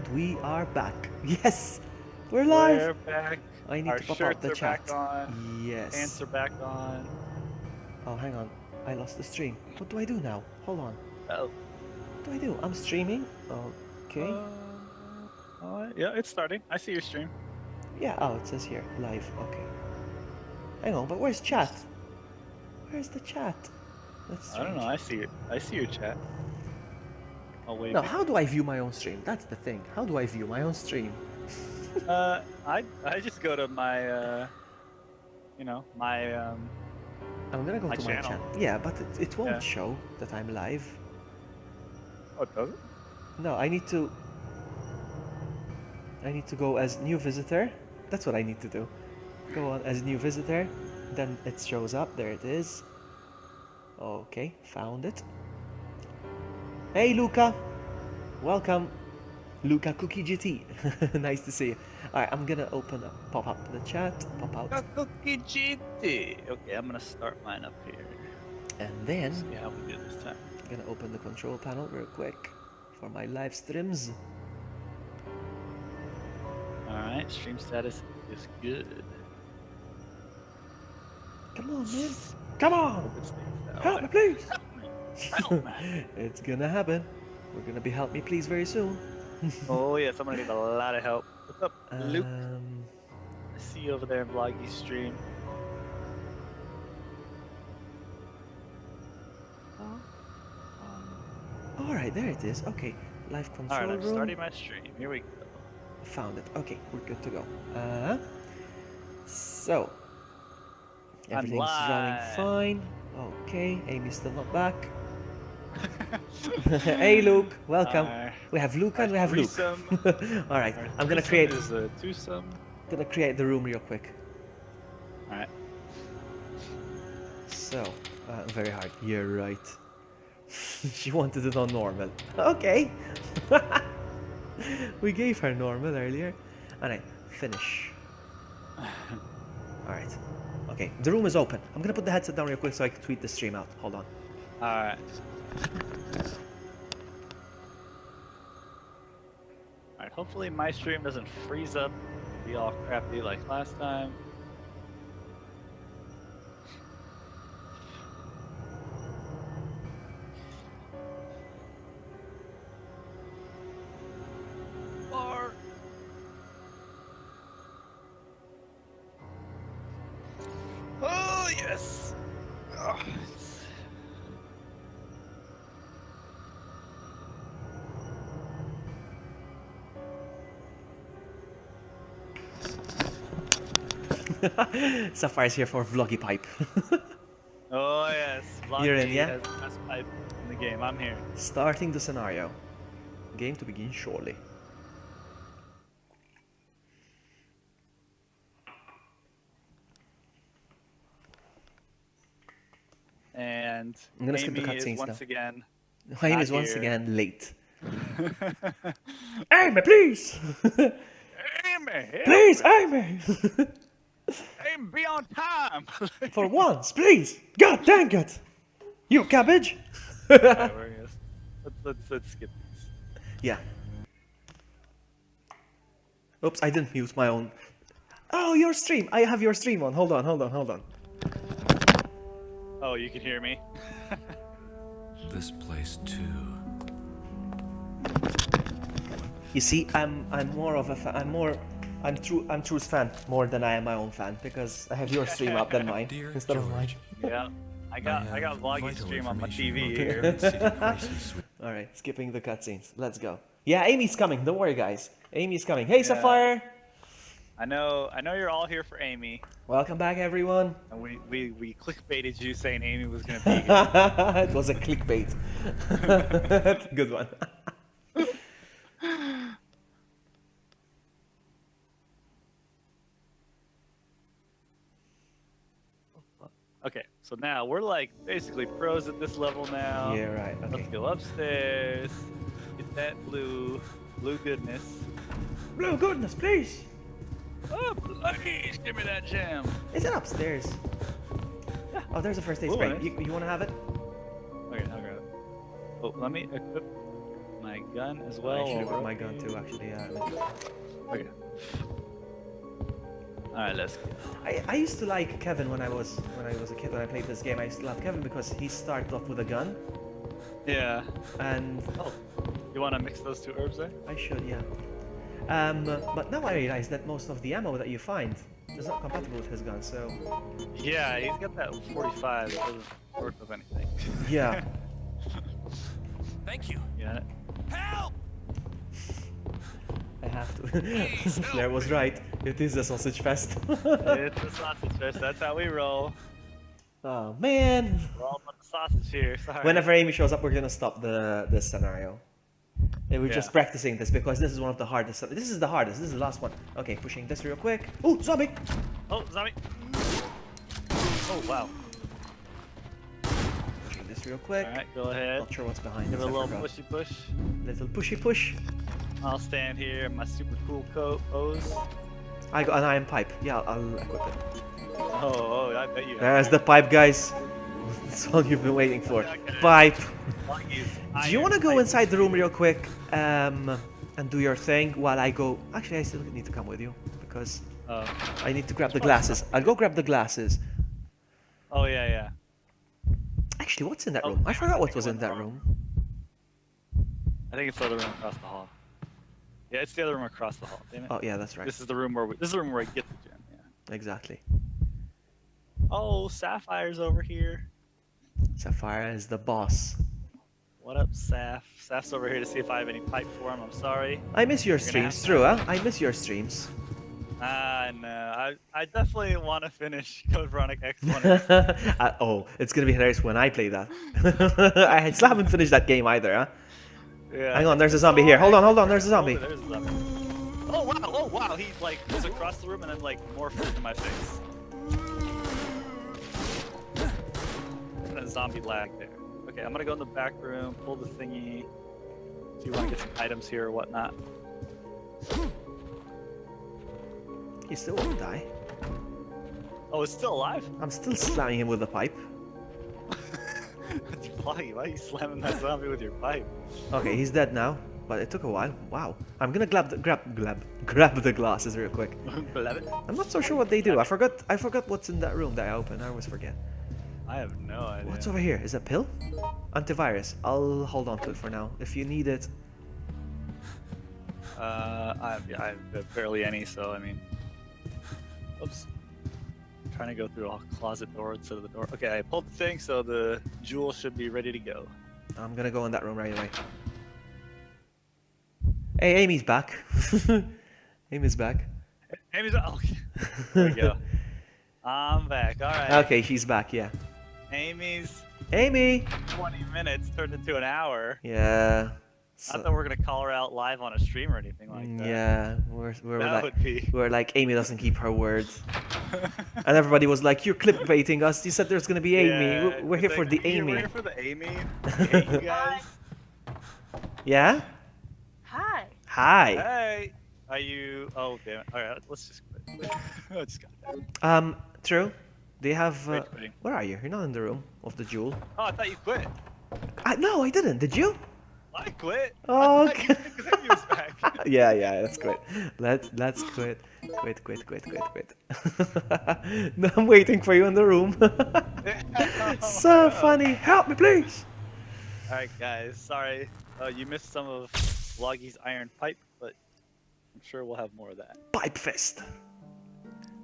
And we are back. Yes, we're live. We're back. I need Our to pop up shirts the are chat. back on. Yes. Pants are back on. Oh, hang on. I lost the stream. What do I do now? Hold on. Oh. What do I do? I'm streaming. Okay. Yeah, it's starting. I see your stream. Yeah. Oh, it says here live. Okay. Hang on, but where's chat? Where's the chat? That's I don't strange. know. I see it. I see your chat. I'll wave No, it. how do I view my own stream? That's the thing. How do I view my own stream? I just go to my my I'm gonna go my to my channel. chat. Yeah, but it won't Yeah. show that I'm live. Oh, it doesn't? No, I need to go as new visitor. That's what I need to do. Go on as new visitor, then it shows up. There it is. Okay, found it. Hey Luca, welcome. Luca Cookie GT. Nice to see you. Alright, I'm gonna pop up the chat, pop out. Cookie GT. Okay, I'm gonna start mine up here. And then See how we do this time. I'm gonna open the control panel real quick for my live streams. Alright, stream status is good. Come on, man. Come on! Help me, please! Help me. It's gonna happen. We're gonna be help me please very soon. Oh yes, I'm gonna need a lot of help. What's up, Luke? Um, I see you over there in Vloggy stream. Alright, there it is. Okay, live control Alright, I'm room. starting my stream. Here we go. Found it. Okay, we're good to go. So I'm everything's running live. fine. Okay, Amy's still not back. Hey Luke, welcome. We have Luca and we have Luke. Alright, I'm gonna create Is a twosome. the room real quick. Alright. So, very hard. You're right. She wanted it on normal. Okay. We gave her normal earlier. Alright, finish. Alright. Okay, the room is open. I'm gonna put the headset down real quick so I can tweet the stream out. Hold on. Alright. Alright, hopefully my stream doesn't freeze up, be all crappy like last time. Or... Oh yes! Oh, Sapphire's here for Vloggy Pipe. Oh yes, You're in, Vloggy yeah? has the best pipe in the game. I'm here. Starting the scenario. Game to begin shortly. And I'm gonna skip the Amy is cutscenes once now. again. Wayne Not is once here. again late. Amy, please! Amy, Please, Amy! Amy, be on time. For once, please! God dang it! You cabbage! Alright, let's skip this. Yeah. Oops, I didn't mute my own. Oh, your stream! I have your stream on. Hold on. Oh, you can hear me. This place too. You see, I'm more of a fan. I'm True's fan more than I am my own fan because I have your stream up than mine Dear instead of mine. George, Yeah, I got Vloggy vital stream on my information TV about here. the city crisis. All right, skipping the cutscenes. Let's go. Yeah, Amy's coming. Don't worry, guys. Amy's coming. Hey, Sapphire. I know you're all here for Amy, Welcome back, everyone. and we clickbaited you saying Amy was gonna be here. It was a clickbait. Good one. Okay, so now we're like basically pros at this level now. Yeah, right. Okay. Let's go upstairs. Get that blue goodness. Blue goodness, please. Oh, please give me that gem. Is it upstairs? Yeah. Oh, there's a first aid Ooh, spray. nice. You want to have it? Okay, I'll grab it. Oh, let me equip my gun as I well. should while equip we're my up gun here. too, actually. Yeah. Okay. Alright, let's go. I used to like Kevin when I was a kid when I played this game. I used to love Kevin because he started off with a gun, Yeah. and Oh, you want to mix those two herbs there? I should, yeah. But now I realize that most of the ammo that you find is not compatible with his gun, so Yeah, he's got that 45. It doesn't work with anything. yeah. Thank you. Yeah. Help! I have to. Flair was right. It is a sausage fest. It's a sausage fest. That's how we roll. Oh man. We're all about the sausage here. Sorry. Whenever Amy shows up, we're gonna stop this scenario. And we're just Yeah. practicing this because this is one of the hardest. This is the hardest. This is the last one. Okay, pushing this real quick. Ooh, zombie! Oh, zombie. Oh, wow. Pushing this real quick. Alright, go ahead. Not sure what's behind Give this. it a I little forgot. pushy push. Little pushy push. I'll stand here in my super cool coat pose. I got an iron pipe. Yeah, I'll equip it. Oh, I bet you. There's the pipe, guys. That's all you've been waiting for. Okay. Pipe. Do Do you want to go inside the room real quick and do your thing while I go? Actually, I still need to come with you because I need to grab the glasses. I'll go grab the glasses. Oh, yeah, yeah. Actually, what's in that Oh, room? I forgot I what think was it in went that wrong. room. I think it's the other room across the hall. Yeah, it's the other room across the hall. Damn it. Oh yeah, that's right. This is the room where this is the room where I get the gem. Yeah. Exactly. Oh, Sapphire's over here. Sapphire is the boss. What up, Saf? Saf's over here to see if I have any pipe for him. I'm sorry. I miss your You're gonna streams, have true, huh? I miss your streams. No. I definitely want to finish Code Veronica X1. Oh, it's gonna be hilarious when I play that. I still haven't finished that game either, huh? Yeah. Hang on, there's a zombie here. Hold on, there's a zombie. Oh, there's a zombie. Oh wow, he like was across the room and then like morphed into my face. And a zombie lag there. Okay, I'm gonna go in the back room, pull the thingy. Do you want to get some items here or whatnot? He still won't die. Oh, it's still alive? I'm still slamming him with the pipe. Why are you slamming that zombie with your pipe? Okay, he's dead now, but it took a while. Wow. I'm gonna grab the glasses real quick. Love it. I'm not so sure what they do. I forgot what's in that room that I opened. I always forget. I have no idea. What's over here? Is that pill? Antivirus. I'll hold on to it for now. If you need it. I have barely any, so I mean. Oops. I'm trying to go through a closet door instead of the door. Okay, I pulled the thing, so the jewel should be ready to go. I'm gonna go in that room right away. Hey, Amy's back. Amy's back. Amy's oh, there we go. I'm back. All right. Okay, she's back, yeah. Amy's Amy! 20 minutes turned into an hour. Yeah. Not that we're gonna call her out live on a stream or anything like that. Yeah, That would be. we're like, Amy doesn't keep her word. And everybody was like, you're clickbaiting us. You said there's gonna be Amy. Yeah, We're here it's for like, the Amy. We're here for the Amy. We hate you guys. Yeah? Hi. Hi. Hey. Are you? Oh damn it! All right, let's just quit. I just got that. True. They have. Wait, quitting. Where are you? You're not in the room of the jewel. Oh, I thought you quit. No, I didn't. Did you? I quit. Oh, I thought you quit 'cause Amy was back. yeah, let's quit. Let's quit. Quit. No, I'm waiting for you in the room. So funny. Help me, please. All right, guys. Sorry, you missed some of Loggy's iron pipe, but I'm sure we'll have more of that. Pipe fist.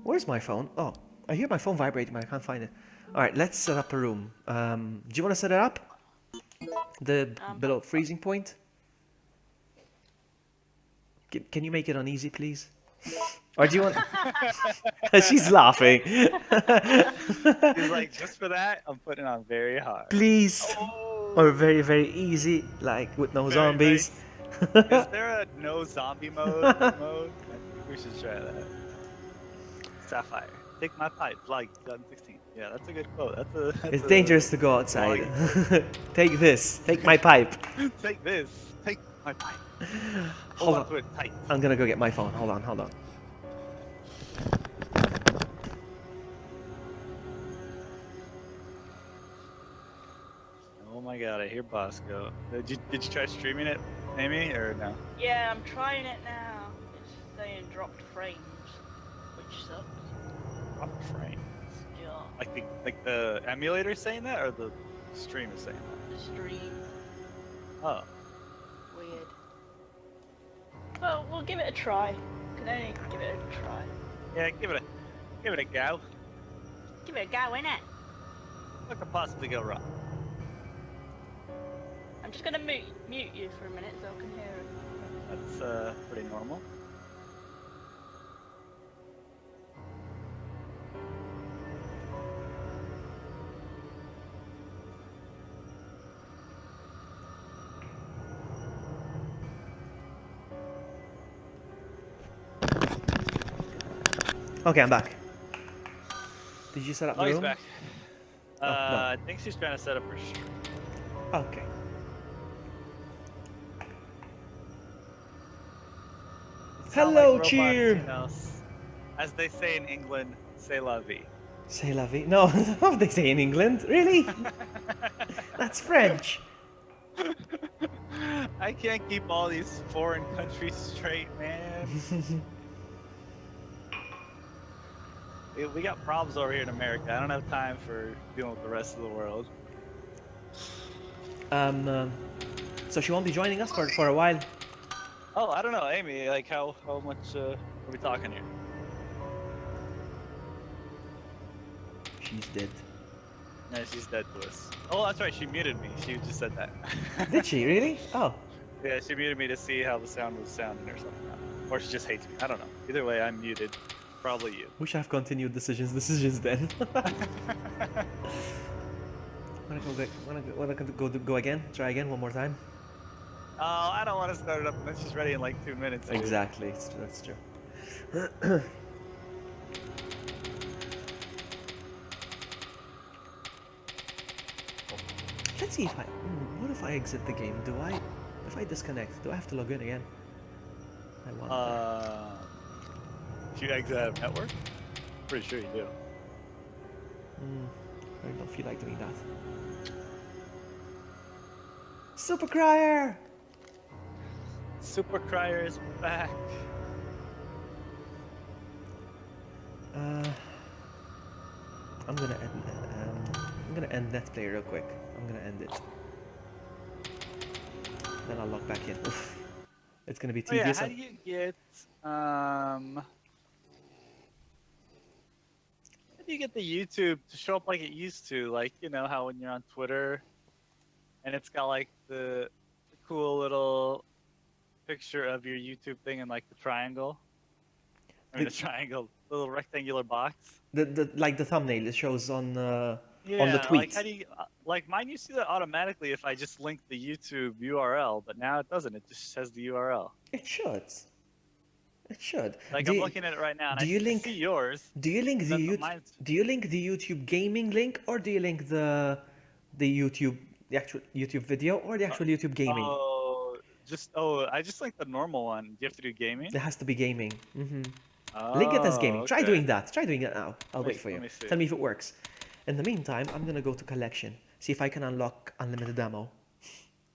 Where's my phone? Oh, I hear my phone vibrating, but I can't find it. All right, let's set up a room. Do you want to set it up? The below freezing point. Can you make it on easy, please? Or do you want? She's laughing. He's like, just for that, I'm putting it on very hard. Please. Oh, Or very, very easy, like with no very zombies. Is there a no zombie mode? I think we should try that. Sapphire, take my pipe, like gun 16. Yeah, that's a good quote. It's dangerous to go outside. Take this. Take my pipe. Take this. Take my pipe. Hold Hold on on. to it tight. I'm gonna go get my phone. Hold on. Oh my god, I hear Bosco. Did you try streaming it Amy, or no? Yeah, I'm trying it now. It's saying dropped frames, which sucks. Drop frame. Yeah, Like the emulator is saying that, or the stream is saying that? the stream, Oh, weird. Well, we'll give it a try. Can only give it a try. yeah. Give it a go. Give it a go, innit? What could possibly go wrong? I'm just gonna mute you for a minute so I can hear it. That's pretty normal. Okay, I'm back. Did you set up the Oh, he's room? back. Oh, no. I think she's trying to set up her stream. Okay. Sound Hello, robots, cheer. you know, as they say in England, c'est la vie. C'est la vie. No, what they say in England? Really? That's French. I can't keep all these foreign countries straight, man. We got problems over here in America. I don't have time for dealing with the rest of the world. So she won't be joining us for a while. Oh, I don't know, Amy. Like, how much are we talking here? She's dead. No, she's dead to us. Oh, that's right. She muted me. She just said that. Did she really? Oh, Yeah, she muted me to see how the sound was sounding or something. Or she just hates me. I don't know. Either way, I'm muted. Probably you. we should have continued decisions then. Wanna go again? Try again one more time? Oh, I don't want to start it up and then she's ready in like 2 minutes. dude. Exactly. That's true. Let's see if what if I exit the game? If I disconnect, do I have to log in again? I wonder. If you exit out of network? Pretty sure you do. I don't feel like doing that. Super Crier! Super Crier is back. I'm gonna end NetPlay real quick. I'm gonna end it. Then I'll log back in. Oof. It's gonna be Oh yeah, tedious. how do you get the YouTube to show up like it used to? Like, you know how when you're on Twitter and it's got like the cool little picture of your YouTube thing and like the triangle. I mean the triangle, little rectangular box. the like the thumbnail it shows on Yeah, on the like tweet. how do you like mine used to do that automatically if I just linked the YouTube URL, but now it doesn't. It just says the URL. It should. It should. Like Do I'm you- looking at it right now and do I you see link- yours. Do you link the Then YouTube? mine's- Do you link the YouTube gaming link, or do you link the actual YouTube video, or the actual YouTube gaming? I just like the normal one. Do you have to do gaming? It has to be gaming. Oh, Link it as gaming. Try okay. doing that. Try doing it now. I'll Let me wait see- for you. let me see. Tell me if it works. In the meantime, I'm gonna go to collection. See if I can unlock unlimited ammo.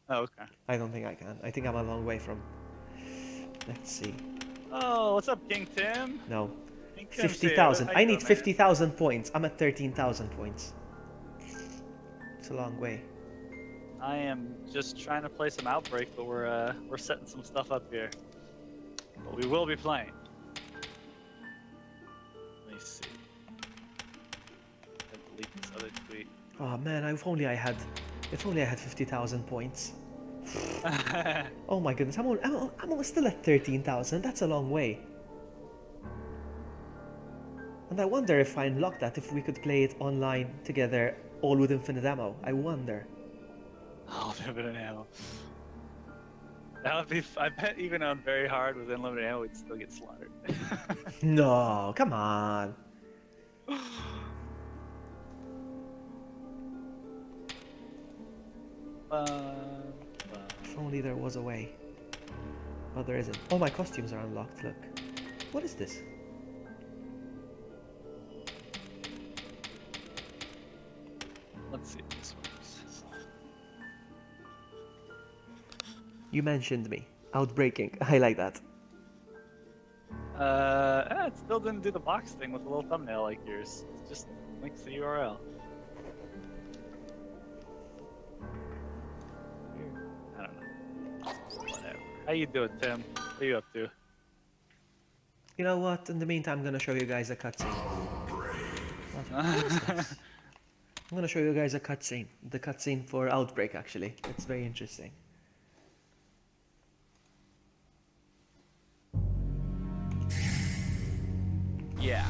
Oh, okay. I don't think I can. I think I'm a long way from. Let's see. Oh, what's up, King Tim? No. King Tim's here. 50,000. How you I doing, need man? 50,000 points. I'm at 13,000 points. It's a long way. I am just trying to play some Outbreak, but we're setting some stuff up here. But we will be playing. Let me see. I delete this other tweet. Oh man, if only I had 50,000 points. Oh my goodness, I'm still at 13,000. That's a long way. And I wonder if I unlock that, if we could play it online together, all with infinite ammo. I wonder. Oh, unlimited ammo. That would be. I bet even on very hard with unlimited ammo, we'd still get slaughtered. No, come on. If only there was a way. But there isn't. All my costumes are unlocked, look. What is this? Let's see if this works. You mentioned me. Outbreaking. I like that. It still didn't do the box thing with the little thumbnail like yours. It just links the URL. I don't know. Whatever. How you doing, Tim? What are you up to? You know what? In the meantime, I'm gonna show you guys a cutscene. I'm gonna show you guys a cutscene. The cutscene for Outbreak, actually. It's very interesting. Yeah.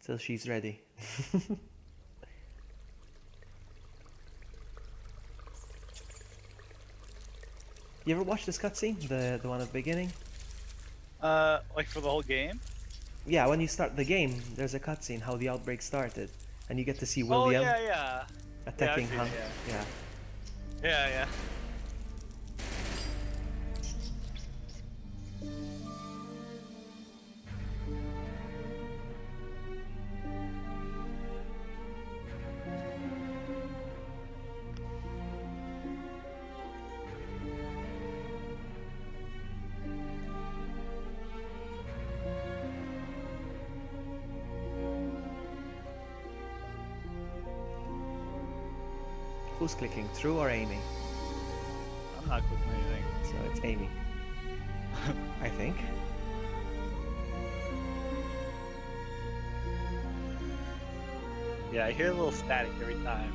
Till she's ready. You ever watch this cutscene? The one at the beginning? Like for the whole game? Yeah, when you start the game, there's a cutscene how the outbreak started, and you get to see Oh William yeah. attacking seen it, Hank. yeah. Yeah. Yeah. Who's clicking, True or Amy? I'm not clicking anything. So it's Amy. I think. Yeah, I hear a little static every time.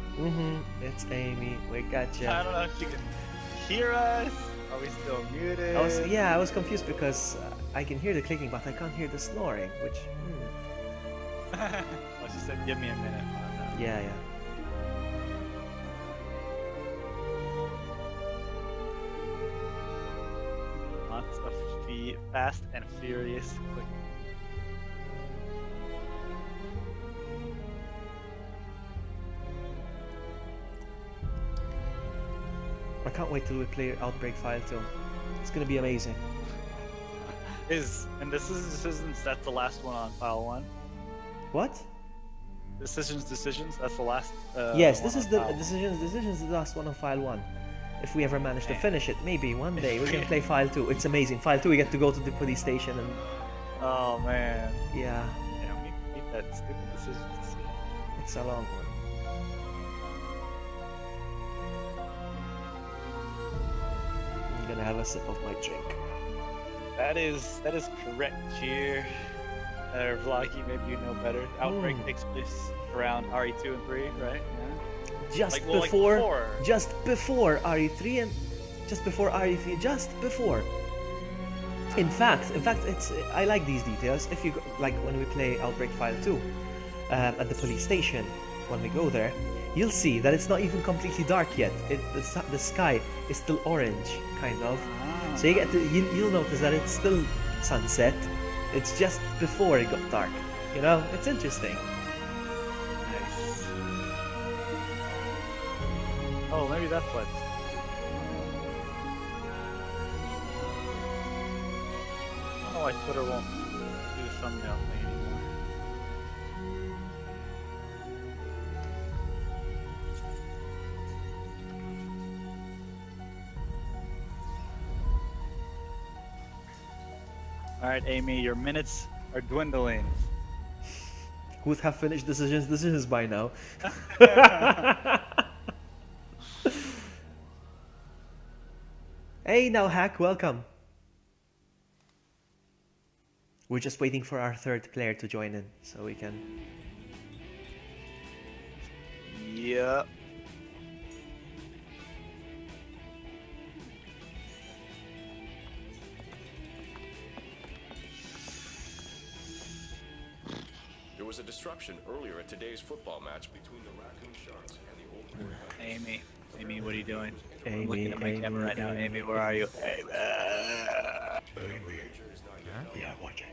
It's Amy. We got I you. don't know if you can hear us. Are we still muted? I was confused because I can hear the clicking, but I can't hear the snoring, which. Oh, she said, "Give me a minute." Oh, no. Yeah. Lots of fast and furious clicking. I can't wait till we play Outbreak File 2. It's gonna be amazing. Decisions. That's the last one on file 1. What? Decisions. That's the last. Yes, one this is on the file 1. decisions. The last one on File 1. If we ever manage to Man. finish it, maybe one day we can play File 2. It's amazing. File 2, we get to go to the police station and Oh man. yeah, Yeah, we need that stupid decisions to see. it's a long one. I'm gonna have a sip of my drink. That is correct, Cheer. Vloggy, maybe you know better. Outbreak takes place around RE2 and 3, right? Yeah. Just Like, well, like before, before. just before RE3 and just before RE3, just before. In fact, it's I like these details. If you like when we play Outbreak File 2 at the police station, when we go there, you'll see that it's not even completely dark yet. The sky is still orange, kind of. So you'll notice that it's still sunset. It's just before it got dark. You know, it's interesting. Nice. Oh, maybe that's what. I don't know why Twitter won't do the thumbnail thing anymore. Alright, Amy, your minutes are dwindling. Would have finished decisions by now. Hey now, Hack, welcome. We're just waiting for our third player to join in, so we can. Yep. There was a disruption earlier at today's football match between the Raccoon Sharks and the Old Blue Heavens. Amy, what are you doing? Amy, I'm looking at my Amy, camera right now. Amy. Amy, where are you? Amy. Yeah, watch it.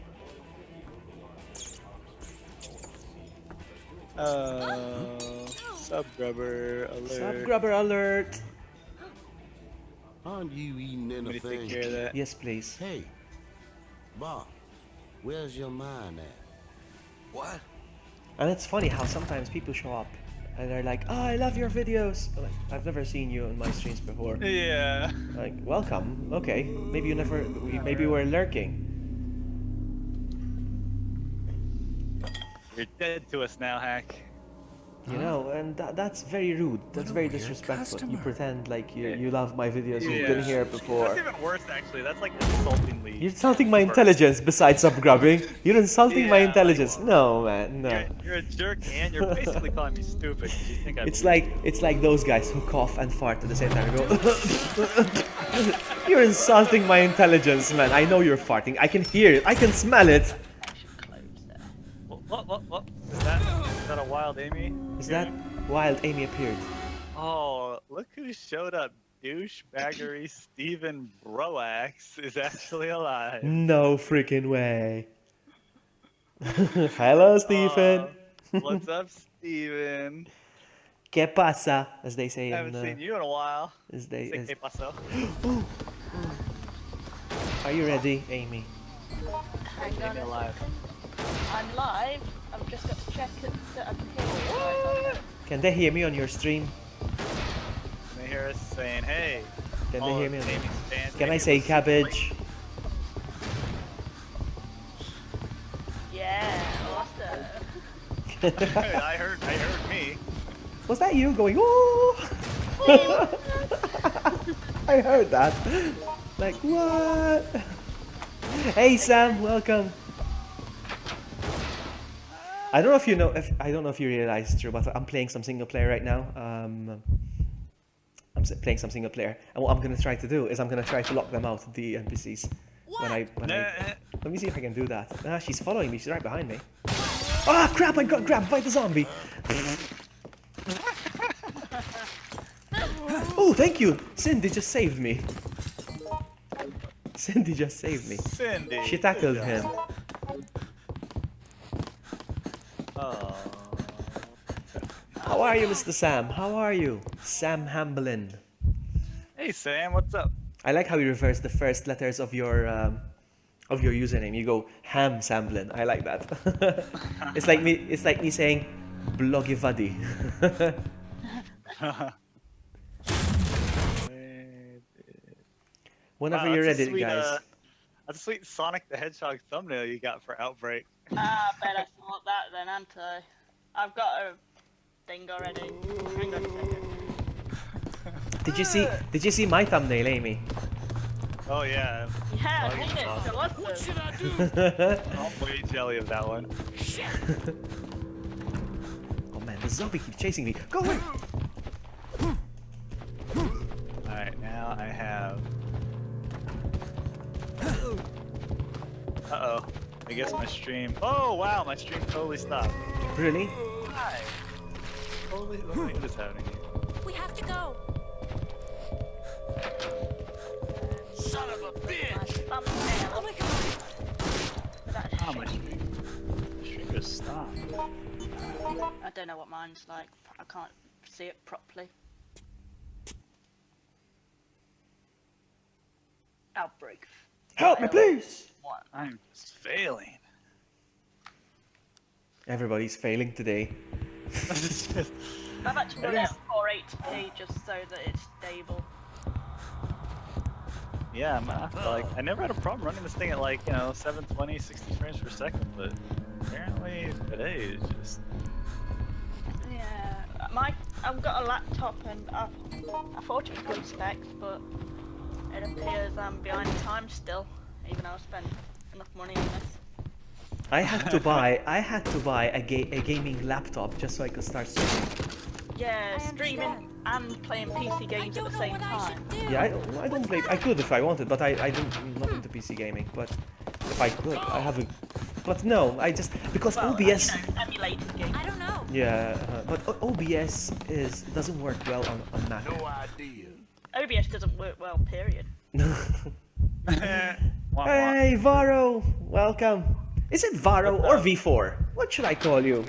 Sub grubber alert. Sub grubber alert. Aren't you eating Let me take anything? care of that. Yes, please. Hey, Bob, where's your mind at? What? And it's funny how sometimes people show up and they're like, "Oh, I love your videos." I'm like, I've never seen you on my streams before. Yeah. Like, welcome. Okay, maybe you never. Maybe we're lurking. You're dead to us now, Hack. You know, and that's very rude. That's a very weird disrespectful. You customer. pretend like you, Yeah. you love my videos. You've Yeah. been here before. That's even worse, actually. That's like insultingly. You're insulting my intelligence besides subgrubbing. You're insulting my Yeah, intelligence. No, man, no. You're a jerk, and you're basically calling me stupid because you think I. It's believe like those guys who cough and fart at the same time. You go, you're insulting my intelligence, man. I know you're farting. I can hear it. I can smell it. I should close that. you. What? Is that a wild Amy? Is that wild Amy appeared? Oh, look who showed up. Douchebaggery Steven Broax is actually alive. No freaking way. Hello, Stephen. What's up, Steven? ¿Qué pasa? As they say I haven't in. seen you in a while. As they. Say As, que pasó? are you ready, Amy? Hang on Amy a alive. I'm live. I've just got to check that I can hear you. Can they hear me on your stream? They hear us saying, "Hey." Can all they hear of me? On Amy's fans, Can I Amy say was cabbage? Yeah, awesome. great. I heard me. Was that you going? Oh! I heard that. Like what? Hey Sam, welcome. I don't know if you know. I don't know if you realize, Drew, but I'm playing some single player right now. Playing some single player, and what I'm gonna try to do is I'm gonna try to lock them out, the NPCs. When I let me see if I can do that. Ah, she's following me. She's right behind me. Ah, crap! I got grabbed by the zombie. Oh, thank you. Cindy just saved me. Cindy just saved me. Cindy. She tackled him. Oh. How are you, Mr. Sam? How are you? Sam Hamblin. Hey Sam, what's up? I like how you reverse the first letters of your username. You go Ham Samblin. I like that. It's like me saying Blogivadi. Whenever Wow, you're that's a ready, sweet, guys. That's a sweet Sonic the Hedgehog thumbnail you got for Outbreak. I better sort that then, ain't I? I've got a thing already. Hang on a second. Did you see my thumbnail, Amy? Oh yeah, Yeah, Oh, I've seen it. awesome. It's awesome. I'm way jelly of that one. Oh man, the zombie keeps chasing me. Go away! Alright, now I have... Uh-oh. I guess my stream... Oh, wow, my stream totally stopped. Really? Hi. Totally... Wait, what is happening here? We have to go. Son of a bitch! Thumbnail. Oh my god. That Oh, my stream. My stream just stopped. I don't know what mine's like. I can't see it properly. Outbreak. Help me, please! What? I'm just failing. Everybody's failing today. I've actually run it at 480p just so that it's stable. Yeah, I never had a problem running this thing at like, 720, 60 frames per second, but apparently today is just... Yeah, I've got a laptop and I thought it was good specs, but it appears I'm behind time still, even though I spent enough money on this. I had to buy a gaming laptop just so I could start streaming. Yeah, I streaming understand. and playing PC games at the same time. Yeah, I don't play. I could if I wanted, but I'm not into PC gaming. But if I could, I have a. But no, I just because Well, OBS. Emulated games. I don't know. Yeah, but OBS doesn't work well on Mac. No idea. OBS doesn't work well, period. Wah, wah. Hey Varo, welcome. Is it Varo or V4? What should I call you?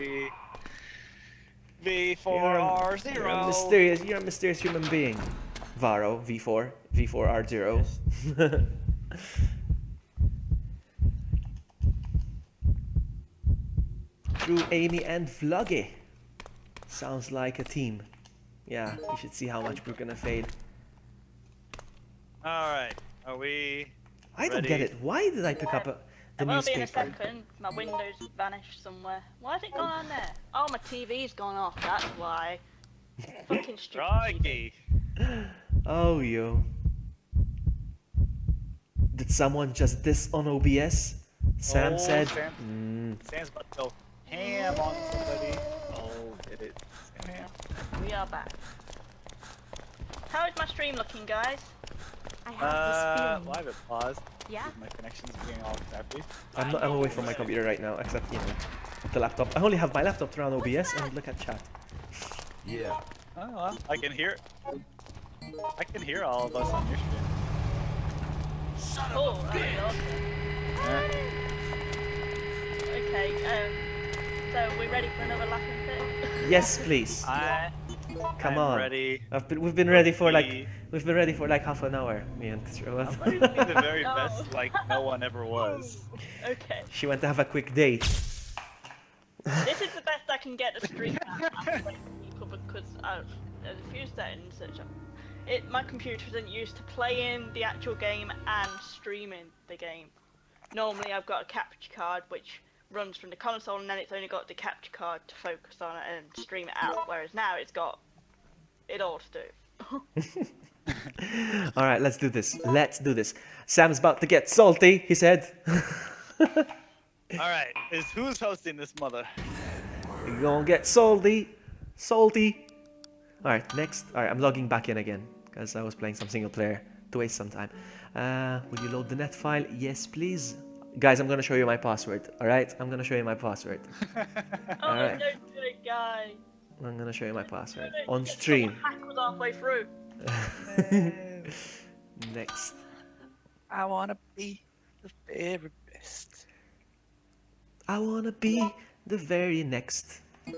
V4R0. You're a mysterious human being. Varo, V4, V4R0. Drew, Amy, and Vloggy. Sounds like a team. Yeah, you should see how much we're gonna fail. All right. Are we? I don't get Ready? it. Why did I pick up the It will be in a newspaper? second. My window's vanished somewhere. Why has it gone on there? Oh, my TV's gone off. That's why. Fucking stupid TV. Crikey. Oh, you. Did someone just diss on OBS? Sam Oh, said. Sam's about to go ham on somebody. Oh, did it? Sam ham. We are back. How is my stream looking, guys? I have this feeling. Well, I have it paused. Yeah? My connection's being all crappy. I'm away from my computer right now, except, you know, the laptop. I only have my laptop to run OBS and look at chat. Yeah. Oh, well, I can hear. I can hear all of us on your stream. Son Oh, of a that'd be bitch! awesome. Okay, so we ready for another laughing fit? Yes, please. Come I'm on. ready. We've been ready for like Be- half an hour. Me and Tro. I'm ready to be the very No. best, like no one ever was. Okay, She went to have a quick date. this is the best I can get the stream at. I'm waiting for people because there's a few settings that my computer isn't used to playing the actual game and streaming the game. Normally I've got a capture card which runs from the console and then it's only got the capture card to focus on it and stream it out, whereas now it's got it all to do. All right, let's do this. Let's do this. Sam's about to get salty. He said. All right, who's hosting this mother? You're gonna get salty. Salty. Alright, next. Alright, I'm logging back in again. Because I was playing some single player to waste some time. Will you load the net file? Yes, please. Guys, I'm gonna show you my password. Alright? I'm gonna show you my password. Oh, Alright. don't do it, guy. I'm gonna show you my password. Don't On do it. stream. Someone hack was halfway through. Next. I wanna be the very best. I wanna be the very next. I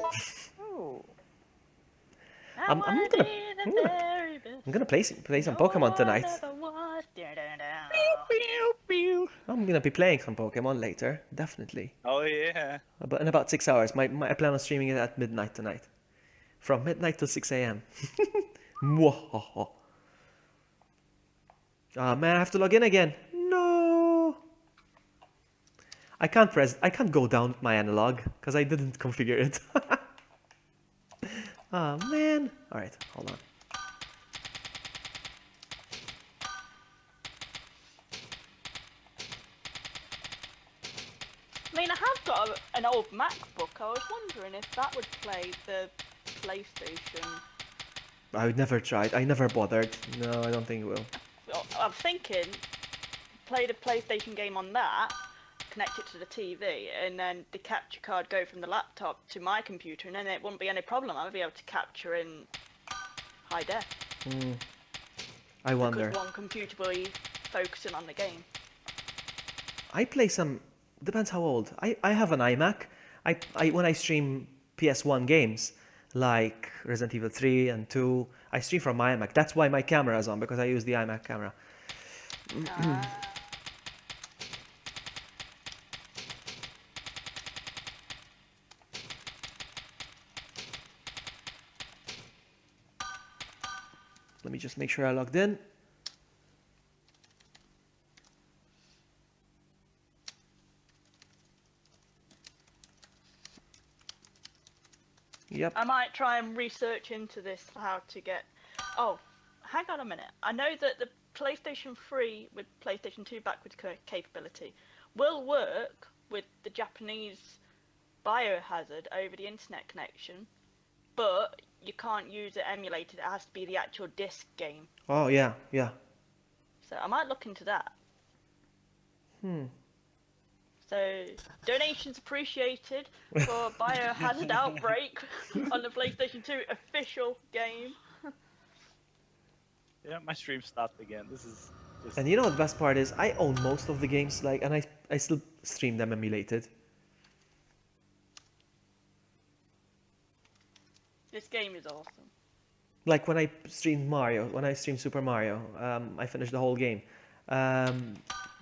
I'm wanna gonna- be the I'm gonna- very best. I'm gonna play some No Pokemon one tonight. ever was. Da-da-da. Pew, pew. I'm gonna be playing some Pokemon later, definitely. Oh yeah. But in about 6 hours. I plan on streaming it at midnight tonight. From midnight till 6 a.m. Mwahaha. Ah man, I have to log in again. No. I can't go down with my analog because I didn't configure it. Ah man. Alright, hold on. I mean, I have got an old MacBook. I was wondering if that would play the PlayStation. I would never tried. I never bothered. No, I don't think it will. Well, I'm thinking, play the PlayStation game on that, connect it to the TV, and then the capture card go from the laptop to my computer, and then it wouldn't be any problem. I'd be able to capture in high def. I wonder. Because one computer will be focusing on the game. I play some. Depends how old. I have an iMac. When I stream PS1 games like Resident Evil 3 and 2, I stream from my iMac. That's why my camera is on, because I use the iMac camera. Let me just make sure I logged in. Yep. I might try and research into this, how to get... Oh, hang on a minute. I know that the PlayStation 3 with PlayStation 2 backwards capability will work with the Japanese Biohazard over the internet connection, but you can't use it emulated. It has to be the actual disc game. Oh yeah, yeah. So I might look into that. So donations appreciated for Biohazard Outbreak on the PlayStation 2 official game. Yeah, my stream stopped again. This is just. And you know what the best part is? I own most of the games, like, and I still stream them emulated. This game is awesome. Like when I streamed Mario, when I streamed Super Mario, I finished the whole game.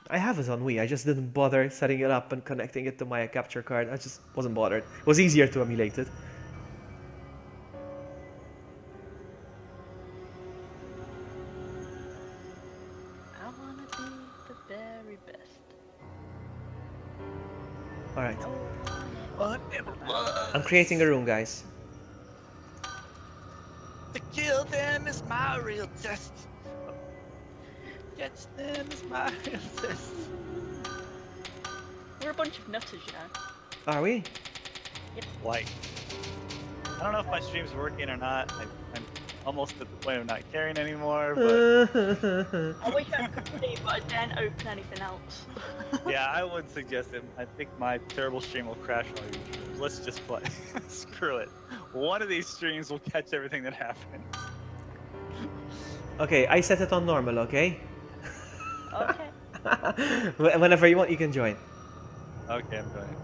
I have it on Wii. I just didn't bother setting it up and connecting it to my capture card. I just wasn't bothered. It was easier to emulate it. very best. Alright. Whatever I'm creating a room, guys. To kill them is my real test. Catch them is my real test. We're a bunch of nutters, you know. Are we? Like, I don't know if my stream's working or not. I'm almost at the point of not caring anymore, but I wish I could see, but I daren't open anything else. yeah, I would suggest it. I think my terrible stream will crash all your streams. Let's just play. Screw it. One of these streams will catch everything that happens. Okay, I set it on normal, okay? Okay. Whenever you want, you can join. Okay, I'm going.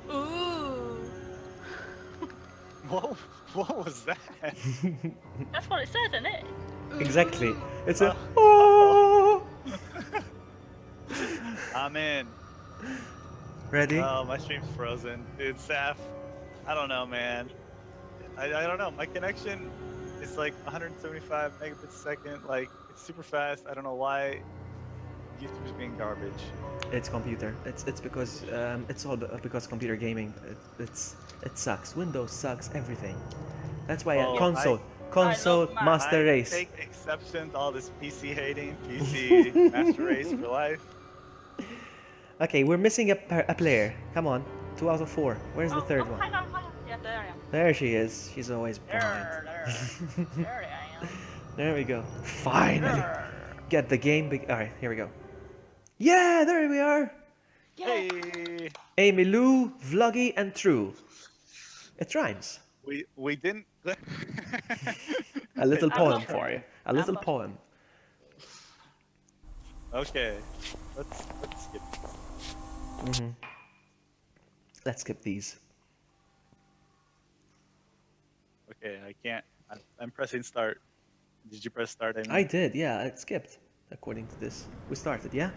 Ooh. What was that? That's what it says, isn't it? Exactly. It's a. Oh. Oh! I'm in. Ready? Oh, my stream's frozen. Dude, Saf, I don't know, man. I don't know. My connection is like 175 megabits a second. Like, it's super fast. I don't know why YouTube's being garbage. It's computer. It's because it's all because computer gaming. It sucks. Windows sucks. Everything. That's why Oh, console Mac. master I race. take exception to all this PC hating. PC master race for life. Okay, we're missing a player. Come on, 2 out of 4. Where's the third one? Hang on. Yeah, there I am. There she is. She's always blind. There I am. There we go. Finally, get the game. All right, here we go. Yeah, there we are. Yeah. Hey, Amy Lou, Vloggy, and True. It rhymes. we didn't. A little I'm poem not for sure. you. A little not- poem. Okay, let's skip. Let's skip these. Okay, I can't. I'm pressing start. Did you press start? Amy? I did, yeah, it skipped. According to this. We started, yeah?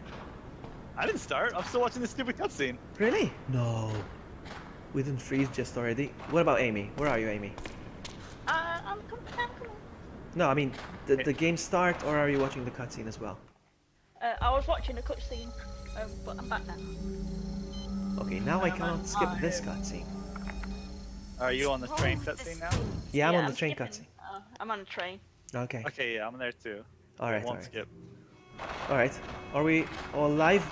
I didn't start. I'm still watching this stupid cutscene. Really? No. We didn't freeze just already. What about Amy? Where are you, Amy? I'm coming. No, I mean, the game start or are you watching the cutscene as well? I was watching a cutscene, but I'm back now. Okay, now I cannot skip this cutscene. Are you on the train cutscene now? Yeah, I'm on the I'm train skipping. cutscene. I'm on a train. Okay. Okay, yeah, I'm there too. Alright, Won't alright. skip. Alright. Are we all live?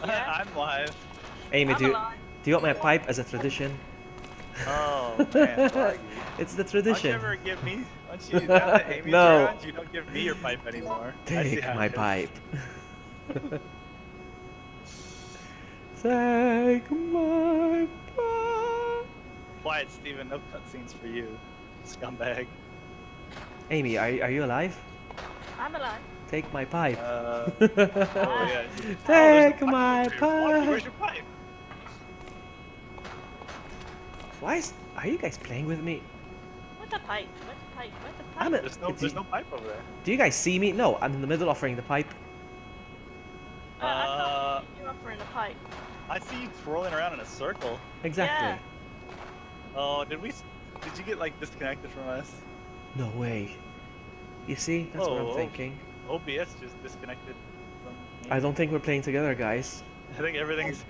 Yeah. I'm live. Amy, I'm do you alive. want my pipe as a tradition? Oh man, Bloggy. It's the Why don't you tradition. ever give me? Why don't you, now that Amy's No. around, you don't give me your pipe anymore. I see Take how my it is. pipe. Take my pipe. Quiet, Steven. No cutscenes for you, scumbag. Amy, are you alive? I'm alive. Take my pipe. Oh yeah. Take Oh, my there's no pipe over here. Bloggy, where's pipe. your pipe? Are you guys playing with me? Where's the pipe? Where's the pipe? Where's the pipe? I'm a, There's no pipe over there. do you guys see me? No, I'm in the middle offering the pipe. I can't see you offering a pipe. I see you twirling around in a circle. Exactly. Yeah. Oh, did you get like disconnected from us? No way. You see? That's what I'm Oh, thinking. OBS just disconnected from me. I don't think we're playing together, guys. I think everything's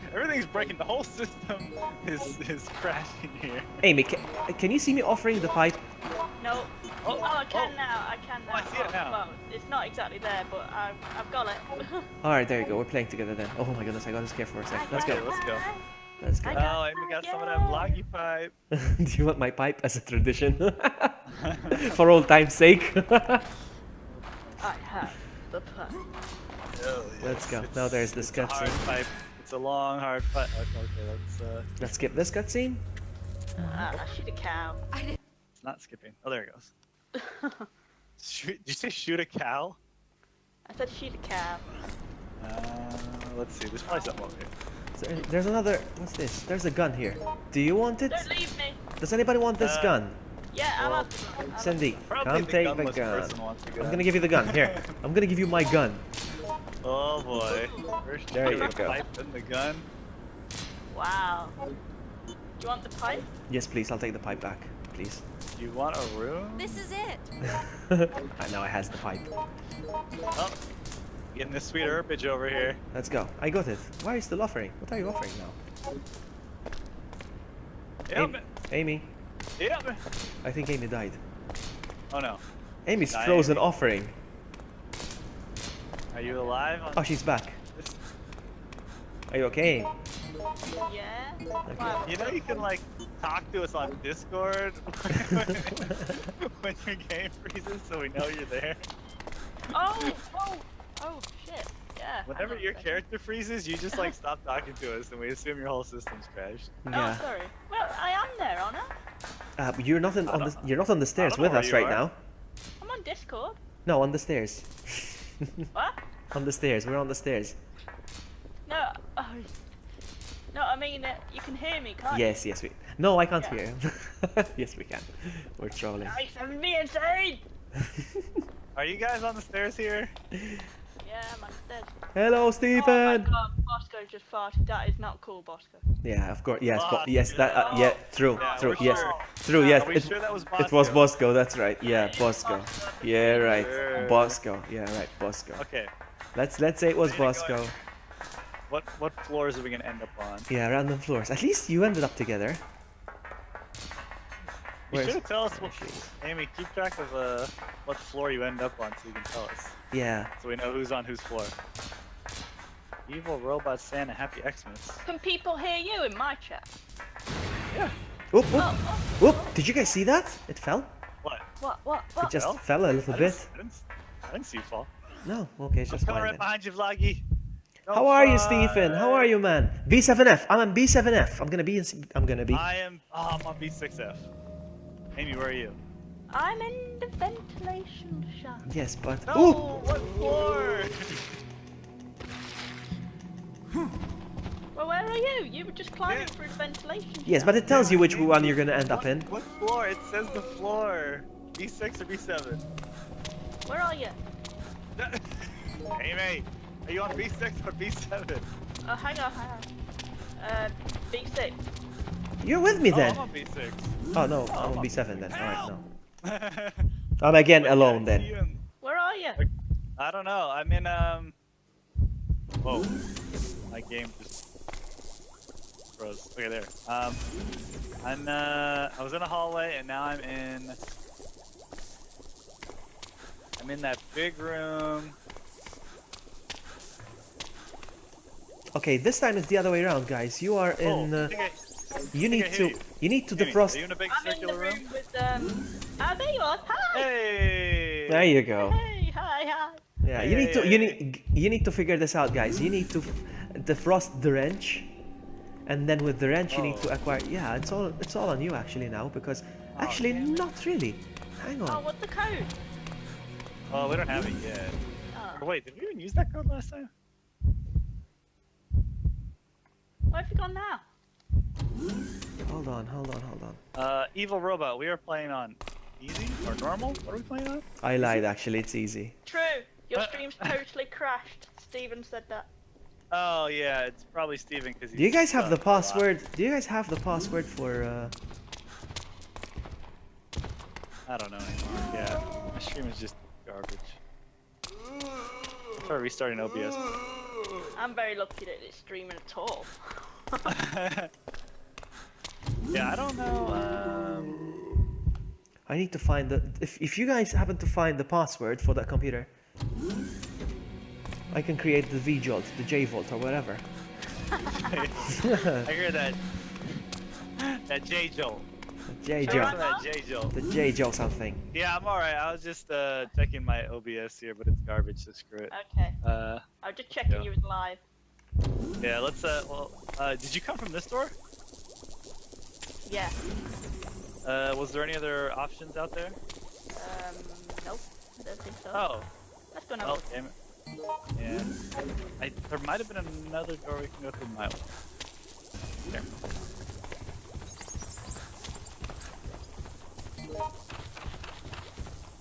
breaking. The whole system is crashing here. Amy, can you see me offering the pipe? No. Oh, I can oh. now. I can now. Oh, I see it now. Well, it's not exactly there, but I've got it. Alright, there you go. We're playing together then. Oh my goodness, I got scared for a sec. Let's Okay, go. let's go. Let's go. I Oh, got Amy got it, some of that yay. Bloggy pipe. Do you want my pipe as a tradition? For old time's sake. I have the pipe. Oh, Let's yes, go. it's- Now there's this it's a hard cutscene. pipe. It's a long, hard pipe. Okay, Let's skip this cutscene. Shoot a cow. it's not skipping. Oh, there it goes. Did you say shoot a cow? I said shoot a cow. Let's see. There's probably something over here. There's another. What's this? There's a gun here. Do you want it? Don't leave me. Does anybody want this gun? Yeah, I'll Well, have the gun. Cindy, Probably come the take the gunless gun. person wants the I'm gun. gonna give you the gun. Here. I'm gonna give you my gun. Oh boy. First There shoot you the go. pipe, then the gun. Wow. Do you want the pipe? Yes, please. I'll take the pipe back. please. You want a room? This is it. I know it has the pipe. Oh, getting the sweet herbage over here. Let's go. I got it. Why are you still offering? What are you offering now? Yep. Amy. Yep. I think Amy died. Oh no. Amy's Died. frozen offering. Are you alive? On Oh, she's back. this? Are you okay? Yeah. Wow. You know you can like talk to us on Discord when your game freezes, so we know you're there. Oh shit. Yeah. Whenever hang on a your second. character freezes, you just like stop talking to us, and we assume your whole system's crashed. Yeah. Oh, sorry. Well, I am there, Anna. You're not on the you're not on the stairs know with where us you right are. now. I'm on Discord. No, on the stairs. What? On the stairs. We're on the stairs. No. Oh. No, I mean you can hear me, can't Yes, yes, we. No, I can't Yeah. hear him. Yes, we can. We're trolling. you? Nice, I'm being insane. Are you guys on the stairs here? Yeah, I'm on the stairs. Hello, Oh my Stephen. god, Bosco just farted. That is not cool, Bosco. Yeah, of course. Yes, Ah, yes. That. Yeah, true, Yeah, true. we're Yes, sure. true. Yes, Are we it, sure that was it was Bosco? Bosco. That's right. Yeah, Bosco. Yeah, right. Sure. Bosco. Yeah, right. Bosco. Okay. Let's say it was Way to go. Bosco. What floors are we gonna end up on? Yeah, random floors. At least you ended up together. You Where's- should tell us what. there she is. Amy, keep track of what floor you end up on, so you can tell us, Yeah. so we know who's on whose floor. Evil robot Santa, happy Xmas. Can people hear you in my chat? Yeah. Oop, Oh, oop, oh, oop. Did you guys see that? It fell. What? what? It just fell? fell a little I bit. didn't see you fall. No. Okay, it's I'm just coming mine right then. behind you, Vloggy. Don't How are you, fall. Stephen? How are you, man? B7F. I'm on B7F. I'm gonna be. I'm gonna be. I'm on B6F. Amy, where are you? I'm in the ventilation shaft. Yes, but. No, Ooh. what floor? Well, where are you? You were just climbing Yeah. through the ventilation shaft. Yes, but it tells you which one you're gonna end up in. What floor? It says the floor. B6 or B7? Where are you? Amy, are you on B6 or B7? Oh, hang on. B6. You're with me Oh, then. I'm on B6. Oh no, Oh, I'm I'm on on B7 then. Alright, no. Wait, I'm again alone I see then. you in- Where are you? I don't know. I'm in Whoa. My game just froze. Okay, there. I was in a hallway and now I'm in that big room. Okay, this time it's the other way around, guys. You are in. I think You need I hear to. you. You need to Amy, defrost. Are you in a big I'm in the circular room? room with Ah, there you are. Hi. Hey! There you go. Hey, hi. Yeah, you need to. You need to figure this out, guys. You need to defrost the wrench, and then with the wrench you need to Oh. acquire. Yeah, it's all on you actually now because actually damn it. not really. Hang Oh, on. what's the code? Oh, we don't have it yet. Oh. Or wait, did we even use that code last time? Where have you gone now? Hold on. Evil Robot, we are playing on easy or normal? What are we playing on? I lied. Actually, it's easy. True. Your stream's totally crashed. Steven said that. Oh yeah, it's probably Steven because Do you guys have the password? Do you guys have the password for? I don't know anymore. Yeah, my stream is just garbage. Try restarting OBS. I'm very lucky that it's streaming at all. Yeah, I don't know. I need to find the. If you guys happen to find the password for that computer, I can create the VJolt, the JVolt, or whatever. I hear that. That J Joel. JJolt. Alright. That J Joel. The JJolt something. Yeah, I'm alright. I was just checking my OBS here, but it's garbage, so screw it. Okay. Uh, I'm just checking Yeah. you was live. yeah, let's did you come from this door? Yeah. Was there any other options out there? Nope. I don't think so. Oh, Let's go now. well, damn it. Yeah. There might have been another door we can go through my way. There.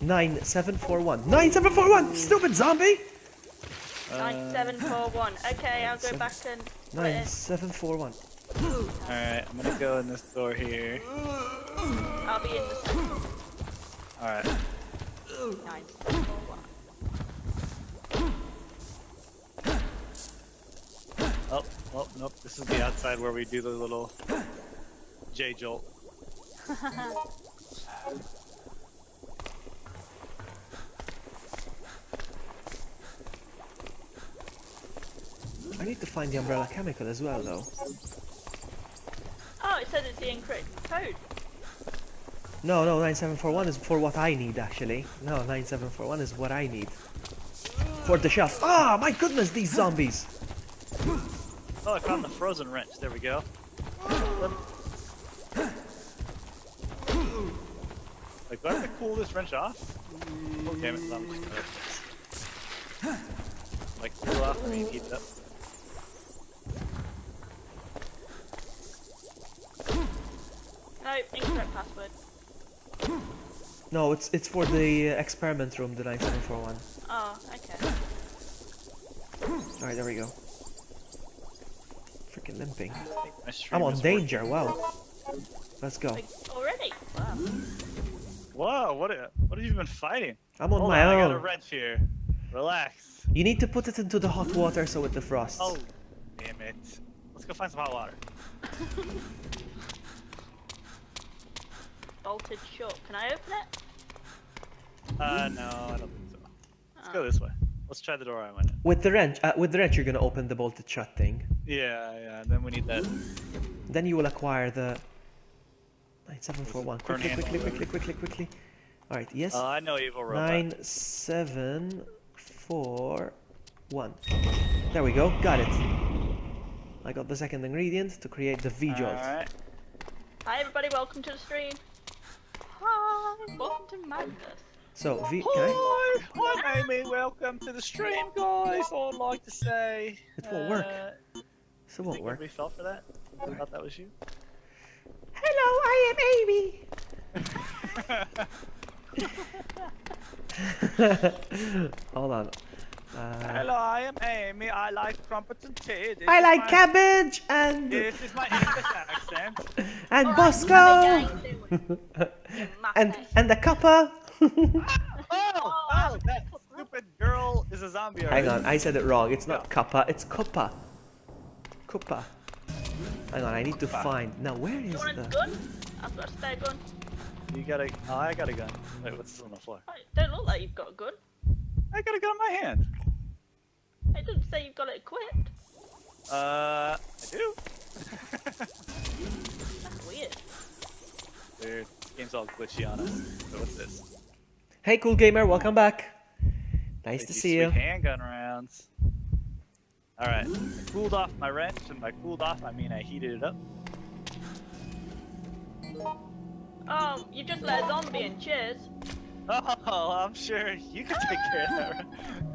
Nine 9741. Stupid zombie. 9741. Okay, I'll go back and put it in. 9741. Alright, I'm gonna go in this door here. I'll be in the second. Alright. 971. Oh, well, nope. This is the outside where we do the little J jolt. I need to find the umbrella chemical as well, though. Oh, it says it's the incorrect code. No, 9741 is for what I need, actually. No, 9741 is what I need. For the shelf. Ah, my goodness, these zombies! Oh, I found the frozen wrench. There we go. Like, do I have to cool this wrench off? Oh, damn it. I'm just gonna... Like, cool off, I mean, heat it up. No, incorrect password. No, it's for the experiment room, the 9741. Oh, okay. Alright, there we go. Freaking limping. I think my stream I'm on is danger, wow. Let's go. Like, already? Wow. working. Whoa, what have you been fighting? I'm on Hold my on, I got a own. wrench here. Relax. You need to put it into the hot water so it defrosts. Oh, damn it. Let's go find some hot water. Bolted shut. Can I open it? No, I don't think so. Let's go Oh. this way. Let's try the door I went in. With the wrench, you're gonna open the bolted shut thing. Yeah, and then we need that. Then you will acquire the 9741. Burn handle. Quickly. Alright, yes. I know evil robot. 9741. There we go, got it. I got the second ingredient to create the V-jolt. Alright. Hi everybody, welcome to the stream. Hi, welcome to Madness. So, can I? Hi, Amy. Welcome to the stream, guys. I'd like to say. It won't work. This I won't think work. everybody fell for that. I thought that was you. Hello, I am Amy. Hold on. Hello, I am Amy. I like crumpets and tea. This I is like my- cabbage and This is my English accent. and Alright, Bosco gang doing? You and muppet. the cuppa. Oh, that stupid girl is a zombie already. Hang on, I said it wrong. It's not kappa, it's kuppa. Kuppa. Hang on, I need to find. Now, where You is want a the? gun? I've got a spare gun. You got a. Oh, I got a gun. Wait, what's this on the floor? Oh, it don't look like you've got a gun. I got a gun in my hand. It doesn't say you've got it equipped. I do. That's weird. Weird. This game's all glitchy on us. So what's this? Hey, cool gamer, welcome back. Nice Like to these see sweet you. handgun rounds. Alright, I cooled off my wrench, and by cooled off, I mean I heated it up. Oh, you just let a zombie in. Cheers. Oh, I'm sure you can take care of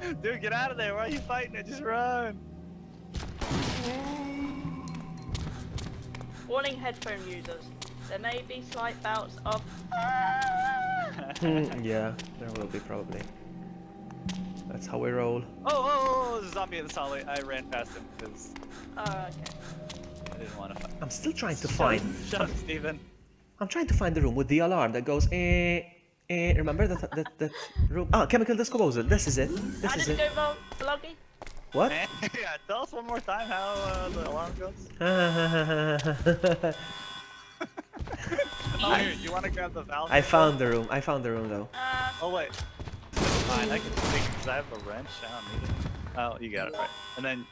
that. Dude, get out of there. Why are you fighting it? Just run. Warning headphone users. There may be slight bouts of. Yeah, there will be probably. That's how we roll. Oh, there's a zombie in the solid. I ran past him because Oh, okay. I didn't want to fight. I'm still trying to find. Shut up, Steven. I'm trying to find the room with the alarm that goes. Remember that room? Ah, chemical disposal. This is it. This How is did it. it go, Vloggy? What? Yeah, tell us one more time how the alarm goes. Oh, here, you want to grab the valve? I found the room. I found the room though. Oh, wait. Fine, I can take because I have a wrench. I don't need it. Oh, you got it, right. And then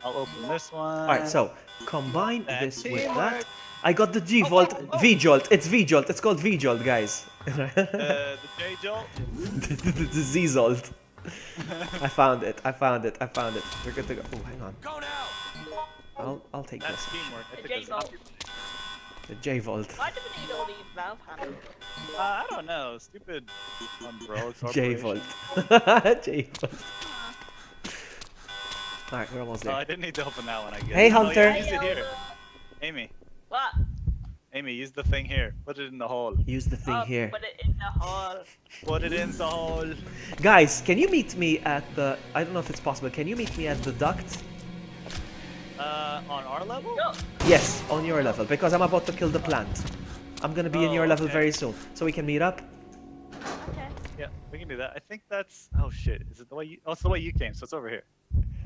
I'll open this one. Alright, so combine That's this with teamwork. that. I got the G-Volt, V-Jolt. It's V-Jolt. It's called V-Jolt, guys. The J jolt. The Z-Zolt. I found it. We're good to go. Oh, hang on. Go now! I'll take That's this. teamwork. I The took a J-Volt. zombie. The J-Volt. Why do we need all these valve handles? I don't know. Stupid umbrella corporation. J-Volt. J-Volt. Alright, we're almost Oh, there. I didn't need to open that one, I guess. Hey, Oh, Hunter. yeah, use it here. Amy, What? Amy, use the thing here. Put it in the hole. Use the thing Oh, here. Put it in the hole. Put it in the hole. Guys, can you meet me at the... I don't know if it's possible. Can you meet me at the duct? On our level? Go. Yes, on your level, because I'm about to kill the plant. I'm gonna be in your Oh, level okay. very soon, so we can meet up. Okay. Yeah, we can do that. I think that's. Oh shit! Is it the way you? Oh, it's the way you came. So it's over here.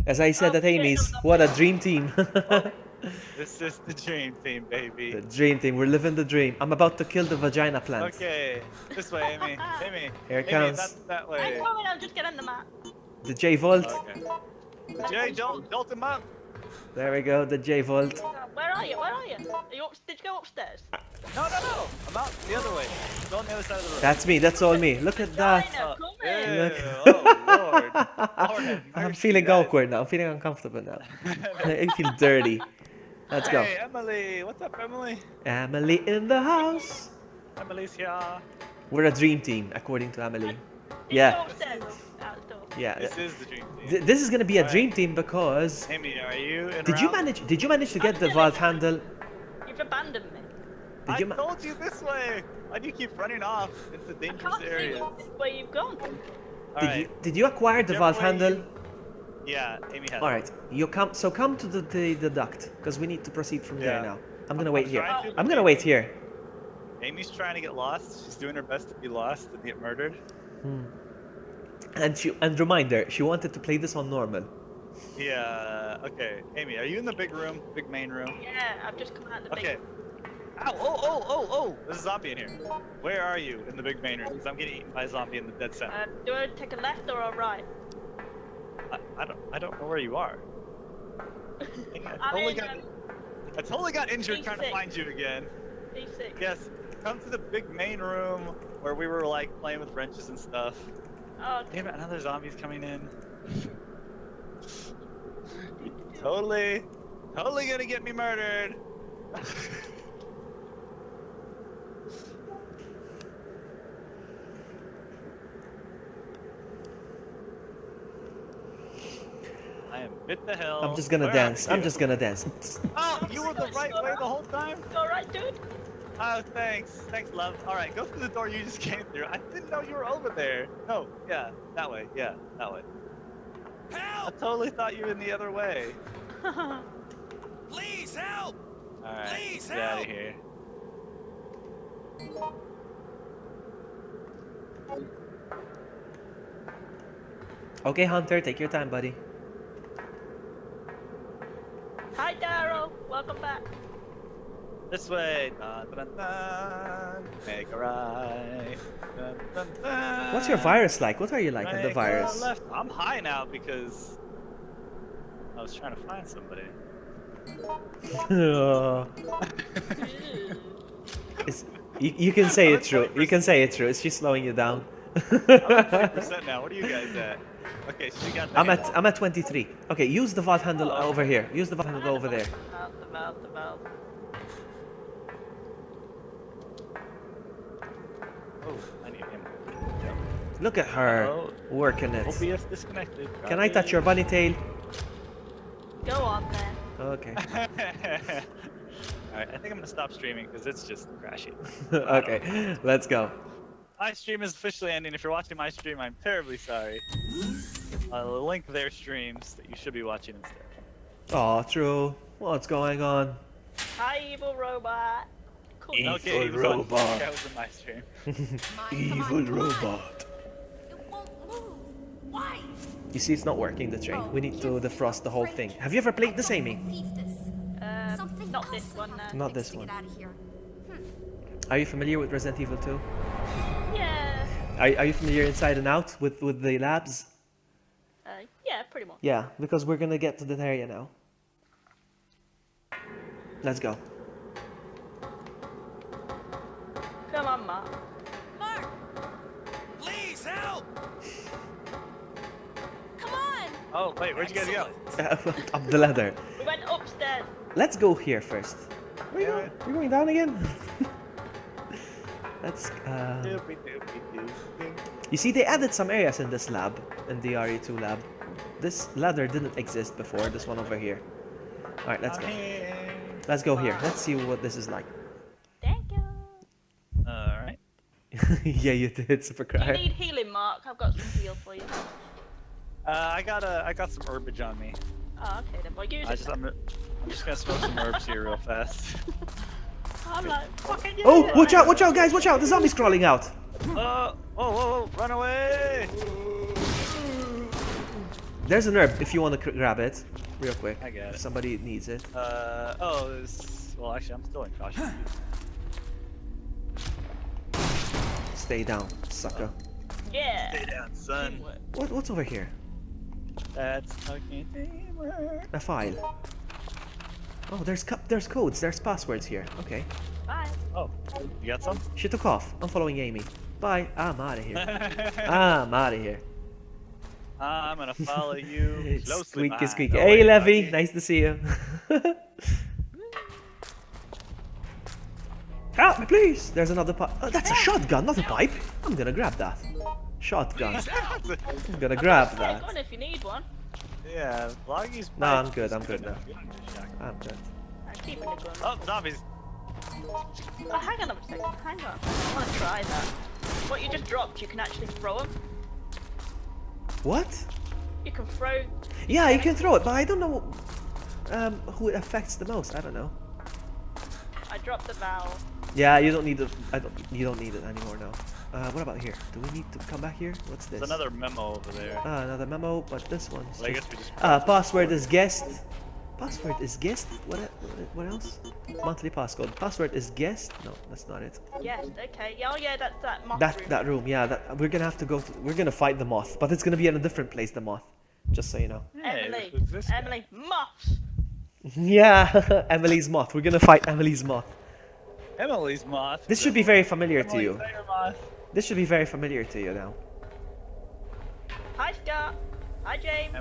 As I said Oh, at shit, Amy's, no, no, what a no. dream team. This is the dream team, baby. The dream team, we're living the dream. I'm about to kill the vagina plant. Okay, this way, Amy. Amy. Here it Amy, comes. that I'm way. going, I'm just getting the map. The J Vault. Okay. Jay, jolt him up. There we go, the J Vault. Where are you? Where are you? Are you up, did you go upstairs? No. I'm out the other way. Go on the other side of the room. That's me, that's all me. Look at that. China, come in. Ew, Look. oh Lord. Lord have I'm mercy, feeling guys. awkward now. I'm feeling uncomfortable now. I feel dirty. Let's go. Hey, Emily. What's up, Emily? Emily in the house. Emily's here. We're a dream team, according to Emily. Did you Yeah. go upstairs? Out the door. Yeah. This is the dream team. This is gonna be a Alright. dream team because Amy, are you in did you route? manage to get the valve handle? You've abandoned me. Did I you ma- told you this way. Why do you keep running off into I dangerous can't see areas? where you've gone. did you acquire the Whichever valve way handle? you- Yeah, Amy has. All right, you come. So come to the duct because we need to proceed from there Yeah. now. I'm gonna wait here. trying to, I'm but gonna wait here. Amy's trying to get lost. She's doing her best to be lost and get murdered. And reminder, she wanted to play this on normal. Yeah. Okay. Amy, are you in the big room? Big main room? Yeah, I've just come out the Okay. big. Ow! Oh! There's a zombie in here. Where are you in the big main room? Because I'm getting eaten by a zombie in the dead center. Do I take a left or a right? I don't know where you are. I totally got injured trying to B6. find you again. D6. Yes. Come to the big main room where we were like playing with wrenches and stuff. Oh, okay. Damn it! Another zombie's coming in. Totally gonna get me murdered. I am bit the hell. I'm just gonna Where dance. are I'm you? just gonna dance. Oh, you were the right way the whole time? You alright, dude? Oh, thanks. Thanks, love. Alright, go through the door you just came through. I didn't know you were over there. No, yeah, that way. Yeah, that way. I totally thought you were in the other way. Please help! Alright, Please get out of help! here. Okay, Hunter, take your time, buddy. Hi, Daryl. Welcome back. This way. Dun, dun, dun. Make a right. Dun, dun, dun. What's your virus like? What are you like in the Make a virus? left. I'm high now because I was trying to find somebody. It's, you can say it true. You can say it true. Is she slowing you down? I'm at 20% now. What are you guys at? Okay, so you got the handle. I'm at 23. Okay, use the valve handle Oh, over here. Use the valve handle over there. The valve. Oh, I need him. Look at her Uh-oh. working it. OBS disconnected. Can I touch your bunny tail? Go on then. Okay. Alright, I think I'm gonna stop streaming because it's just crashy. Okay, let's go. My stream is officially ending. If you're watching my stream, I'm terribly sorry. I'll link their streams that you should be watching instead. Oh, true. What's going on? Hi, evil robot. Cool. Evil Okay, robot. that was in my stream. Evil robot. It won't move. Why? You see, it's not working, the train. We need to defrost the whole thing. Have you ever played this, Amy? Not this one. Not this one. Get out of here. Are you familiar with Resident Evil 2? Yeah. Are you familiar inside and out with the labs? Yeah, pretty much. Yeah, because we're gonna get to that area now. Let's go. Come on, Mark. Mark, Please help! come on. Oh, wait, where'd you guys go? Up the ladder. We went upstairs. Let's go here first. Where you Yeah. going? You're going down again? Let's. Doopy, doopy, doopy. You see, they added some areas in this lab, in the RE2 lab. This ladder didn't exist before. This one over here. All right, let's go. Let's go here. Let's see what this is like. Thank you. Alright. Yeah, you did, Super Do you Cry. need healing, Mark? I've got some heal for you. I got some herbage on me. Oh, okay then. Well, use it. I'm just gonna smoke some herbs here real fast. I'm like, fucking yeah. Oh, watch out, guys, watch out! The zombie's crawling out. Whoa, run away! There's an herb if you want to grab it, real quick. I got If it. somebody needs it. Well, actually, I'm still in caution. Stay down, sucker. Yeah. Stay down, son. Teamwork. What's over here? That's fucking teamwork. A file. Oh, there's codes, there's passwords here. Okay. Bye. Oh, you got some? She took off. I'm following Amy. Bye. I'm out of here. I'm out of here. I'm gonna follow you closely. Squeaky, behind. squeaky. Oh, Hey, wait, Levy. okay. Nice to see you. Help me, please. There's another pipe. Oh, that's a shotgun, not a pipe. I'm gonna grab that. Shotgun. I'm gonna grab Take that. one if you need one. Yeah, Vloggy's. No, I'm good, I'm good now. now. I'm good. I'm keeping the gun. Oh, zombies. Oh, hang on a second. Hang on. I want to try that. What you just dropped, you can actually throw them. What? You can throw. Yeah, you can throw it, but I don't know who it affects the most. I don't know. I dropped the valve. Yeah, you don't need the. You don't need it anymore now. What about here? Do we need to come back here? What's this? There's another memo over there. Another memo, but this one's Well, I just. guess we just. Password is guest. Password is guest. What else? Monthly passcode. Password is guest. No, that's not it. Yes. Okay. Yeah. Oh, yeah. That's that moth room. That room. Yeah, that we're gonna have to go. We're gonna fight the moth, but it's gonna be in a different place. The moth. Just so you know. Hey, Emily. who's this guy? Emily. Moths. Yeah, Emily's moth. We're gonna fight Emily's moth. Emily's moth. This should be very familiar to Emily you. Slayer moth. This should be very familiar to you now. Hi, Scott. Hi, James.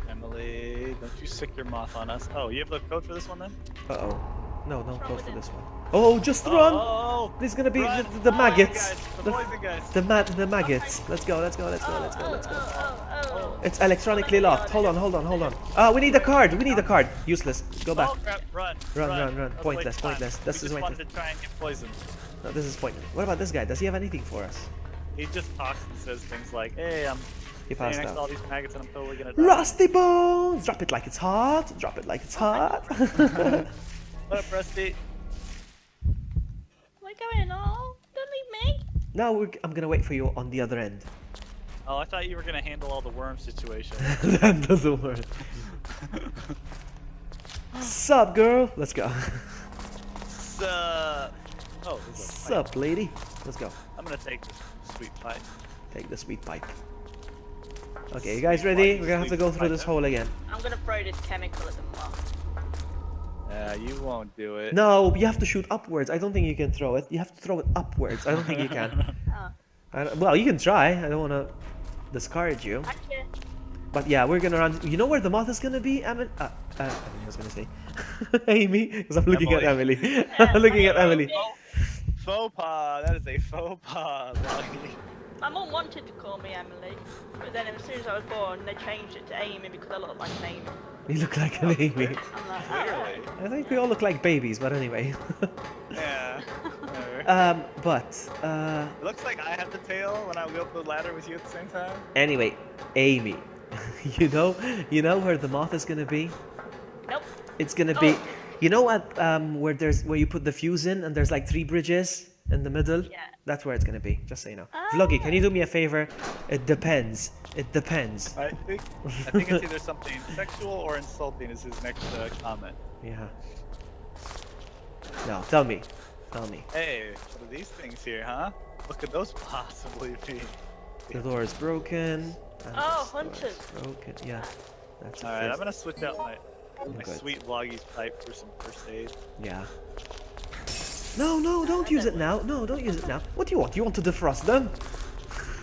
Emily, don't you sick your moth on us. Oh, you have the code for this one then? Uh-oh. No, don't wrong go with for it? this one. Oh, just run! Oh, There's gonna be run. the Oh, maggots. The poison guys. The maggots. Let's go, let's go, let's go, let's go, let's go. Oh. It's electronically locked. Hold on, hold on, hold on. We need a card. We need a card. Useless. Go back. Oh, crap. Run. Run. That's Pointless, waste of time. pointless. This We is just wanted pointless. to try and get poisoned. No, this is pointless. What about this guy? Does he have anything for us? He just talks and says things like, "Hey, I'm He standing passed next to all out. these maggots and I'm totally gonna die." Rusty Bones! Drop it like it's hot. Drop it like it's hot. What up, Rusty? What's going on? Don't leave me. Now I'm gonna wait for you on the other end. Oh, I thought you were gonna handle all the worm situation. That doesn't work. Sup, girl? Let's go. Oh, there's a pipe. Sup, lady? Let's go. I'm gonna take this sweet pipe. Take the sweet pipe. Okay, you guys ready? We're gonna have to go through this hole again. I'm gonna throw this chemical at the moth. You won't do it. No, you have to shoot upwards. I don't think you can throw it. You have to throw it upwards. I don't think you can. Oh. Well, you can try. I don't want to discourage you. Actually, But yeah, we're gonna run. You know where the moth is gonna be? I was gonna say Amy, because I'm looking at Emily. I'm looking at Emily. Faux pas. That is a faux pas. Lucky. my mum wanted to call me Emily, but then as soon as I was born, they changed it to Amy because I look like an Amy. You look like an Amy. I'm like, oh, Clearly. I think we all look like babies, but anyway. Yeah. whatever. But It looks like I have the tail when I go up the ladder with you at the same time. anyway, Amy, you know where the moth is gonna be? nope. It's gonna be, Oh. you know at where you put the fuse in and there's like 3 bridges in the middle. Yeah. That's where it's gonna be. Just so you know. Vloggy, can you do me a favor? It depends. It depends. I think it's either something sexual or insulting is his next comment. Yeah. No, tell me. Tell me. Hey, what are these things here, huh? What could those possibly be? The door is broken. and Oh, this door is hunters. Broken. Yeah. That's a Alright, I'm fist. gonna switch out my Good. sweet Vloggy's pipe for some first aid. Yeah. No, don't use it now. No, don't use it now. What do you want? You want to defrost them?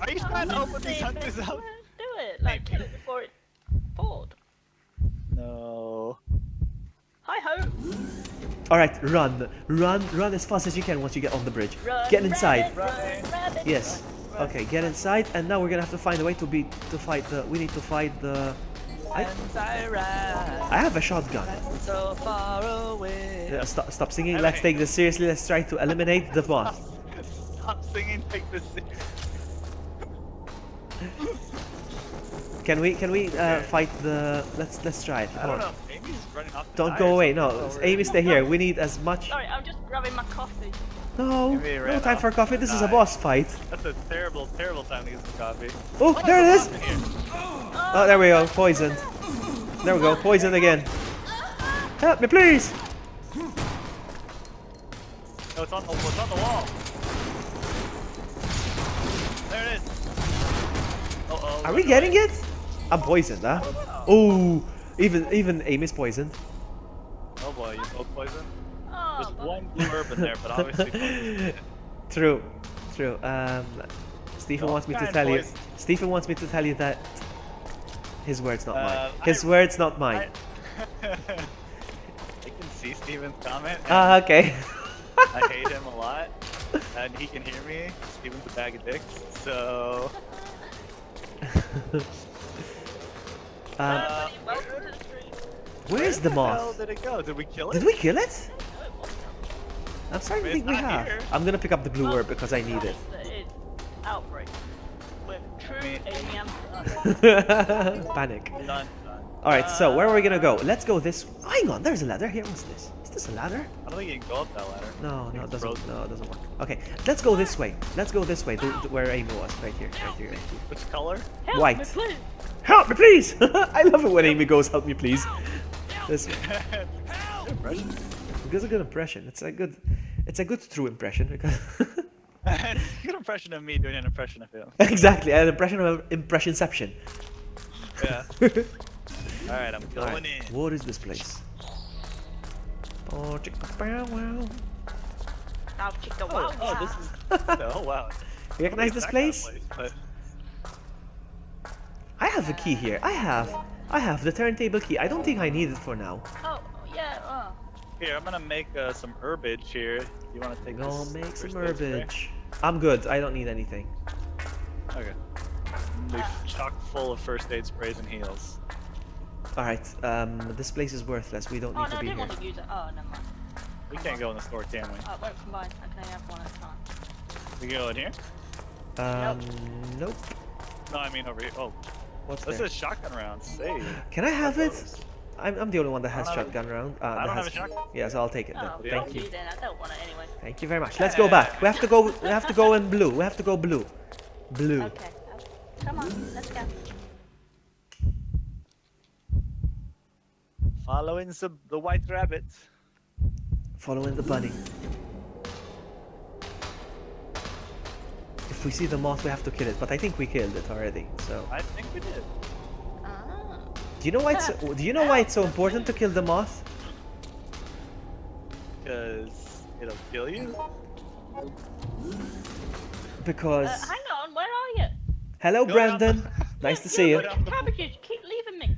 Are you trying to open these hunters out? Do it. Like, kill it before it's bored. No. Hi ho. All right, run as fast as you can once you get on the bridge. Run, Get inside. rabbit, rabbit. Yes. Okay, get inside, and now we're gonna have to find a way to fight the. We need to fight the. I have a shotgun. So far away. Yeah, stop singing. Let's take this seriously. Let's try to eliminate the moth. Stop singing, take this. Can we fight the? Let's try it. I Come don't on. know. Amy's running off. the Don't tire go or away. something. No, Oh, Amy, stay here. We need as much. Sorry, I'm just grabbing my coffee. No, Amy no ran time off for coffee. This is a die. boss fight. That's a terrible, terrible time to get some coffee. Oh, there it is. In here. Oh, there we go. Poisoned. There we go. Poisoned again. Help me, please. No, it's on the wall. There it is. Uh-oh. Are we getting it? I'm poisoned, huh? Oh, even Amy's poisoned. Oh boy, you both poisoned? Oh, There's one blue herb in there, but obviously poisoned. True, true. Stephen Don't wants me to try and tell you. poison. Stephen wants me to tell you that his words, not mine. His I- words, not mine. I can see Steven's comment. and Ah, okay. I hate him a lot, and he can hear me. Steven's a bag of dicks, so. Everybody, welcome to the stream. Where's the Where the hell moth? did it go? Did we kill it? Did we kill it? No, it wasn't. I'm starting to It's think we not have. here. I'm gonna pick up the blue Oh, herb because I need it. That is Outbreak. With true mean- Amy and Panic. Done, done. Alright, so where are we gonna go? Let's go this. Hang on, there's a ladder here. What's this? Is this a ladder? I don't think you can go up that ladder. No, I think no, it it's doesn't. frozen. No, it doesn't work. Okay, let's go this way. Let's go this way, where Amy was. Right here, right here, right here. Which color? Help White. me, please. Help me, please! I love it when Amy goes, "Help me, please." This Good impression. gives a good impression. It's a good true impression because Good impression of me doing an impression of him. exactly an impression of impressionception. Yeah. Alright, I'm going Alright, in. what is this place? Oh, chicka bow wow. Now, chicka Oh, wow oh, wow. this is. Oh, wow. You recognize this That kind of place? but I have a key here. I have the turntable key. I don't think I need it for now. Oh, yeah, oh. Here, I'm gonna make some herbage here. You wanna take Go this? make some first aid spray? herbage. I'm good. I don't need anything. Okay. Be chock full of first aid sprays and heals. Alright, this place is worthless. We don't Oh, need no, to I be didn't here. want to use it. Oh, never mind. We can't go in the store, can we? Oh, it won't combine. I can only have one at a time. We can go in here? Nope. No, I mean over here. Oh, What's this there? is shotgun rounds. Hey. Can I have it? those. I'm the only one that has I don't have shotgun round. I that don't have has- a shotgun. Yeah, so I'll take it then. Oh, Thank you. then. I don't want it anyway. Thank you very much. Let's go back. We have to go. We have to go in blue. We have to go blue. Blue. Okay. Come on, let's go. Following the white rabbit. Following the bunny. If we see the moth, we have to kill it. But I think we killed it already. So, I think we did. Ah. do you know why it's so important to kill the moth? Because it'll kill you. Because Hang on, where are you? hello, Go down Brandon. Nice to see you. down the- Cabbages, keep leaving me.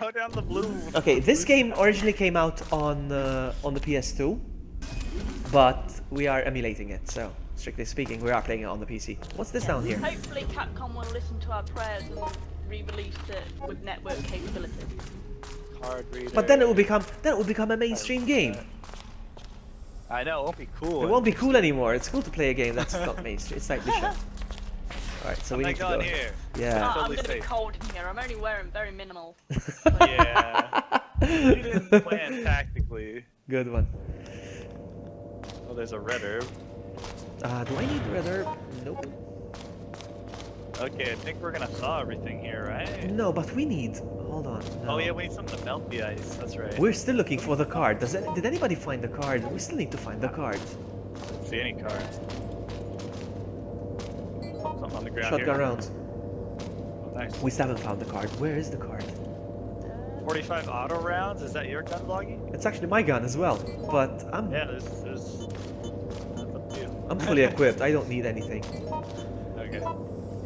Go down the blue. Okay, this game originally came out on the PS2, but we are emulating it. So, strictly speaking, we are playing it on the PC. What's this down here? Hopefully Capcom will listen to our prayers and re-release it with network capabilities. Card reader. But then it will become a mainstream game. I know, it won't be cool. It won't be cool anymore. It's cool to play a game that's not mainstream. It's slightly shit. Alright, so I'm we not need to go. going here. Yeah. I'm totally gonna be safe. cold in here. I'm only wearing very minimal. Yeah. You didn't plan tactically. Good one. Oh, there's a red herb. Do I need red herb? Nope. Okay, I think we're gonna thaw everything here, right? No, but we need. Hold on. No. Oh yeah, we need something to melt the ice. That's right. We're still looking for the card. Did anybody find the card? We still need to find the card. Don't see any cards. Something on the ground Shotgun here. rounds. Oh, nice. We still haven't found the card. Where is the card? 45 auto rounds. Is that your gun, Vloggy? It's actually my gun as well, but I'm Yeah, there's. That's up to you. I'm fully equipped. I don't need anything. Okay.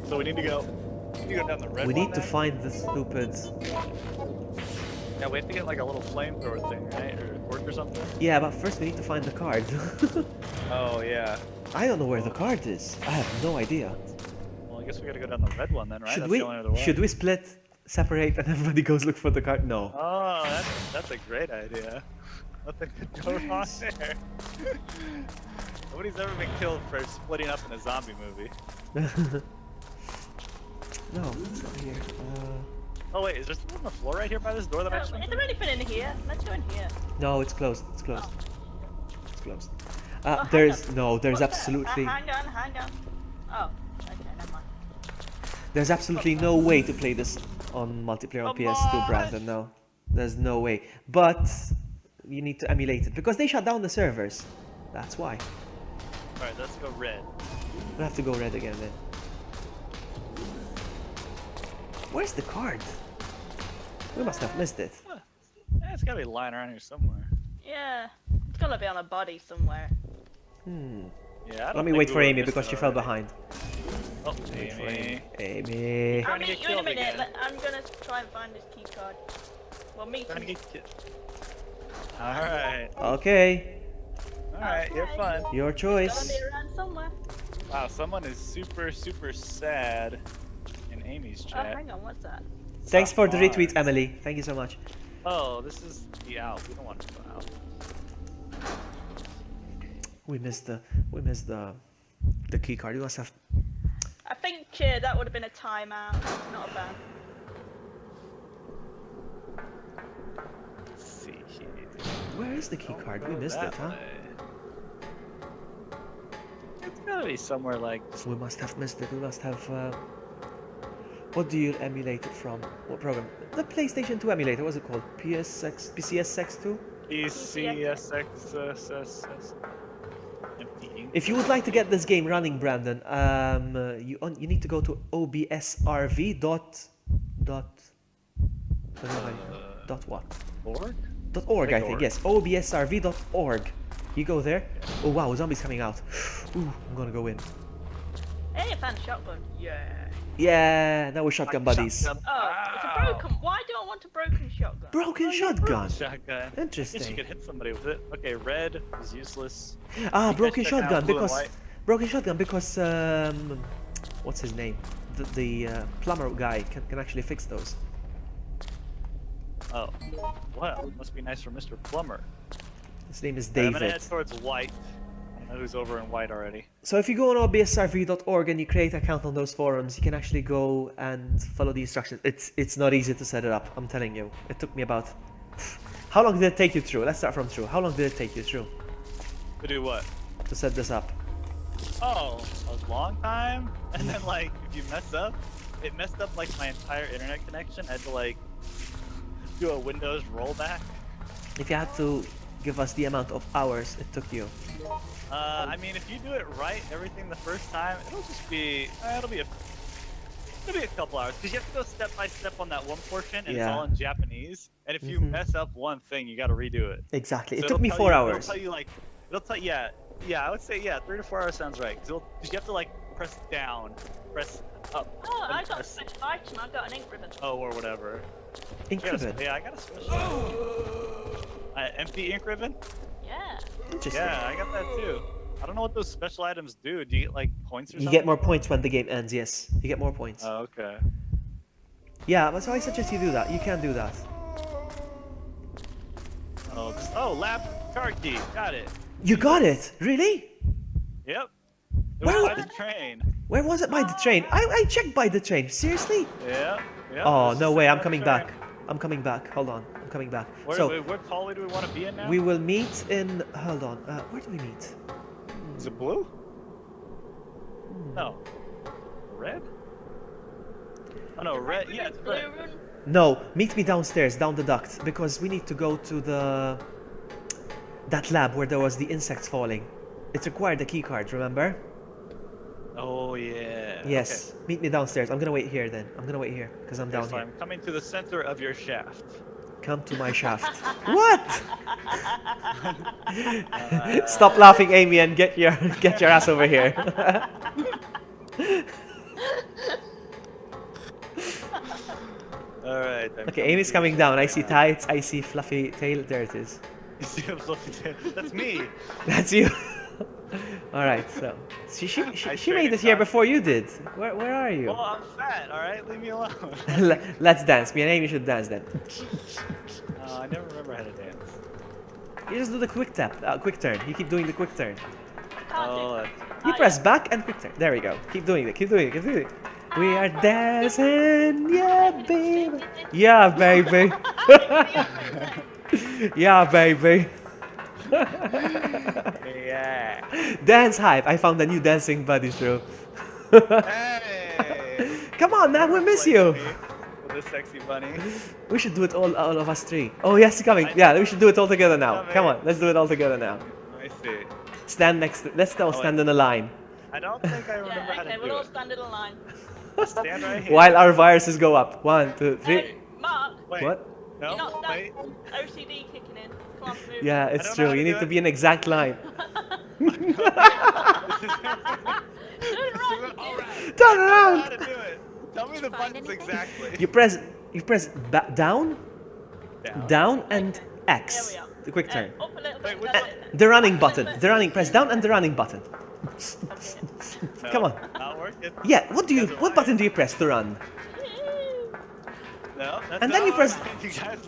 So we need to go. We need to go down the red. We one need to then? find the stupid. Yeah, we have to get like a little flamethrower thing, right? Or torch or something. Yeah, but first we need to find the card. Oh yeah. I don't know where the card is. I have no idea. Well, I guess we gotta go down the red one then, right? Should That's we? the only other way. Should we split, separate, and everybody goes look for the card? No. Oh, that's a great idea. Nothing could go wrong there. Nobody's ever been killed for splitting up in a zombie movie. No, it's not here. Oh wait, is there something on the floor right here by this door that I just went Is through? there anything in here? Let's go in here. No, it's closed. It's closed. It's closed. hang There's on. no. There's What's that? absolutely. Hang on. Oh, okay, never mind. There's absolutely no way to play this on multiplayer on Come PS2, on! Brandon. No, there's no way. But you need to emulate it because they shut down the servers. That's why. Alright, let's go red. We'll have to go red again then. Where's the card? We must have missed it. It's gotta be lying around here somewhere. Yeah, it's gotta be on a body somewhere. Hmm. Yeah, I don't Let me think wait we for would've Amy missed because it she fell already. behind. Oh, Wait for Amy. Amy. I'll Trying to meet get you in a killed minute. again. I'm gonna try and find this key card. Well, meet Trying to you. get killed. Alright. Okay, Alright, you're Okay. fun. your Gotta choice. be around somewhere. Wow, someone is super, super sad in Amy's Oh, chat. hang on, what's that? Thanks for the Soft retweet, Mars. Emily. Thank you so much. Oh, this is the out. We don't want to go out. We missed the key card. You must have. I think that would have been a timeout, not a ban. Let's see here. Where is the key card? We missed it, huh? It's gotta be somewhere like just We must have missed it. We must have. What do you emulate it from? What program? The PlayStation 2 emulator. What's it called? PCSX2? ECSXSS. Emptying. If you would like to get this game running, Brandon, you need to go to obsrv dot what? Org? .org, I Like think. org. Yes, obsrv.org. You go there. Oh wow, zombies coming out. Ooh, I'm gonna go in. Hey, I found a shotgun. Yeah. Yeah, now we're shotgun buddies. Shotgun. Oh, it's a broken. Why do I want a broken shotgun? Broken shotgun. Shotgun. I guess you Interesting. could hit somebody with it. Okay, red is useless. Ah, You guys broken check out shotgun blue and because white. what's his name? The plumber guy can actually fix those. Oh, well, must be nice for Mr. Plumber. His name is Alright, I'm gonna David. head towards white. I know who's over in white already. So if you go on obsrv.org and you create an account on those forums, you can actually go and follow the instructions. It's not easy to set it up, I'm telling you. It took me about... How long did it take you through? Let's start from through. How long did it take you through To do what? to set this up? Oh, a long time? And then, like, if you mess up, it messed up, like, my entire internet connection. I had to, like, do a Windows rollback. If you had to give us the amount of hours it took you. I mean, if you do it right, everything the first time, it'll just be, it'll be a couple hours. Because you have to go step by step on that one portion, and it's Yeah. all in Japanese. And if you Mhm. mess up one thing, you gotta redo it. Exactly. So It took me it'll 4 tell you- hours. It'll tell you, like, yeah, I would say, 3 to 4 hours sounds right. Because you have to, like, press down, press up, Oh, then I got a press special item. I got an ink ribbon. O or whatever. Ink ribbon. Yeah, I got a special. Empty ink ribbon? Yeah. Interesting. Yeah, I got that too. I don't know what those special items do. Do you get like points or You something? get more points when the game ends, yes. You get more points. Oh, okay. Yeah, but so I suggest you do that. You can do that. Oh, lab car key. Got it. You got it? Really? Yep. It was Well- by the train. Where was it by the train? I checked by the train. Seriously? Yeah. Oh, this no is way. by I'm the coming train. back. I'm coming back. Hold on. I'm coming back. Where, So, what hallway do we want to be in now? we will meet in... Hold on. Where do we meet? Is it blue? No. Red? Oh no, red. Yeah, it's Blue red. room. No, meet me downstairs, down the duct. Because we need to go to the... that lab where there was the insects falling. It required a key card, remember? Oh yeah. Yes. Meet me downstairs. I'm gonna wait here then. I'm gonna wait here. Because I'm Okay, down so here. I'm coming to the center of your shaft. Come to my shaft. What? Stop laughing, Amy, and get your ass over here. All right. Okay, Amy's coming down. I see tights. I see fluffy tail. There it is. You see a fluffy tail? That's me. That's you. All right. So she made it here before you did. Where are you? Well, I'm fat. All right, leave me alone. Let's dance. Me and Amy should dance then. I never remember how to dance. You just do the quick tap, quick turn. You keep doing the quick turn. Can't Oh, do. that's... You press back and quick turn. There we go. Keep doing it. Keep doing it. Keep doing it. We are dancing, yeah, baby. Yeah, baby. Yeah, baby. Yeah. Dance hype. I found a new dancing buddy show. Hey. Come on, man, we miss you. With a sexy bunny. We should do it all of us three. Oh, yes, he's coming. Yeah, we should do it all together now. Come on, let's do it all together now. Let me see. Stand next to, let's all stand in a line. I don't think I remember Yeah, how okay, to we'll do all it. stand in a line. Stand right here. While our viruses go up. 1, 2, 3. Mark, Wait. What? No. you're not Wait. OCD kicking in. Come on, move. Yeah, don't it's know true. how to You do need to it. be in exact line. Turn around. Turn How around. to do it? Tell me the Find buttons anything? exactly. You press down, down, and X. There we are. The quick turn. Up a little Wait, bit. which that's one? it. The running button. The running. Press down and the running button. No, Come on. Not working. Yeah. What do you? Doesn't What work. button do you press to run? No. That's And then you not- press- You guys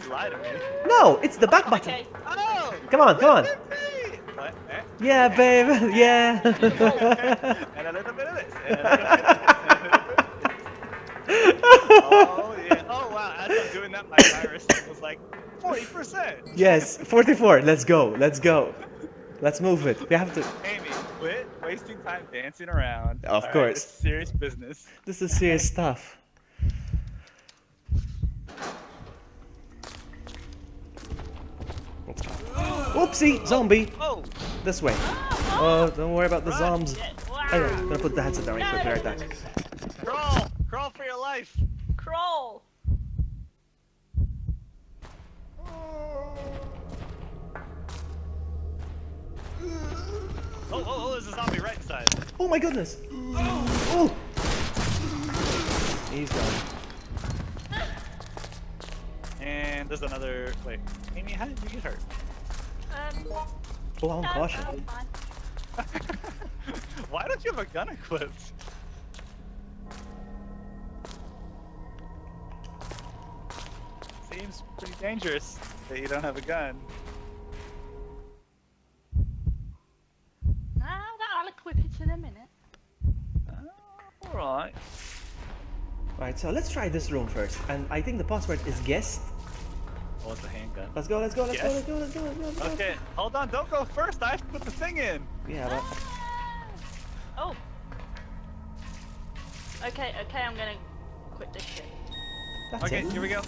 lied to me. No, it's the back button. Okay. Oh. Come on, come on. What? Eh? Yeah, babe. Yeah. And a little bit of this. And a little bit of this. Oh yeah. Oh wow. As I'm doing that, my virus was like 40%. Yes. 44. Let's go. Let's go. Let's move it. We have to. Amy, quit wasting time dancing around. Of All right, course. it's serious business. This is serious stuff. Oopsie, zombie. Oh. This way. Oh, don't worry about the zombies. Shit. Wow. Hang on, I'm gonna put the headset down right quick. Be right back. Crawl. Crawl for your life. Crawl. Oh, there's a zombie right side. Oh my goodness. Oh. He's gone. And there's another. Wait, Amy, how did you get hurt? Oh, I'm No, cautious. I'm fine. Why don't you have a gun equipped? Seems pretty dangerous that you don't have a gun. No, I'll equip it in a minute. Alright. Right, so let's try this room first. And I think the password is guest. Oh, it's a handgun. Let's go, let's go, let's go, Yes. let's go, let's go, let's go, let's go. Okay, hold on, don't go first. I have to put the thing in. Yeah, but Oh. Okay, I'm gonna quit this shit. that's Okay, it. here we go.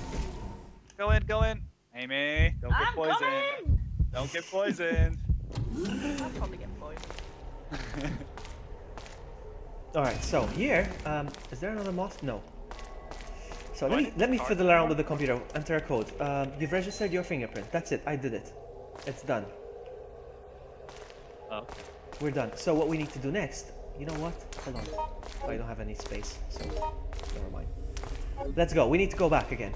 Go in, go in. Amy, don't get I'm poisoned. coming! Don't get poisoned. I'll probably get poisoned. Alright, so here, is there another moth? No. So Do I let me need let me the fiddle card around now? with the computer, enter a code. You've registered your fingerprint. That's it, I did it. It's done. Oh. We're done. So what we need to do next, you know what? Hold on. I don't have any space, so never mind. Let's go. We need to go back again.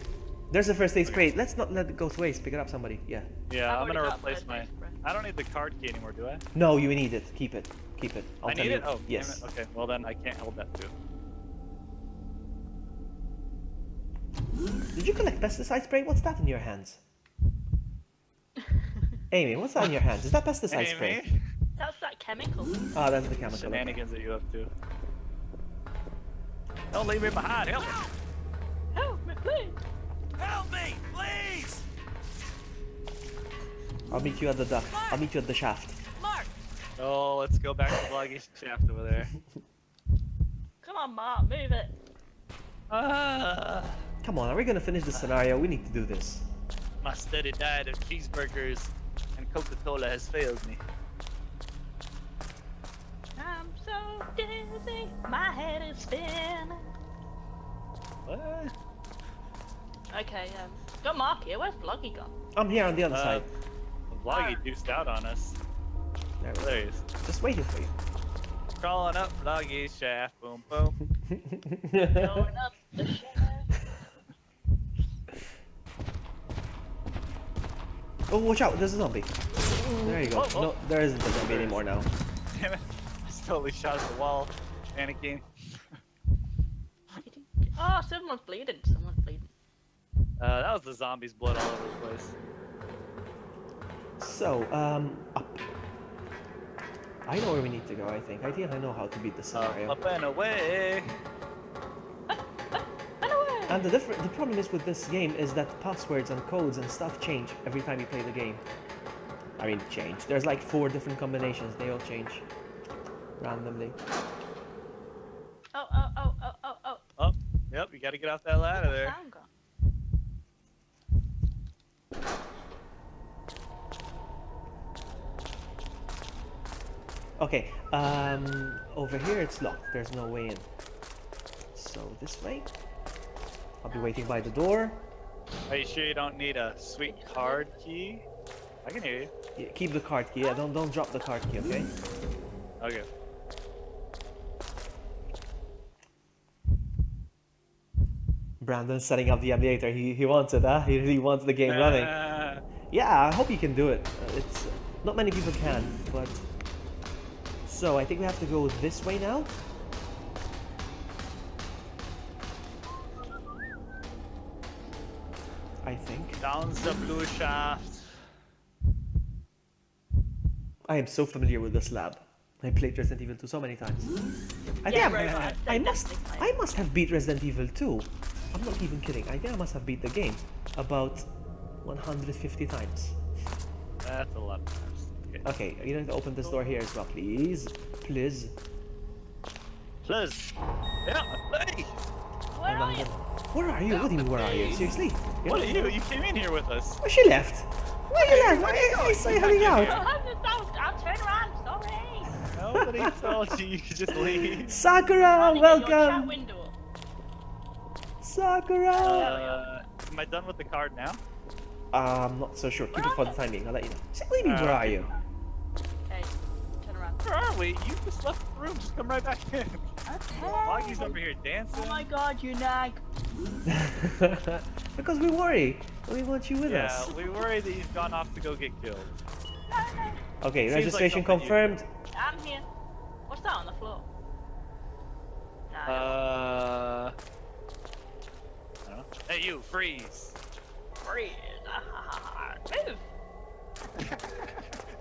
There's a first aid spray. Let's not let it go to waste. Pick it up, somebody. Yeah. Yeah, I've I'm gonna already got replace first my. aid spray. I don't need the card key anymore, do I? No, you need it. Keep it. Keep it. I'll I tell need you. it? Oh, damn yes. it. Okay, well then I can't hold that too. Did you collect pesticide spray? What's that in your hands? Amy, what's that in your hands? Is that pesticide spray? Amy, That's that chemical. Ah, that's the chemical. okay. shenanigans that you up to. Don't leave me behind. Help me. Help me, please! Help me, please! I'll meet you at the duck. I'll meet you at the shaft. Mark! Oh, let's go back to Bloggy's shaft over there. Come on, Mark, move it. Ah, Come on, are we gonna finish the scenario? We need to do this. my steady diet of cheeseburgers and Coca-Cola has failed me. I'm so dizzy, my head is spinning. What? Okay, got Mark here. Where's Bloggy gone? I'm here on the other side. Bloggy deuced out on us. There we go. There he is. Just waiting for you. Crawling up Bloggy's shaft. Boom, boom. Going up the shaft. Oh, watch out! There's a zombie. There you go. Oh, oh. No, there isn't a zombie anymore now. Damn it. Just totally shot at the wall. Panicking. Oh, someone's bleeding. Someone's bleeding. That was the zombie's blood all over the place. So, up. I know where we need to go, I think. I think I know how to beat the scenario. Up and away. And the problem is with this game is that passwords and codes and stuff change every time you play the game. I mean, change. There's like 4 different combinations. They all change randomly. Oh, oh, oh, oh, oh, oh. Oh, yep, you gotta get off that ladder Where's the there. sound gone? Okay, over here it's locked. There's no way in. So this way. I'll be waiting by the door. Are you sure you don't need a sweet card key? I can hear you. Yeah, keep the card key. Yeah, don't drop the card key, okay? Okay. Brandon's setting up the emulator. He wants it, huh? He really wants the game running. Yeah, I hope you can do it. It's not many people can, but so I think we have to go this way now. I think. Down the blue shaft. I am so familiar with this lab. I played Resident Evil 2 so many times. I think Yeah, I'm- Rover, I'd say I must definitely I must have beat Resident Evil 2. I'm not even kidding. I think I must have beat the game about 150 times. That's a lot of times. Okay. Okay, you need to open this door here as well, please. Please. Please. Yeah, hey! Where are you? Where are you? What do you mean, where are you? Seriously? You're What are not- you? You came in here with us. Oh, she left. Where you left? I saw you hanging Oh, out. I'll turn around, sorry. Nobody told you you could just leave. Sakura, Trying to get your chat welcome. window up. Sakura. Am I done with the card now? I'm not so sure. Keep it for the time being. I'll let you know. Say, what do you mean, where are you? Hey, turn around. Where are we? You just left the room. Just come right back in. Okay. Moggy's over here dancing. Oh my god, you nag. Because we worry. We want you with Yeah, us. we worry that you've gone off to go get killed. Okay, Seems like registration something you- confirmed. I'm here. What's that on the floor? Nah, I don't know. Hey, you, freeze. freeze. Move.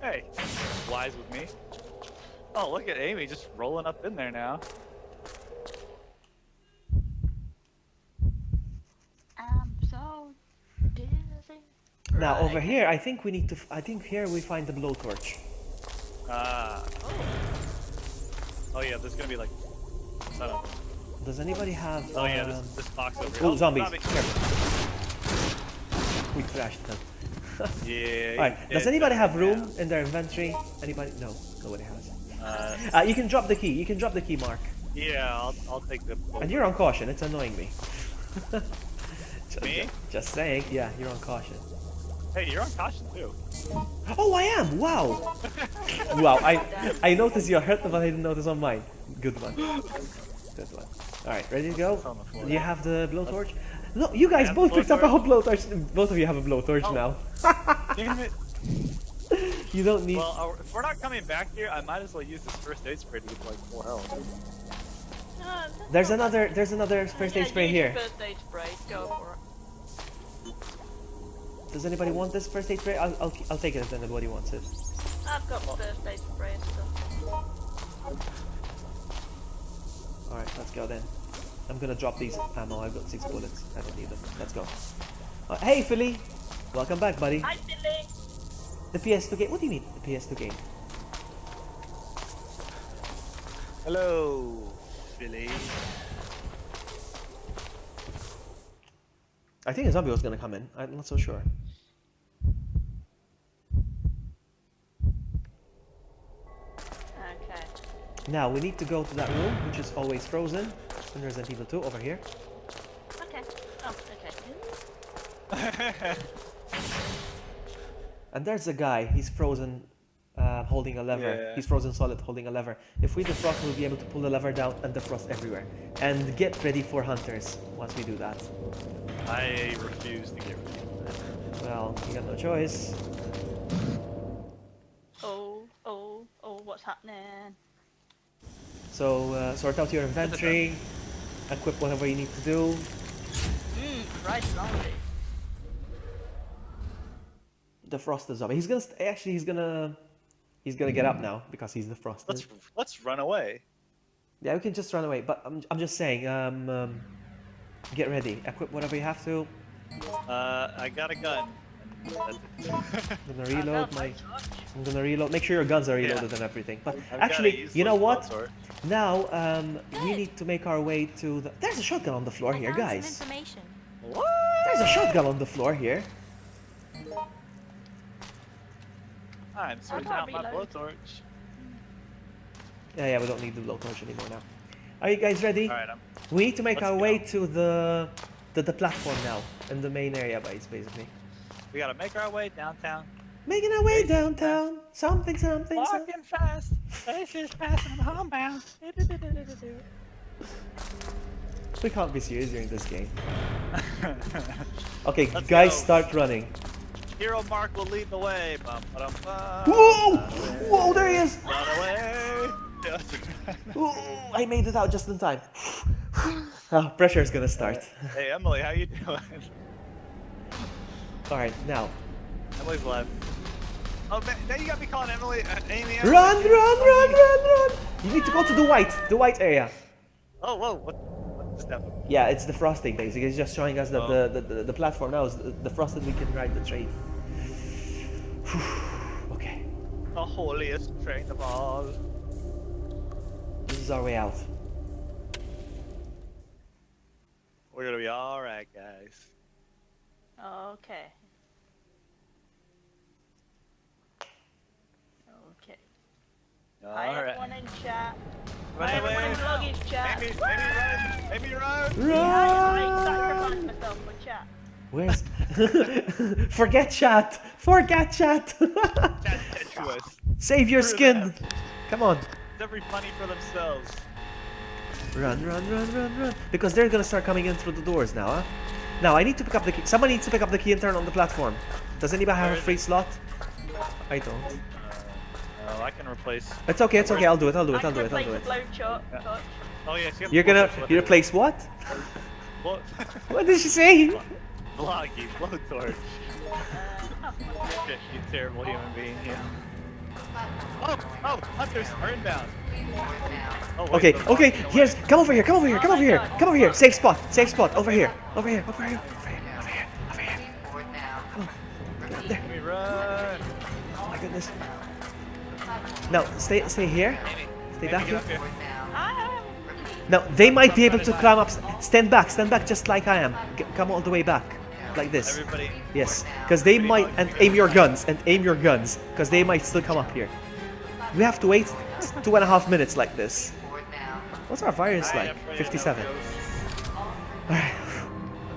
Hey, wise with me. Oh, look at Amy just rolling up in there now. I'm so dizzy. Now Right. over here, I think we need to. I think here we find the blowtorch. Ah. Oh yeah, there's gonna be like. Does anybody have? Oh yeah, this box over here. Oh, zombies! zombie. Careful. We crashed them. Yeah. Alright. Does anybody have room in their inventory? Anybody? No, nobody has. You can drop the key. You can drop the key, Mark. Yeah, I'll take the. And you're on caution. It's annoying me. Me? Just saying. Yeah, you're on caution. Hey, you're on caution too. Oh, I am! Wow! Wow, I noticed you're hurt, but I didn't notice on mine. Good one. Good one. Alright, ready to go? on the floor. Do you have the blowtorch? No, you guys have both the picked up a blowtorch. whole blowtorch. Both of you have a blowtorch Oh. now. Damn it. You don't need... Well, if we're not coming back here, I might as well use this first aid spray to get like 4 health. There's another first aid spray here. First aid spray. Go for it. Does anybody want this first aid spray? I'll take it if anybody wants it. I've got first aid spray and stuff. Alright, let's go then. I'm gonna drop these ammo. I've got 6 bullets. I don't need them. Let's go. Hey, Philly! Welcome back, buddy. Hi, Billy. The PS2 game. What do you mean, the PS2 game? Hello, Billy. I think a zombie was gonna come in. I'm not so sure. Okay. Now, we need to go to that room, which is always frozen. In Resident Evil 2, over here. Okay. Oh, okay. And there's a guy. He's frozen, holding a lever. Yeah. He's frozen solid, holding a lever. If we defrost, we'll be able to pull the lever down and defrost everywhere. And get ready for hunters once we do that. I refuse to get rid of that. Well, you got no choice. Oh, what's happening? So, sort out your inventory. Equip whatever you need to do. Right zombie. Defrost the zombie. He's gonna he's gonna get up now because he's defrosted. Let's run away. Yeah, we can just run away. But I'm just saying. Get ready. Equip whatever you have to. I got a gun. That's it. I'm gonna reload my. I'm gonna reload. Make sure your guns are reloaded and everything. But I've got a actually, you know useless what? longsword. Now we need to make our way to the. There's a shotgun on the floor here, I found guys. some information. What? There's a shotgun on the floor here. I'm switching can't out my reload. blowtorch. Yeah, we don't need the blowtorch anymore now. Are you guys ready? Alright, We need to make Let's our go. way to the platform now, in the main area, basically. we gotta make our way downtown. Making our way Hey, downtown. Something. Walking fast. Faces passing homebound. We can't be serious during this game. Okay, Let's guys, go. start running. Hero Mark will lead the way. Bum, ba-dum, bum. Whoa! Whoa, there he is! Run away. Ooh, I made it out just in time. Oh, pressure is gonna start. Hey Emily, how you doing? Alright, now. Emily's live. Oh man, now you got me calling Emily, Amy. Emily. Run! You need to go to the white area. Oh whoa, what's that? Yeah, it's the frosting basically. It's just showing us that Oh. the platform now is the frosted we can ride the train. Okay, The holiest train of all. this is our way out. We're gonna be alright, guys. Okay. Okay. Hi Alright. everyone in chat. Run Hi everyone in away. luggage chat. Amy run! Amy run! I sacrificed myself for chat. Where's Forget chat! Forget chat! Chat dead to us. Save your Screw skin! them. Come on. It's every funny for themselves. Run. Because they're gonna start coming in through the doors now, huh? Now, I need to pick up the key. Someone needs to pick up the key and turn on the platform. Does anybody have Where a is free it? slot? I don't. Oh, I can replace. It's okay, I'll do it. I can replace the blow torch. Oh yeah, You're gonna replace what? What? What did she say? Vloggy, blowtorch. Shit, you terrible human being. Yeah. Oh, hunters are inbound. Oh, wait, Okay, the- okay, no here's way. come over here, come over here. Oh my God. Come over here. Safe spot, over here. Come on. Get up there. Let me run. Oh my goodness. No, stay here. Amy, Stay Amy, back get here. up here. Now, they might be able to climb up. Stand back just like I am. Come all the way back. Like this. Everybody. Yes, because they might, and aim your guns, because they might still come up here. We have to wait 2.5 minutes like this. What's our virus Alright, like? everybody, 57. now Alright.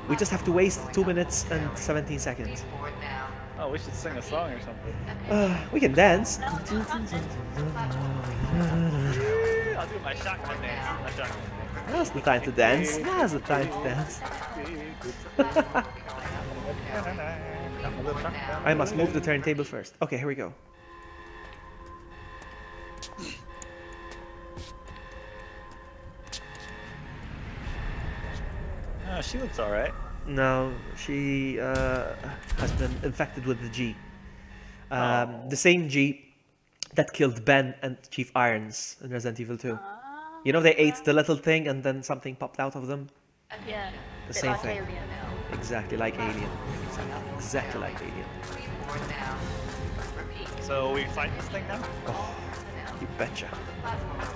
We just have to waste 2 minutes and 17 seconds. goes. Oh, we should sing a song or something. We can dance. I'll do my shotgun dance. My shotgun Now's the time to dance. I must move the turntable first. Okay, here we go. Oh, she looks alright. No, she has been infected with the G. Oh. The same G that killed Ben and Chief Irons in Resident Evil 2. You know, they ate the little thing and then something popped out of them? Yeah. The bit same like thing. Alien. Exactly like Alien. Exactly like Alien. So we fight this thing now? Oh, you betcha.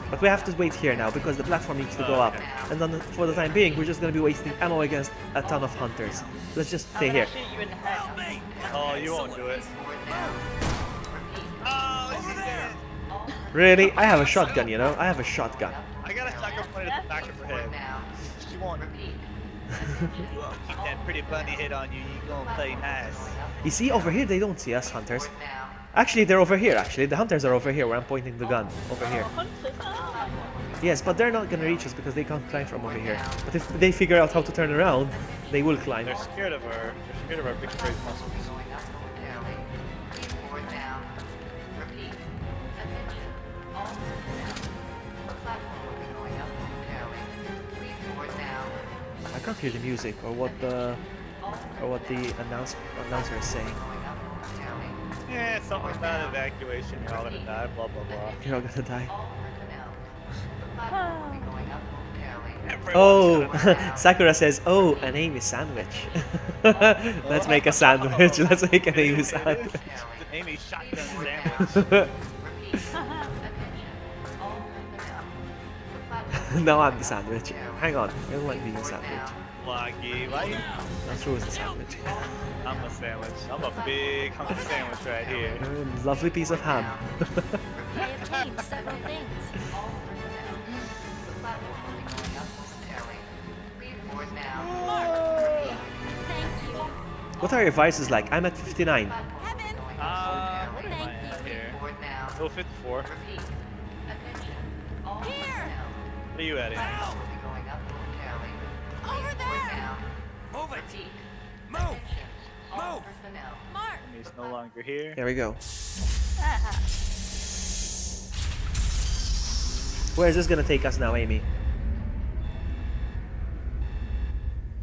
But we have to wait here now because the platform needs to go up. Okay. And then for the time being, we're just going to be wasting ammo against a ton of hunters. Let's just stay I'm here. gonna shoot you in the head. Oh, you won't do it. Oh, she's dead. Really? I have a shotgun, you know? I have a shotgun. I got a shotgun pointed at the back of her head. She won't. You won't keep that pretty bunny head on you. You gonna play nice. You see, over here they don't see us, hunters. Actually, they're over here, actually. The hunters are over here where I'm pointing the gun. Over here. Hunters. Oh. Yes, but they're not gonna reach us because they can't climb from over here. But if they figure out how to turn around, they will climb. They're scared of her. They're scared of our big straight muscles. I can't hear the music or what the announcer is saying. Yeah, something about evacuation. You're all gonna die. Blah blah blah. You're all gonna die. Oh, Sakura says, "Oh, an Amy sandwich." Let's make a sandwich. Let's make an Amy sandwich. Amy shotgun sandwich. No, I'm the sandwich. Hang on, I don't like being a sandwich. Lucky, why you? That's true as a sandwich. I'm a sandwich. I'm a big hunk of sandwich right here. Lovely piece of ham. I obtained several things. Thank you. What are your vices like? I'm at 59. Heaven. What am I at here? Oh, 54. Here. What are you at? Amy? Over there. Move it! Move! Move! Mark. Amy's no longer here. There we go. Where is this gonna take us now, Amy?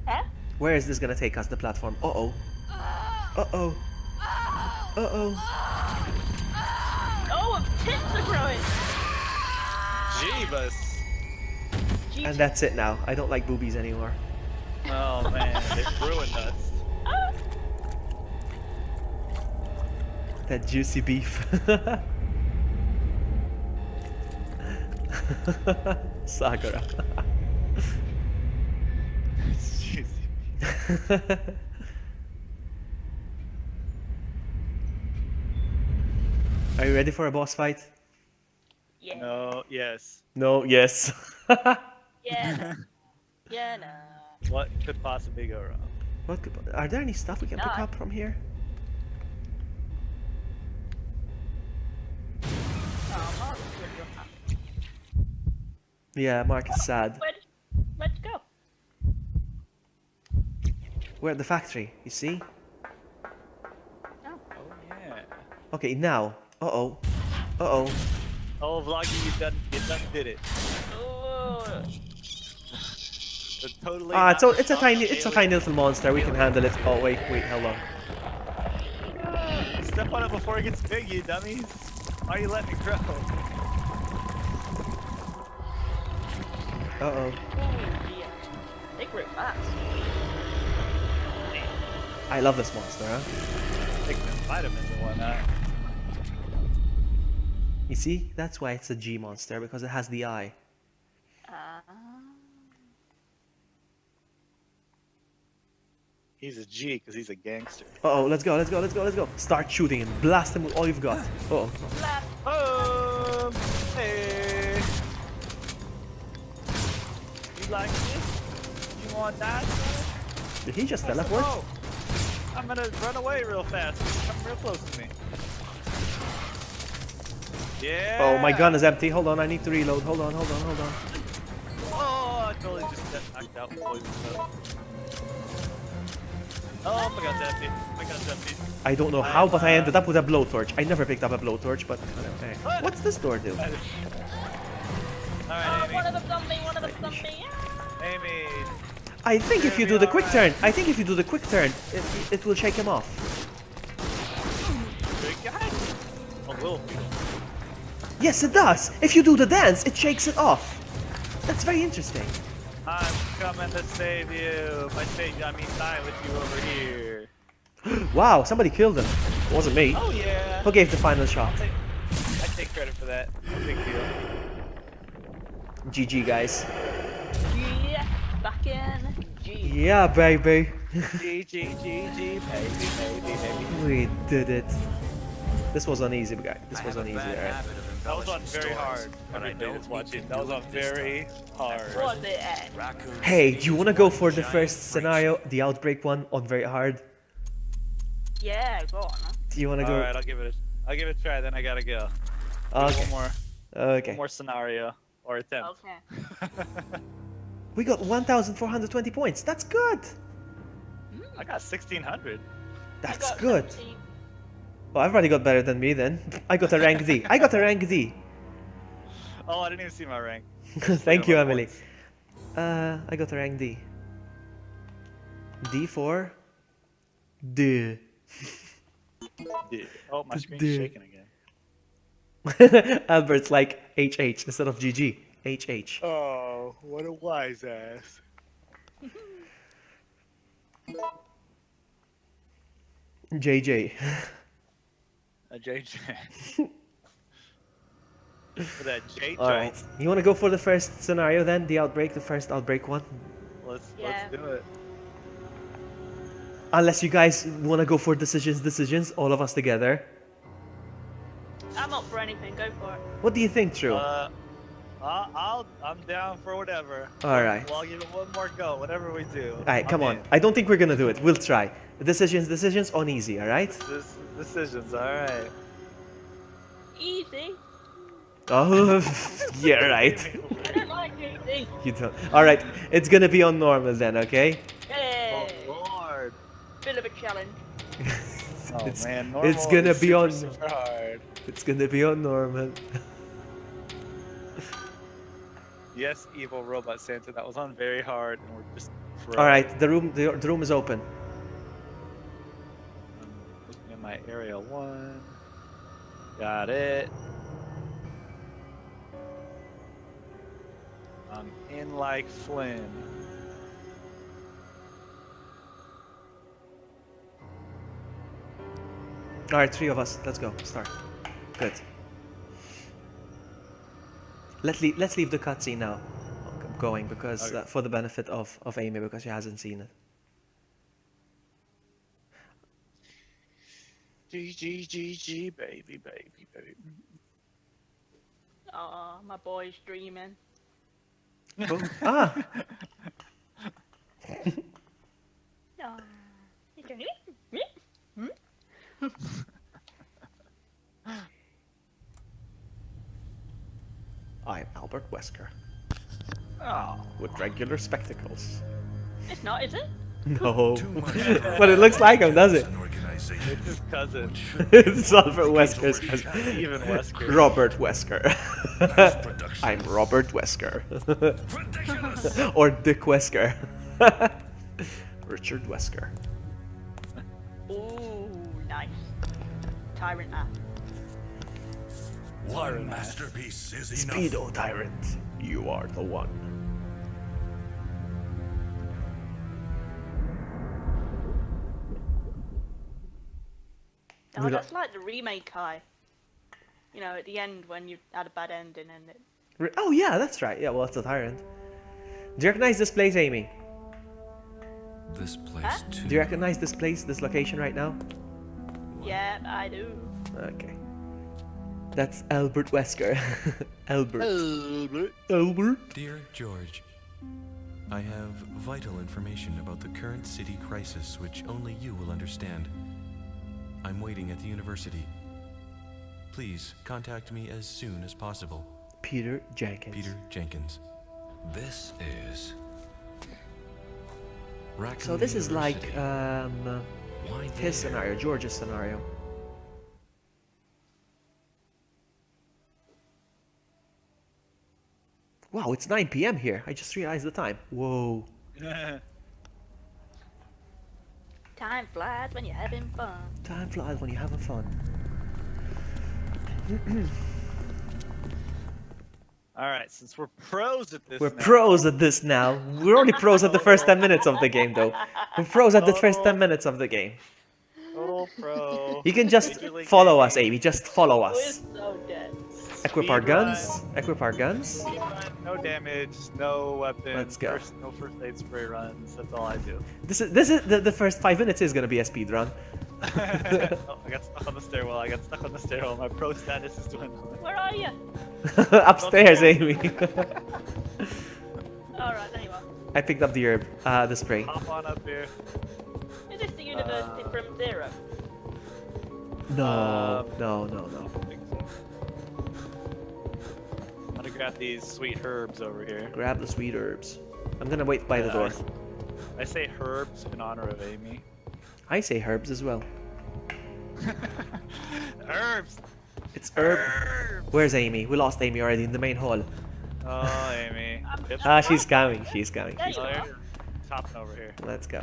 Huh? Where is this gonna take us, the platform? Uh-oh. Uh-oh. Uh-oh. Oh, tits are growing. Jeebus. And that's it now. I don't like boobies anymore. Oh man, they ruined us. That juicy beef. Sakura. It's juicy. Are you ready for a boss fight? Yeah. No, yes. No, yes. Yeah. No. Yeah. No. What could possibly go wrong? What could, are there any stuff we can pick No. up from here? Oh, Mark's really unhappy. Yeah, Mark is sad. Where'd you go? We're at the factory, you see? Oh yeah. Okay, now. Uh-oh. Uh-oh. Oh, Vloggy, you done did it. Oh. It's totally. Ah, not it's a tiny little monster. We can handle it. Oh wait, hold on. Step on it before it gets big, you dummies. Why are you letting it grow? Uh-oh. Oh dear. They grew fast. I love this monster, huh? Take them vitamins and whatnot. You see? That's why it's a G monster, because it has the eye. He's a G because he's a gangster. Uh-oh, let's go. Start shooting him. Blast him with all you've got. Uh-oh. Oh, hey. You like this? You want that? Did he just teleport? Oh, I'm gonna run away real fast. Come real close to me. Yeah. Oh, my gun is empty. Hold on, I need to reload. Hold on. Oh, I totally just got knocked out before he was up. Oh, my gun's empty. I don't know how, but I ended up with a blowtorch. I never picked up a blowtorch, but okay. What? What's this door do? Alright, Oh, Amy. one of them done me. One of them done me. Yeah. Amy. I think if you do the quick turn, it will shake him off. Big guy? A little bit. Yes, it does. If you do the dance, it shakes it off. That's very interesting. I'm coming to save you. By save you, I mean die with you over here. Wow, somebody killed him. It wasn't me. Oh yeah. Who gave the final shot? I take credit for that. No big deal. GG, guys. Yeah. Back in. G. Yeah, baby. G, baby. We did it. This was uneasy, guy. This was uneasy, alright. That was on very hard. but I Everybody don't that's need watching. to That was do on it this very hard. Was it? Eh? Raccoons Hey, do you want to go for the giant first scenario, the outbreak one, on very hard? Yeah. Go on. Huh? Do you want to go? Alright, I'll give it a try, then I gotta go. Okay. One Okay. more scenario. Or attempt. Okay. We got 1,420 points. That's good. I got 1,600. That's I got good. 17. Well, everybody got better than me then. I got a rank D. I got a rank D. Oh, I didn't even see my rank. Thank you, my Emily. points. I got a rank D. D4. D. Yeah. Oh, my screen's Dude. shaking again. Albert's like HH instead of GG. HH. Oh Wow, what a wise ass. JJ. A JJ. For that J All right. You want to go for the first scenario then? The outbreak, the first outbreak one? Let's Yeah. do it. Unless you guys want to go for decisions, all of us together. I'm up for anything. Go for it. What do you think, True? I'm down for whatever. All right. Well, I'll give it one more go. Whatever we do. All right, come on. I don't think we're gonna do it. We'll try. Decisions on easy. All right. Decisions. All right. Easy. Oh, yeah, right. I don't like easy. You don't. All right. It's gonna be on normal then, okay? Hey, Oh Lord. bit of a challenge. Oh It's- man. it's Normal gonna is be super, on- super hard. It's gonna be on normal. Yes, evil robot Santa. That was on very hard, and we're just. All right. The room is open. I'm looking at my area 1. Got it. I'm in like Flynn. All right, 3 of us. Let's go. Start. Good. Let's leave the cutscene now going because Okay. for the benefit of Amy because she hasn't seen it. G, baby, baby, baby. Oh, my boy's dreaming. Oh, ah, Oh, he's going. I'm Albert Wesker Oh, with regular spectacles. It's not, is it? No, Too much but it looks like him, does it? an organization it's his cousin. It's Albert Wesker's cousin. Even Wesker. Robert Wesker. production. I'm Robert Wesker. Ridiculous. Or Dick Wesker. Richard Wesker. Ooh, nice. Tyrant app. One masterpiece is enough. Speedo Tyrant, you are the one. Oh, We that's like the remake Kai. You know, at the end when you had a bad ending and it. Oh yeah, that's right. Yeah, well, it's a Tyrant. Do you recognize this place, Amy? This place Huh? too. Do you recognize this place, this location right now? Yeah, I do. Okay. That's Albert Wesker. Albert. Albert? Dear George, I have vital information about the current city crisis which only you will understand. I'm waiting at the university. Please contact me as soon as possible. Peter Jenkins. Peter Jenkins. This is. So this is like University. Why his there? scenario, George's scenario. Wow, it's 9 p.m. here. I just realized the time. Whoa. Time flies when you're having fun. Time flies when you're having fun. All right, since we're pros at this. We're now, pros at this now. We're only pros at the first 10 minutes of the game, though. We're pros at the first 10 minutes of the game. Total pro. You can just Major League follow Gaming. us, Amy. Just follow We're us. so dead. Equip our Speed guns. run, Equip our guns. speed run, no damage, no weapons. Let's go. No first aid spray runs. That's all I do. This is the first 5 minutes is gonna be a speed run. Oh, I got stuck on the stairwell. My pro status is dwindling. Where are you? Upstairs, Amy. Alright, there you are. I picked up the herb, the spray. Hop on up here. Is this the university from Zero? No, Um, no, no, no. I'm gonna grab these sweet herbs over here. Grab the sweet herbs. I'm gonna wait by the door. I say herbs in honor of Amy. I say herbs as well. Herbs. It's herb. Herbs. Where's Amy? We lost Amy already in the main hall. Oh, Amy. Yep. Ah, she's coming. She's coming. There She's you Oh, coming. are. there's Topping over here. Let's go.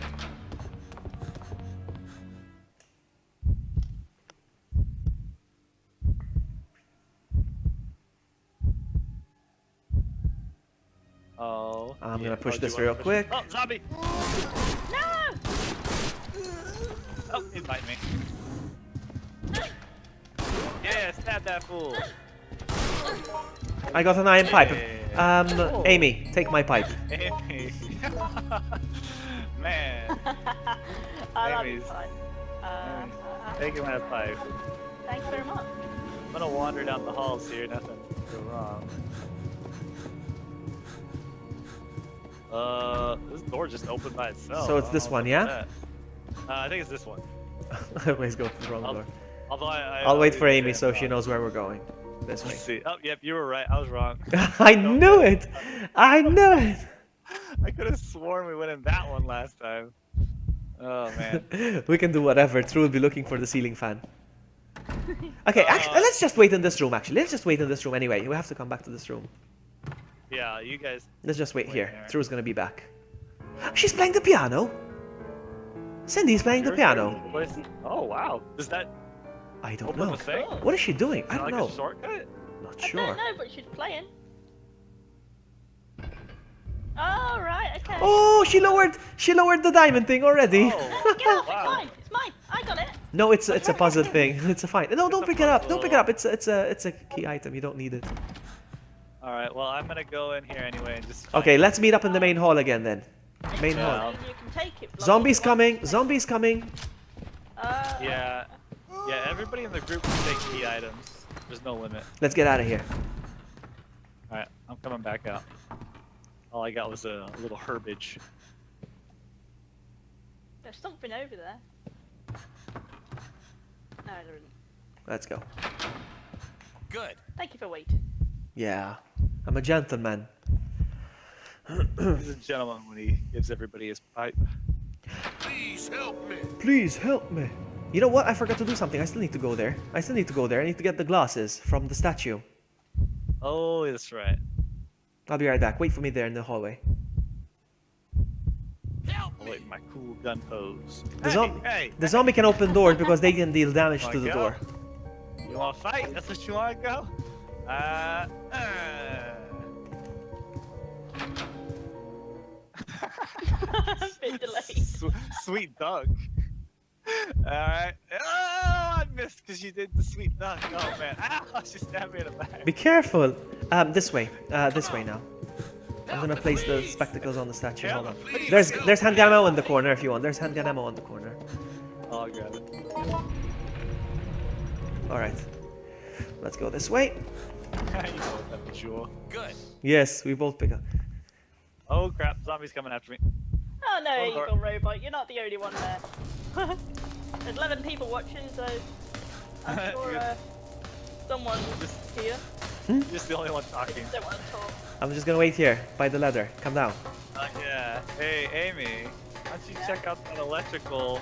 Oh. I'm yeah. gonna push Oh, do this you wanna real push it? quick. Oh, zombie! No! Oh, he's biting me. Yeah, stab that fool. I got an iron pipe. Yeah. Amy, take my pipe. Amy. Man. I love you, Amy's- fine. Taking that pipe. Thanks very much. I'm gonna wander down the halls here, nothing go wrong. This door just opened by itself. So it's I don't this know one, what's yeah? up with that. I think it's this one. I always go for the wrong door. Although I'll wait for always Amy am so she wrong. knows where we're going. This way. Let's see. Oh, yep, you were right. I was wrong. I knew it! I knew it! I could have sworn we went in that one last time. Oh man. We can do whatever. True will be looking for the ceiling fan. Okay, actually, let's just wait in this room, actually. Let's just wait in this room anyway. We have to come back to this room. Yeah, you guys. Let's just wait Wait here. there. True's gonna be back. She's playing the piano! Cindy's playing the piano. What is, oh wow. Does that I don't open know. the thing? What is she doing? I Is that don't like know. a shortcut? Not I sure. don't know, but she's playing. Oh, right, okay. Oh, she lowered the diamond thing already. Oh, Get off, wow. it's mine, it's mine. I got it. No, it's a puzzle thing. It's a fine. No, don't a pick it up. Don't puzzle. pick it up. It's a key item. You don't need it. All right. Well, I'm gonna go in here anyway and just. Okay, let's meet up in the main hall again then. Main Yeah. hall. You can take it. bloody Zombies one. coming. Zombies coming. Yeah. Yeah. Everybody in the group can take key items. There's no limit. Let's get out of here. All right. I'm coming back out. All I got was a little herbage. There's something over there. No, there isn't. Let's go. Good. Thank you for waiting. Yeah, I'm a gentleman. He's a gentleman when he gives everybody his pipe. Please help me. Please help me. You know what? I forgot to do something. I still need to go there. I need to get the glasses from the statue. Oh, that's right. I'll be right back. Wait for me there in the hallway. Help I'll me. wait my cool gun pose. The the zombie can open doors because they can deal damage to the Wanna door. go? You want to fight? That's what you want to go? Bit delayed. Sweet dunk. Alright. Oh, I missed because you did the sweet dunk. Oh man. Ow, she stabbed me in the back. Be careful. This way. This way now. I'm gonna place the spectacles on the statue. Hold on. There's handgun ammo in the corner if you want. There's handgun ammo on the corner. Oh, got it. All right. Let's go this way. You know what that was, sure. Good. Yes, we both pick up. Oh crap, zombies coming after me. Oh no, Oh, you Lord. got robot. You're not the only one there. There's 11 people watching, so I'm sure Good. someone's here. You're just the only one talking. Don't want to talk. I'm just gonna wait here by the ladder. Come down. Yeah. Hey, Amy. Why don't you check out that electrical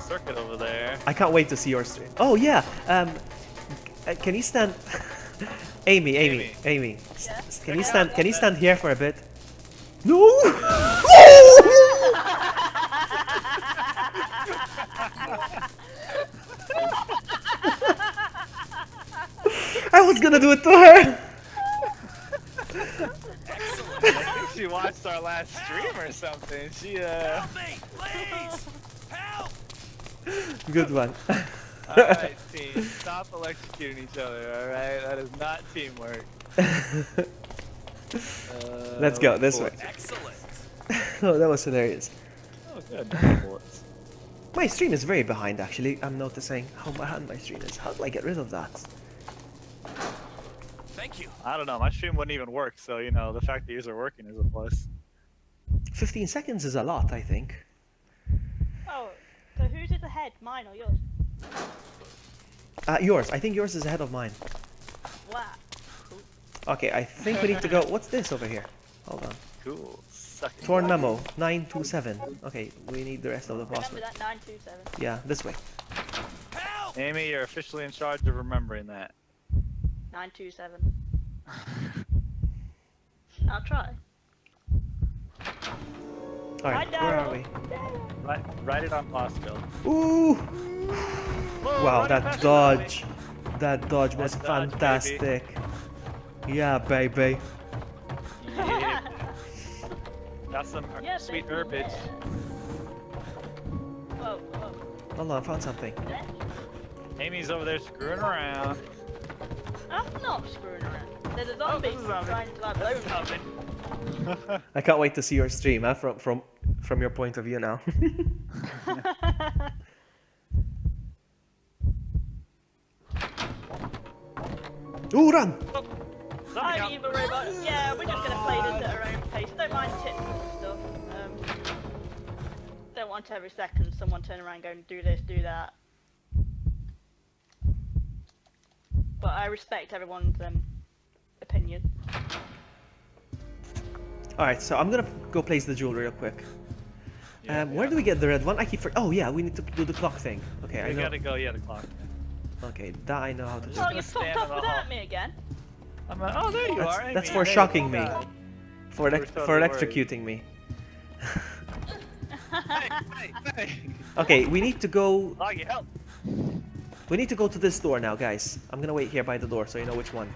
circuit over there? I can't wait to see your stream. Oh yeah. Can you stand? Amy. Yeah? Can you stand? Can you stand here for a bit? No. I was gonna do it to her. I think she watched our last stream or something. She Help me, please. Help. Good one. Alright, team. Stop electrocuting each other, alright? That is not teamwork. Let's go this way. Excellent. Oh, that was hilarious. Oh, good. Bullets. My stream is very behind actually. I'm noticing how behind my stream is. How do I get rid of that? Thank you. I don't know. My stream wouldn't even work, so, you know, the fact that yours are working is a plus. 15 seconds is a lot, I think. Oh, so whose is ahead? Mine or yours? Yours. I think yours is ahead of mine. Wow. Okay, I think we need to go. What's this over here? Hold on. Cool. Suck it. Torn memo 927. Okay, we need the rest of the Remember password. that 927. Yeah, this way. Help. Amy, you're officially in charge of remembering that. 927. I'll try. Alright, Hi, where are Daryl. we? Write it on Pascal. Ooh! Whoa, Wow, running that past dodge. That dodge was That dodge, baby. fantastic. Yeah, baby. Yeah. Got some Yeah, sweet baby, herbage. yeah. Whoa, whoa. Hold on, I found something. Amy's over there screwing around. I'm not screwing around. There's a Oh, zombie there's a zombie. trying to like blow That's me. something. I can't wait to see your stream, huh? From your point of view now. Ooh, run! Zombie Hi, count. evil robot. Yeah, we're just gonna play this at our own pace. Don't mind tips and stuff. Don't want every second someone turn around going, do this, do that. But I respect everyone's opinion. Alright, so I'm gonna go place the jewel real quick. Where do we get the red one? I keep oh yeah, we need to do the clock thing. Okay, I We know. gotta go, yeah, the clock. Okay, that I know how to do. Oh, gonna you stand fucked in off the without hall. me again. I'm like, oh, there you That's- are. that's Amy. for Hey, shocking oh, me. God. For We're totally worried. electrocuting me. Hey. Okay, we need to go. Loggy, help. We need to go to this door now, guys. I'm gonna wait here by the door so you know which one.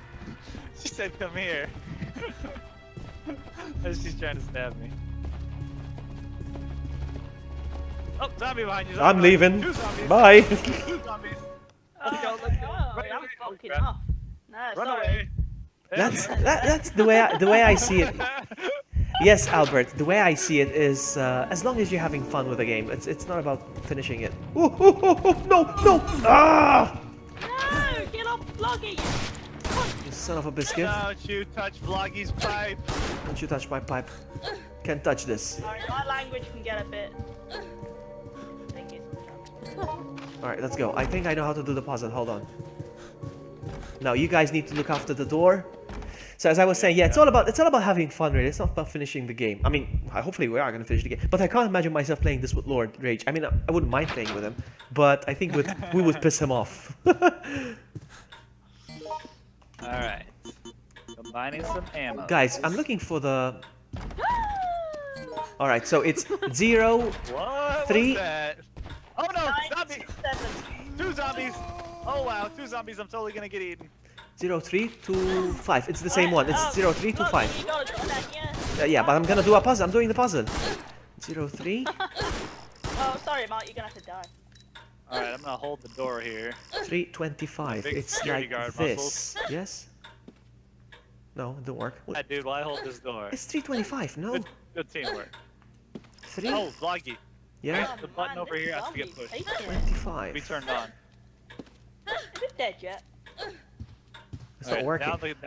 She said, come here. As she's trying to stab me. Oh, zombie behind you. Zombie I'm behind you. leaving. 2 zombies. Bye. 2 zombies. Let's go, let's go. Oh, Run I'm away. fucking Crap. off. No, Run sorry. away. That's the way I see it. Yes, Albert. The way I see it is, as long as you're having fun with the game, it's not about finishing it. Oh, oh, oh, oh, no, no! Ah! No, get off Vloggy. You son of a biscuit! Don't you touch Vloggy's pipe. Don't you touch my pipe? Can't touch this. Sorry, my language can get a bit. Thingy sometimes. All right, let's go. I think I know how to do the puzzle. Hold on. Now you guys need to look after the door. So as I was saying, yeah, it's all about having fun, really. It's not about finishing the game. I mean, hopefully we are gonna finish the game, but I can't imagine myself playing this with Lord Rage. I mean, I wouldn't mind playing with him, but I think we would piss him off. Alright. Combining some ammo. Guys, I'm looking for the. All right, so it's 0. What 3. was that? Oh no! 9, Zombie! 7. 2 zombies! Oh wow, 2 zombies, I'm totally gonna get eaten. 0, 3, 2, 5. It's the same one. It's 0, 3, 2, Look, 5. you gotta do that, yeah. Yeah, but I'm gonna do a puzzle. I'm doing the puzzle. 0, 3, Oh, sorry, Mark, you're gonna have to die. Alright, I'm gonna hold the door here. 3, 25. Big It's security like guard this. muscles. Yes? No, it don't work. Yeah, dude, while I hold this door. It's 325. No. Good teamwork. 3. Oh, Vloggy. Yeah. Oh, The button man, over this here has to get zombie's pushed. taking it. 25. Be turned on. Is it dead yet? It's not working. Now the is he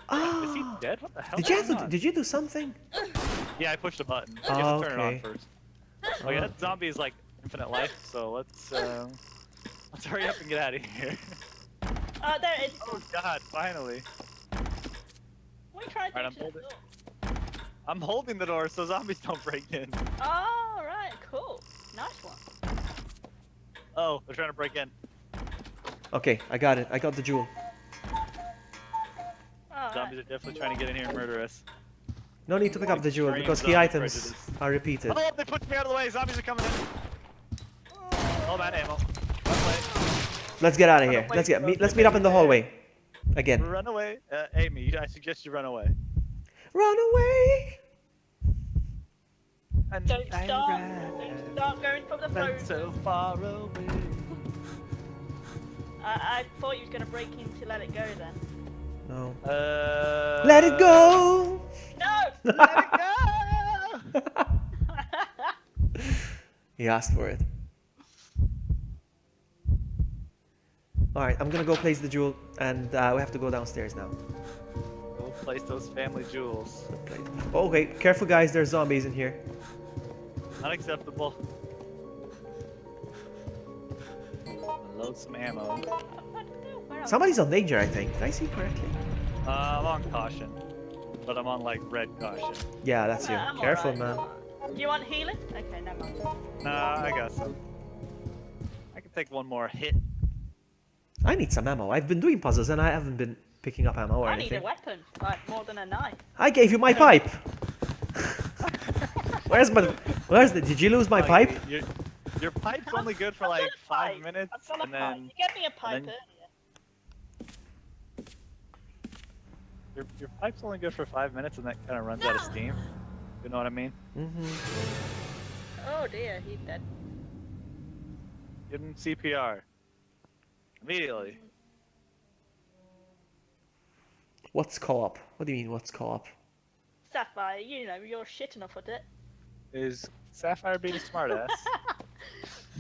Ah! dead? What the hell? Did you is have going to? on? Did you do something? Yeah, I pushed the button. You Oh, have to turn it on okay. first. Okay, that zombie is like infinite life, so let's hurry up and get out of here. Oh, there it is. Oh god, finally. What are you trying to Alright, do? I'm to the holding- door? I'm holding the door so zombies don't break in. Oh, right, cool. Nice one. Oh, they're trying to break in. Okay, I got it. I got the jewel. Oh, Zombies are definitely trying to get in here and murder us. No need to pick up the jewel Extreme because key zombie items prejudice. are repeated. Oh, they pushed me out of the way. Zombies are coming in. Oh, man, ammo. Run away. Let's get out of Run here. away, Let's meet up in the hallway. Again. Run away. Amy, I suggest you run away. Run away. And Don't I stop. ran Don't stop going from the ran phone. so far away. I thought you was gonna break in to let it go then. No. Uh, Let it go. No! Let it go. He asked for it. All right, I'm gonna go place the jewel, and we have to go downstairs now. Go place those family jewels. Oh, okay, careful, guys. There's zombies in here. Unacceptable. Load some ammo. I don't know where Somebody's on danger, I think. Did I see correctly? I'm on caution, but I'm on like red caution. Yeah, that's you. I'm Careful, alright. man. Do you want healing? Okay, never mind. Nah, I got some. I can take one more hit. I need some ammo. I've been doing puzzles and I haven't been picking up ammo or I need anything. a weapon, like more than a knife. I gave you my pipe. Where's the? Did you lose my Like, pipe? Your pipe's only good for I've like got a 5 pipe. minutes, I've got a and pipe. then You gave me a pipe then- earlier. your pipe's only good for 5 minutes, and that kind of runs out of steam. You know what I mean? Oh dear, he's dead. Give him CPR. Immediately. What's co-op? What do you mean, what's co-op? Sapphire, you know, you're shit enough at it. Is Sapphire being a smartass?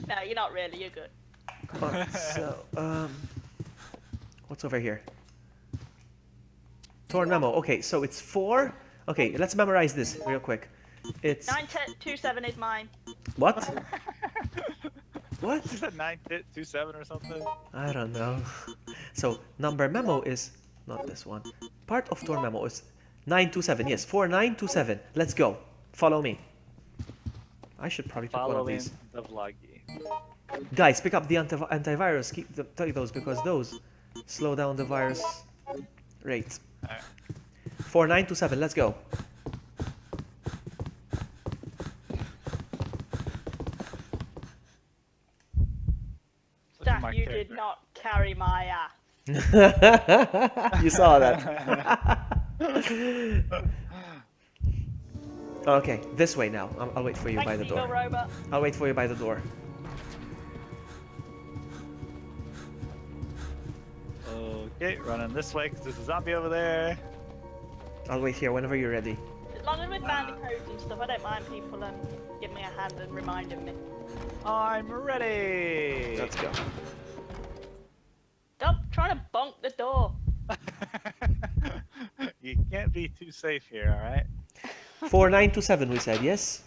No, you're not really, you're good. Alright, so, what's over here? Torn memo. Okay, so it's 4. Okay, let's memorize this real quick. It's 927 is mine. what? What? Is that 927 or something? I don't know. So number memo is not this one. Part of Torn memo is 927. Yes, 4927. Let's go. Follow me. I should probably pick one of Following these. the vloggy. Guys, pick up the antivirus. Take those because those slow down the virus rate. Alright. 4927. Let's go. Look at Staff, my you character. did not carry my ass. You saw that. Okay, this way now. I'll wait for you by the Thanks, Eagle door. Robot. I'll wait for you by the door. Okay, running this way because there's a zombie over there. I'll wait here whenever you're ready. As long as we're finding codes and stuff, I don't mind people giving me a hand and reminding me. I'm ready. Let's go. Stop trying to bonk the door. You can't be too safe here, all right? 4927 we said, yes?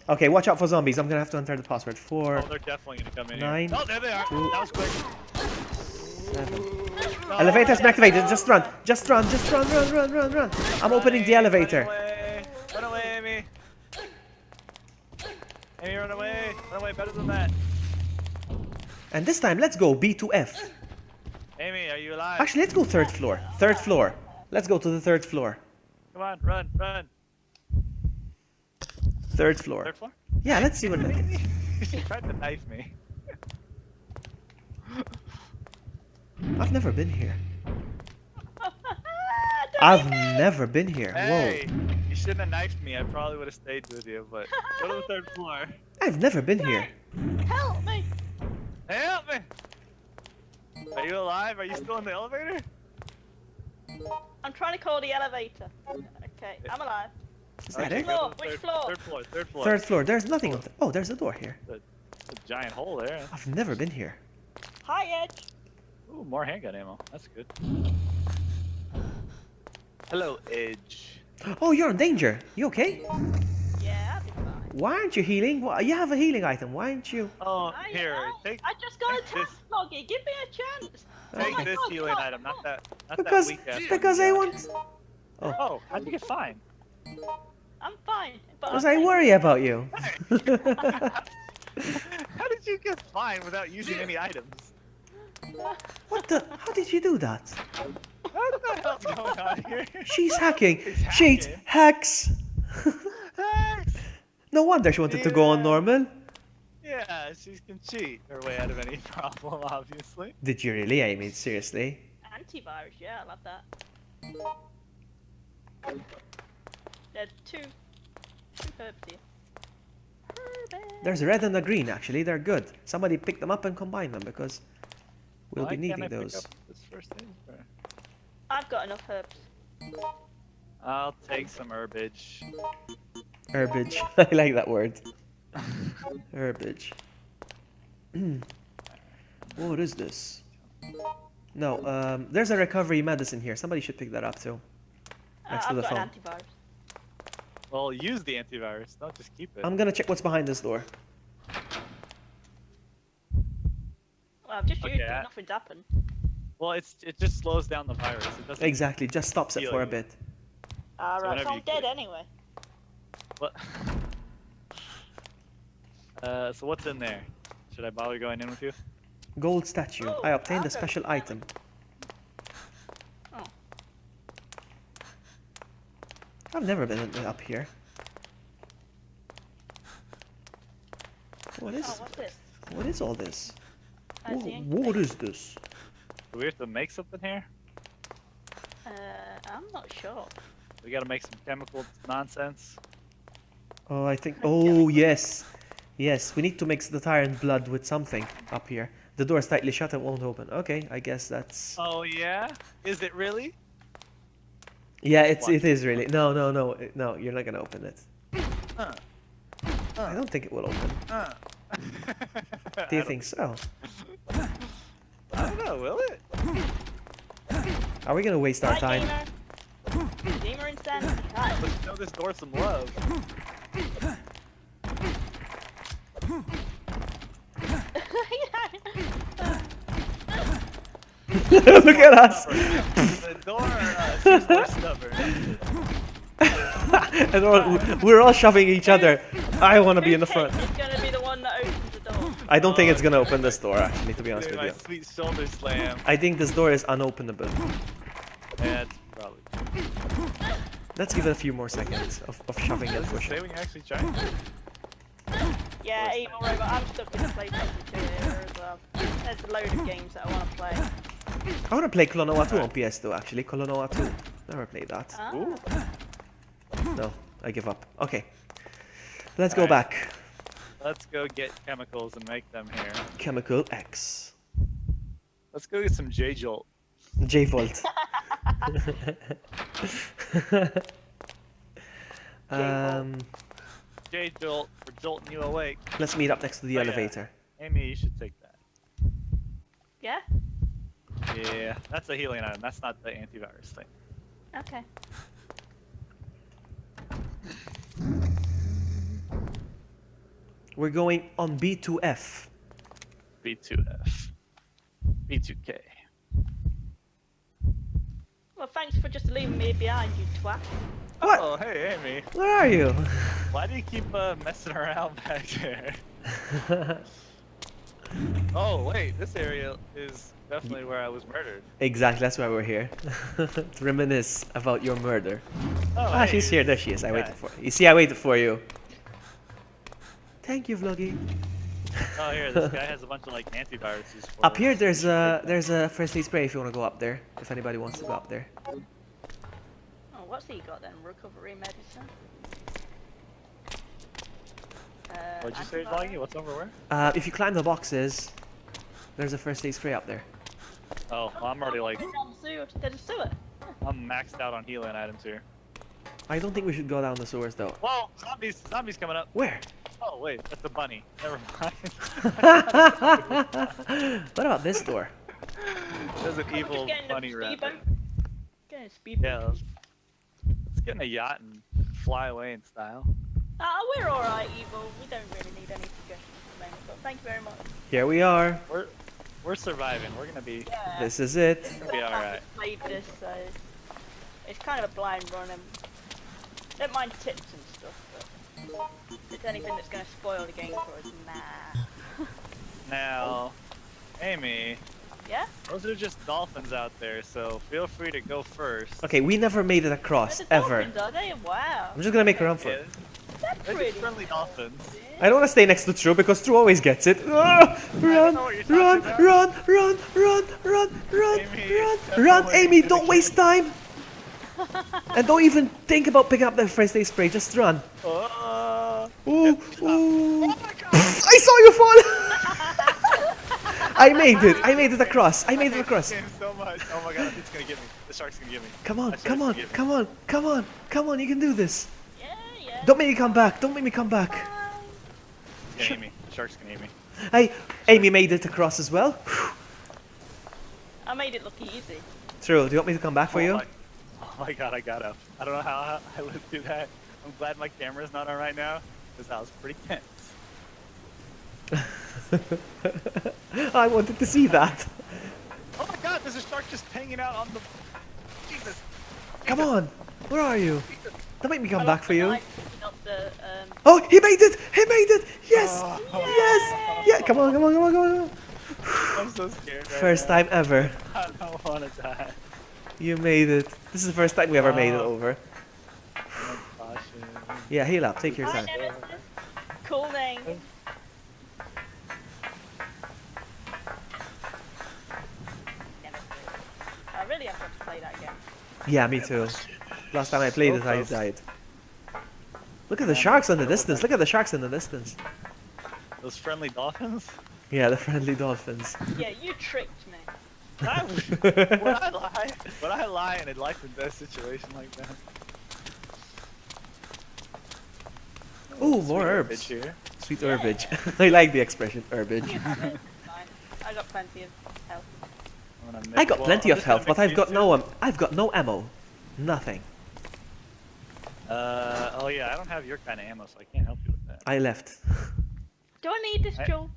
Okay, watch out for zombies. I'm gonna have to enter the password. Oh, 4, they're definitely gonna come in 9, here. Oh, there they are. 2, That was quick. 7. No, Elevator's been yeah. activated. Just run. Just run. Just run. Run. Run. Run. Run. I'm opening the elevator. Run away, Amy. Amy, run away. Run away. Better than that. And this time, let's go B to F. Amy, are you alive? Actually, let's go 3rd floor. 3rd floor. Let's go to the 3rd floor. Come on, run, run. 3rd floor. 3rd floor? Yeah, let's see what. She tried to knife me. I've never been here. Don't I've leave me. never been here. Hey, you shouldn't have knifed me. I probably would have stayed with you, but go to the 3rd floor. Whoa. I've never been here. Help me. Help me! Are you alive? Are you still in the elevator? I'm trying to call the elevator. Okay, I'm alive. Is that Okay, it? go Floor, to the which third- floor? Third floor, third floor. 3rd floor. There's nothing on. Oh, there's a door here. It's a giant hole there. I've never been here. Hi, Edge. Ooh, more handgun ammo. That's good. Hello, Edge. Oh, you're in danger. You okay? Yeah, I'll be fine. Why aren't you healing? Why, you have a healing item. Why aren't you? Oh, I here, know. take I just got take attacked, Loggy. Give me a chance. take my this God, healing God. item, not that Because weak ass one because you I got. want. Oh, how'd you get fine? I'm fine. But Because I'm I fine. worry about you. How did you get fine without using any items? What the? How did you do that? What the hell's going on here? She's hacking. He's Cheats. hacking. Hacks. Thanks. No wonder she wanted to go on Yeah. normal. Yeah, she can cheat her way out of any problem, obviously. Did you really? I mean, seriously. Antivirus, yeah, I love that. There's two herbs here. Herbs. There's a red and a green, actually. They're good. Somebody pick them up and combine them because we'll Why be can't needing I pick those. up this first aid? Or- I've got enough herbs. I'll take some herbage. Herbage. I like that word. Herbage. What is this? No, there's a recovery medicine here. Somebody should pick that up too. Next to I've the got phone. an antivirus. Well, use the antivirus. Don't just keep it. I'm gonna check what's behind this door. Well, I've just Okay, used it. Nothing's happened. Well, it just slows down the virus. It doesn't. Exactly, just stops it Heal for a you. bit. Alright, so whenever I'm you dead click- anyway. What? So what's in there? Should I bother going in with you? Gold statue. Oh, I obtained a okay. special item. Oh. I've never been up here. What Oh, is? what's this? What is all this? That's the What incubator. is this? Do we have to make something here? I'm not sure. We gotta make some chemical nonsense. Oh, I think. Oh, yes. Yes, we need to mix the tire and blood with something up here. The door is tightly shut, it won't open. Okay, I guess that's. Oh yeah? Is it really? Yeah, it is really. No, no, no, no, you're not gonna open it. Huh. I don't think it will open. Huh. Do you think so? I don't know, will it? Are we gonna waste our Right, time? gamer? Gamer insanity. Hi. Let's show this door some love. Look at us! The door seems more stubborn. And we're all shoving each other. I want to be in the front. It's gonna be the one that opens the door. I don't think it's gonna open this door, actually, to be honest Dude, with my you. sweet shoulder slam. I think this door is unopenable. That's probably. Let's give it a few more seconds of shoving and Does it pushing. say we can actually try? Yeah, Evil Robot. I'm stuck in the PlayStation 2 era as well. There's a load of games that I want to play. I want to play Klonoa 2 on PS2, actually. Klonoa 2. Never played that. Ah. Ooh. No, I give up. Okay. Let's go Alright. back. Let's go get chemicals and make them here. Chemical X. Let's go get some J-Jolt. J-Volt. um, J-Jolt for jolting you awake. let's meet up next to the Oh, yeah. elevator. Amy, you should take that. Yeah? Yeah, that's a healing item. That's not the antivirus thing. Okay. We're going on B2F. B2F. B2K. Well, thanks for just leaving me behind, you twat. What? Oh, hey, Amy. Where are you? Why do you keep messing around back there? Oh, wait. This area is definitely where I was murdered. Exactly, that's why we're here. To reminisce about your murder. Oh, Ah, hey. she's here. There she is. I waited Yeah. for you. See, I waited for you. Thank you, Vloggy. Oh, here. This guy has a bunch of, like, antiviruses. For Up here, us. there's a first aid spray if you want to go up there. If anybody wants to go up there. Oh, what's he got then? Recovery medicine? What'd you say, antivirus? Vloggy? What's over where? If you climb the boxes, there's a first aid spray up there. Oh, well, I'm already, like, Down the sewer. There's a sewer. I'm maxed out on healing items here. I don't think we should go down the sewers though. Whoa! Zombies! Zombies coming up! Where? Oh, wait. That's a bunny. Never mind. What about this door? There's an We're evil just getting bunny a rat. speedboat. Getting a speedboat. Yeah, let's get in a yacht and fly away in style. We're alright, Evil. We don't really need any suggestions at the moment, but thank you very much. Here we are. We're surviving. We're gonna be. Yeah. This is it. We'll be alright. Played this, so it's kind of a blind run, and don't mind tips and stuff, but if it's anything that's going to spoil the game for us, nah. Now, Amy, Yeah? those are just dolphins out there, so feel free to go first. Okay, we never made it across They're the ever. dolphins, are they? Wow. I'm just gonna make a run for Yeah, it. They're they're pretty just friendly dolphins. I don't want to stay next to True because True always gets it. Ah, run, know what you're run, talking run, run, run, run, run, Amy, run, that's run, not what Amy! you're Don't gonna waste time. And don't even think about picking up that first aid spray. Just run. Ooh, ooh. I saw you fall. I made it. I made it across. I made it across. This game so much. Oh my god, it's gonna get me. The shark's gonna get me. Come on, That come shark's on, gonna get me. come on, come on, come on. You can do this. Yeah, yeah. Don't make me come back. Don't make me come back. It's gonna eat me. The shark's gonna eat me. Hey, Amy made it across as well. I made it look easy. True. Do you want me to come back for you? Oh my god, I got up. I don't know how I lived through that. I'm glad my camera's not on right now, because that was pretty tense. I wanted to see that. Oh my god, there's a shark just hanging out on the... Jesus. Come on. Where are you? Don't make me come back for you. Not the, Oh, he made it! He made it! Yes! Oh. Yes! Yeah, come on, come on, come on, come on. I'm so scared right First now. time ever. I don't want to die. You made it. This is the first time we ever made it over. Caution. Yeah, heal up. Take your Hi, time. Nemesis. Cool name. Nemesis. I really have to play that again. Yeah, me too. Last time I played it, I died. Look at the sharks in the distance. Look at the sharks in the distance. Those friendly dolphins? Yeah, the friendly dolphins. Yeah, you tricked me. Would I lie in a life and death situation like that? Ooh, more Sweet herbs. bitch here. Sweet Yeah. herbage. I like the expression herbage. Fine. I got plenty of health. I'm gonna I mix- got well, plenty I'm of just gonna health, but mix I've got these no I've got no ammo. Nothing. two. Oh yeah, I don't have your kind of ammo, so I can't help you with that. I left. Do I need this jewel?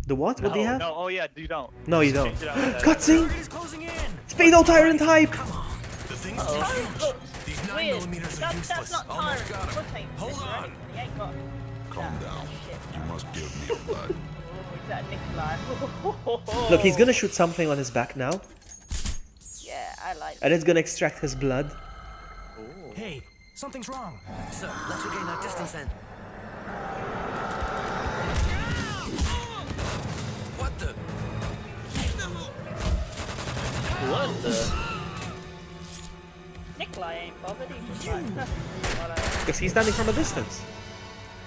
The what? What do you have? No, oh yeah, you don't. No, you Just don't. change it out with that. Cutscene! Target is closing in. Speedo Tyrant type! The thing's Oh, look, These weird. 9mm are That's useless. not Almost Tyrant. got him. Foot ain't Hold this or on. anything. He ain't got Calm that down. shit. You must give me your blood. Oh, is that Nikolai? Look, he's gonna shoot something on his back now, Yeah, I like and it's gonna extract his blood. Hey, something's wrong. So, let's regain our distance then. What the? What the? Nikolai ain't bothered. He's just like, whatever. Because he's standing from a distance.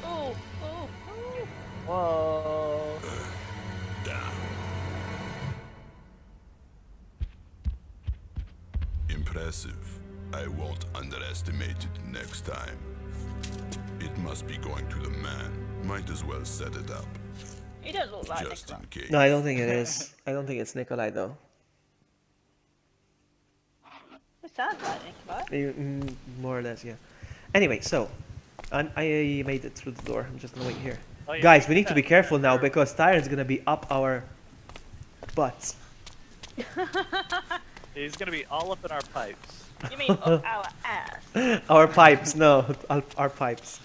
Ooh, ooh, ooh. Whoa. Impressive. I won't underestimate it next time. It must be going to the man. Might as well set it up, He does look like just Nikolai. in case. No, I don't think it is. I don't think it's Nikolai though. It sounds like Nikolai. More or less, yeah. Anyway, so I made it through the door. I'm just gonna wait here. Oh, yeah, Guys, we need to be yeah. careful now because Tyrant's gonna be up our butts. He's gonna be all up in our pipes. You mean up our ass? Our pipes, no, our pipes.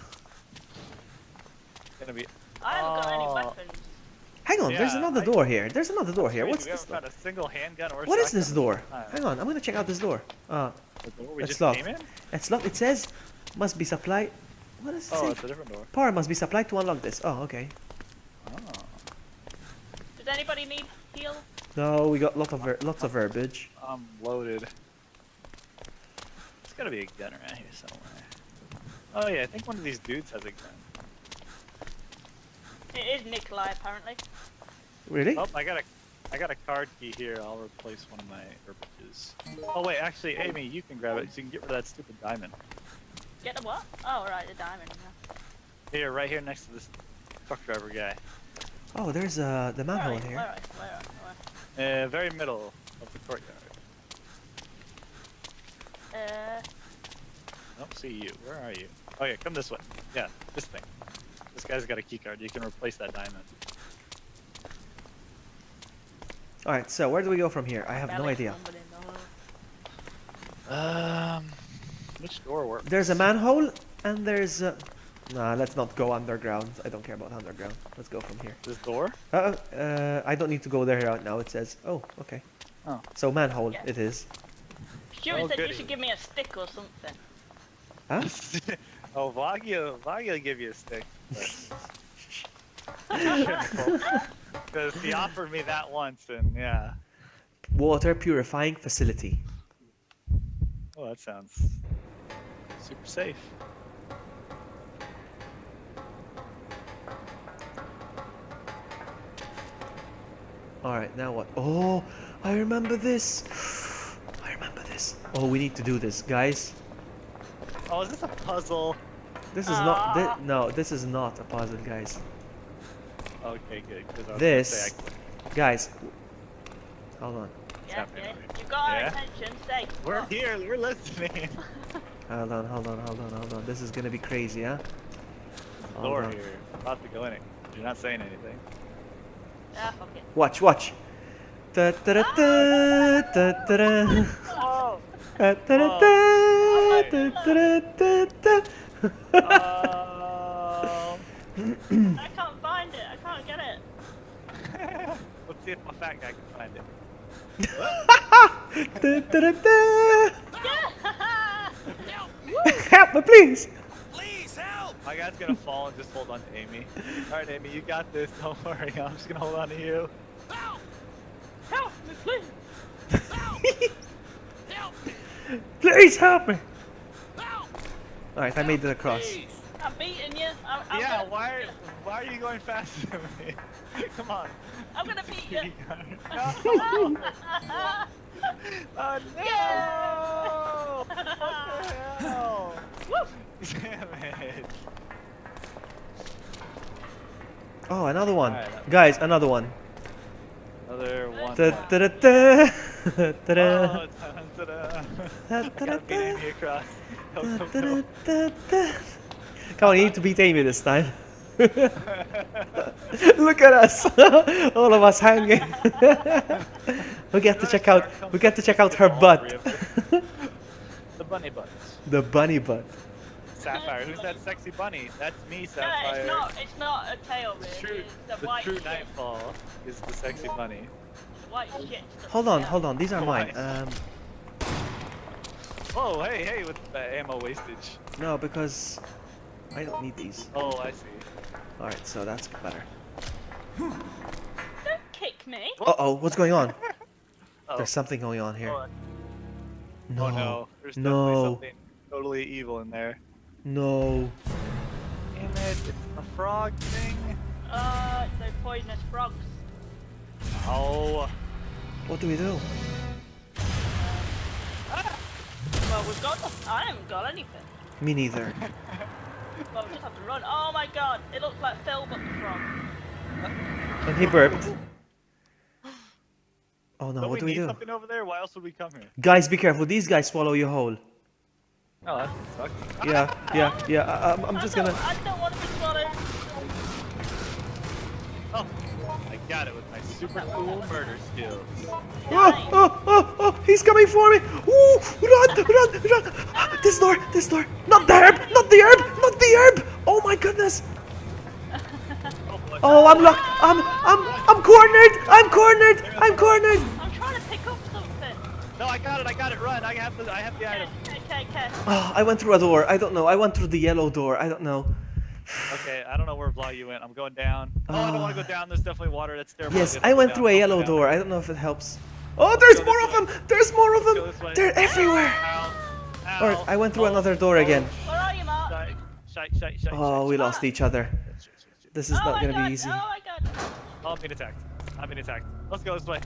Gonna be. I haven't got any Oh. weapons. Hang on, there's Yeah, another I- door here. There's another door here. Wait, What's we this haven't door? found a single handgun or What is shotgun this door? time. Hang on, I'm gonna check out this door. The door we It's just locked. came in? It's locked. It says must be supplied. What does it Oh, say? it's a different door. Power must be supplied to unlock this. Oh, okay. Oh. Does anybody need heal? No, we got lots of verbiage. I'm loaded. There's gotta be a gun around here somewhere. Oh yeah, I think one of these dudes has a gun. It is Nikolai apparently. Really? Oh, I got a card key here. I'll replace one of my herbages. Oh wait, actually, Amy, you can grab it so you can get rid of that stupid diamond. Get the what? Oh right, the diamond. Yeah. Here, right here next to this truck driver guy. Oh, there's the Where are manhole you? here. Where are you? Where are you? Very middle of the courtyard. Where? I don't see you. Where are you? Oh yeah, come this way. Yeah, this thing. This guy's got a key card. You can replace that diamond. All right, so where do we go from here? I have no Belly idea. fumbling all over. Which door works? There's a manhole and there's. Nah, let's not go underground. I don't care about underground. Let's go from here. This door? I don't need to go there right now. It says. Oh, okay. Oh. So manhole Yeah. it is. Stuart Oh, said goody. you should give me a stick or something. Huh? Oh, Vagil give you a stick. Because he offered me that once, and yeah. Water purifying facility. Oh, that sounds super safe. All right, now what? Oh, I remember this. I remember this. Oh, we need to do this, guys. Oh, is this a puzzle? This is not. No, this is not a puzzle, guys. Okay, good. 'cause I was gonna This, say guys. Hold on. Yeah, happening yeah. over here? You got our Yeah? attention. Say. we're oh. here. We're listening. Hold on. Hold on. This is gonna be crazy, huh? Hold Door on. here. About to go in it. You're not saying anything. Ah, fuck it. Watch. Da da da da da da da. Oh. Da da da da da da da da. Oh. I can't find it. I can't get it. Let's see if my fat guy can find it. Da da da da. Yeah! Help me, please. Please help! My guy's gonna fall and just hold on to Amy. Alright, Amy, you got this. Don't worry. I'm just gonna hold on to you. Help! Help me, please. Help! Help! Please help me. Alright, I made it across. I'm beating you. I'm Yeah, gonna why beat are you going faster than me? Come on. you. I'm gonna beat you. No! Oh no! Yeah! What the hell? Woo! Damn it. Oh, another one. Alright, Guys, another one. Another one. Da, da, da, da. Da, da. Oh, ta-da. Da, I da, gotta beat da. Amy across. Go, Da, go, da, go. da, da. Come on, you need to beat Amy this time. Look at us, all of us hanging. we get to check out. We get to check out her butt. The bunny butts. The bunny butt. Sapphire, who's that sexy bunny? That's me, No, Sapphire. it's not a tail, The really. true, It's the the white true shit. Nightfall is the sexy bunny. The white shit. stuff. Hold on, Yeah. hold on. These are mine. Why? Oh, hey, with the ammo wastage. No, because I don't need these. Oh, I see. All right, so that's better. Don't kick me. Uh-oh, what's going on? Oh. There's something going on here. Oh, No, oh no, there's no. definitely something totally evil in there. no. Damn it, it's a frog thing. Those poisonous frogs. Oh. What do we do? Well, we've got. I haven't got anything. Me neither. Well, we just have to run. Oh my god, it looks like Phil but the frog. And he burped. Oh no, Don't what do we need do? something over there? Why else would we come here? Guys, be careful. These guys swallow you whole. Oh, that sucks. Yeah. I'm just gonna. I don't want to be swallowed. Oh, I got it with my super cool murder skills. Oh, he's coming for me. Ooh, run. This door. Not the herb. Not the herb. Oh my goodness. Oh, boy. Oh, I'm locked. I'm cornered. I'm cornered. I'm trying to pick up something. No, I got it. Run. I have the item. Okay. Oh, I went through a door. I don't know. I went through the yellow door. I don't know. Okay, I don't know where Vlog you went. I'm going down. Oh, I don't want to go down. There's definitely water. That's terrible. Yes, idea. I went Go through a down. yellow Go door. down. I don't know if it helps. Oh, there's Go more this of way. them. There's more of Go them. this way. They're everywhere. Ow. Ow. Alright, I went through Oh, another door again. Where are you, Mark? Shite. Oh, we lost each other. This is Oh not my gonna god, be easy. Oh my god. Oh, I'm being attacked. Let's go this way.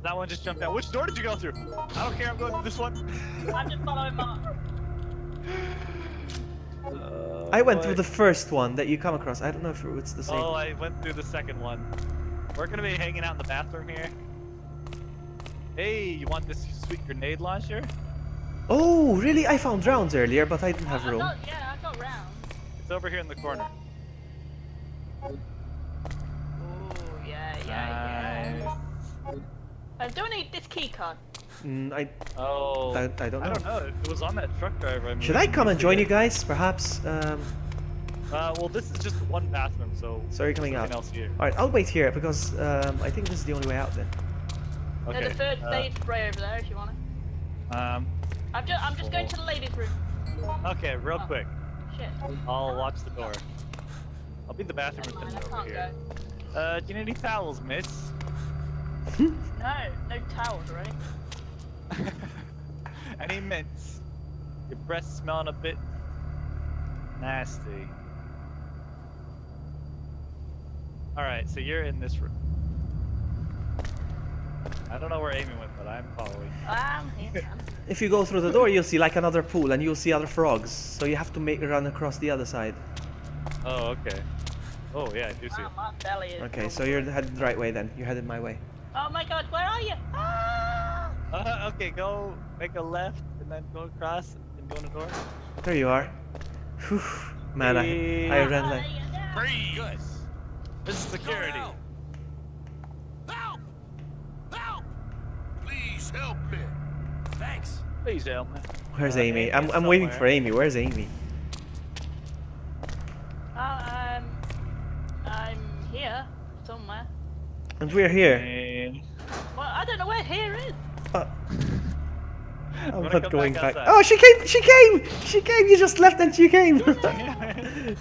That one just jumped out. Which door did you go through? I don't care. I'm going through this one. I'm just following Mark. I went through the first one that you come across. I don't know if it's the same. Oh, I went through the second one. We're gonna be hanging out in the bathroom here. Hey, you want this sweet grenade launcher? Oh, really? I found rounds earlier, but I didn't have room. I got round. It's over here in the corner. Ooh, yeah. Do I need this key card? I Oh, don't know. I don't know. It was on that truck driver. Should I come and join you guys? Perhaps. Well, this is just one bathroom, so. So you're coming nothing out. else here. All right, I'll wait here because I think this is the only way out then. Okay. There's a third stage spray over there if you want it. Um. I'm just going to the ladies' room. Okay, real Oh. quick. Shit. I'll watch the door. I'll be the bathroom Never mind, attendant I over can't here. go. Do you need any towels, miss? No towels, right? Any mints? Your breath smelling a bit nasty. Alright, so you're in this room. I don't know where Amy went, but I'm following. I'm here. If you go through the door, you'll see like another pool, and you'll see other frogs. So you have to run across the other side. Oh, okay. Oh, yeah, I do see. Oh, my belly is. Okay, so you're headed the right way then. You're headed my way. Oh my god, where are you? Ah! Okay, go make a left and then go across and go in the door. There you are. Whew. Man, I ran like. Freeze! Good. This is security. Help! Please help me. Thanks. Please help me. Where's Amy? Amy's I'm waiting somewhere. for Amy. Where's Amy? I'm here somewhere. And we're here. And Well, I don't know where here is. I'm wanna not come going back back. outside? Oh, she came! You just left and she came!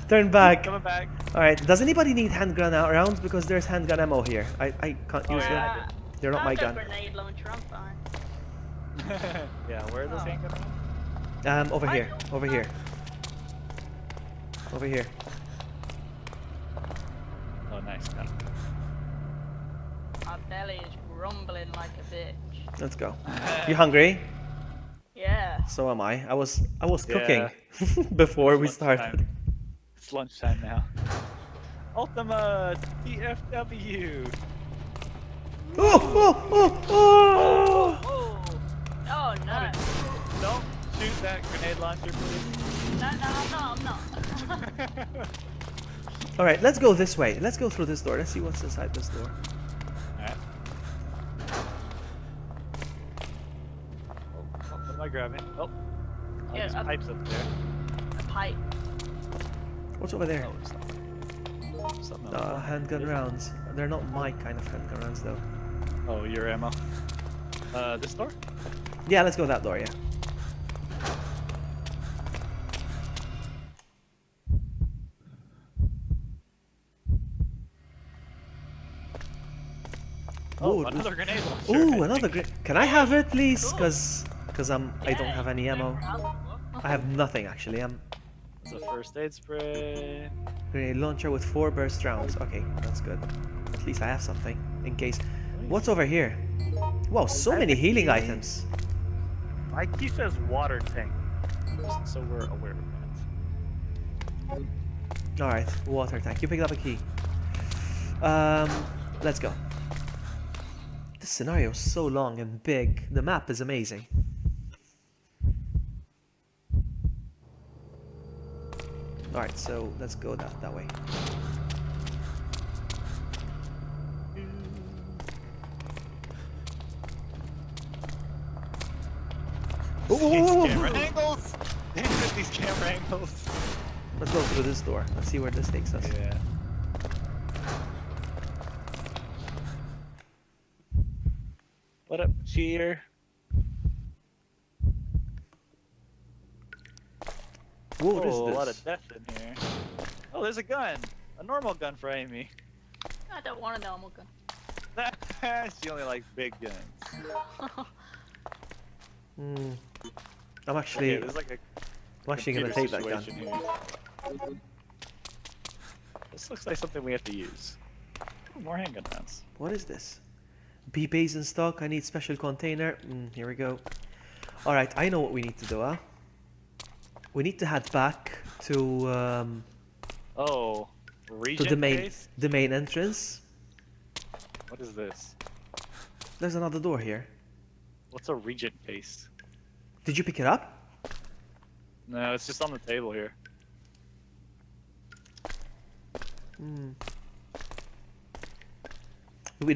Turn back. coming back. Alright, does anybody need handgun rounds? Because there's handgun ammo here. I can't use yeah, them. They're not my I've got gun. a grenade launcher, I'm fine. Yeah, where are those handgun rounds? Over here. Over here. Over here. Oh, nice. Got it. My belly is grumbling like a bitch. Let's go. You hungry? Yeah. So am I. I was cooking Yeah. before we It's started. lunchtime. It's lunchtime now. Ultima TFW. Oh! Oh no. Don't shoot that grenade launcher, please. No, I'm not. All right, let's go this way. Let's go through this door. Let's see what's inside this door. Alright. Oh, what am I grabbing? Oh. Yeah, There's pipes up there. A pipe. What's over there? Oh, something else. Handgun rounds. They're not my kind of handgun rounds, though. Oh, your ammo. This door? Yeah, let's go that door. Yeah. Oh, Ooh, another grenade launcher. Ooh, another Can I have it, please? Cause I don't have any ammo. I have nothing actually. It's a first aid spray. Grenade launcher with 4 burst rounds. Okay, that's good. At least I have something in case. What's over here? Wow, so many healing items. My key says water tank, just so we're aware of that. All right, water tank. You picked up a key. Let's go. This scenario is so long and big. The map is amazing. All right, so let's go that way. These Ooh, camera angles! Damn it, these camera angles! let's go through this door. Let's see where this takes us. Yeah. What up, cheater? Whoa, what Oh, is a lot this? of death in here. Oh, there's a gun! A normal gun for Amy. I don't want a normal gun. She only likes big guns. Hmm. I'm actually, Okay, there's like a I'm actually gonna computer take that gun. situation here. This looks like something we have to use. Ooh, more handgun rounds. What is this? BP's in stock. I need special container. Here we go. All right, I know what we need to do. Huh? We need to head back to Oh, region the main base? entrance. What is this? There's another door here. What's a regent paste? Did you pick it up? No, it's just on the table here.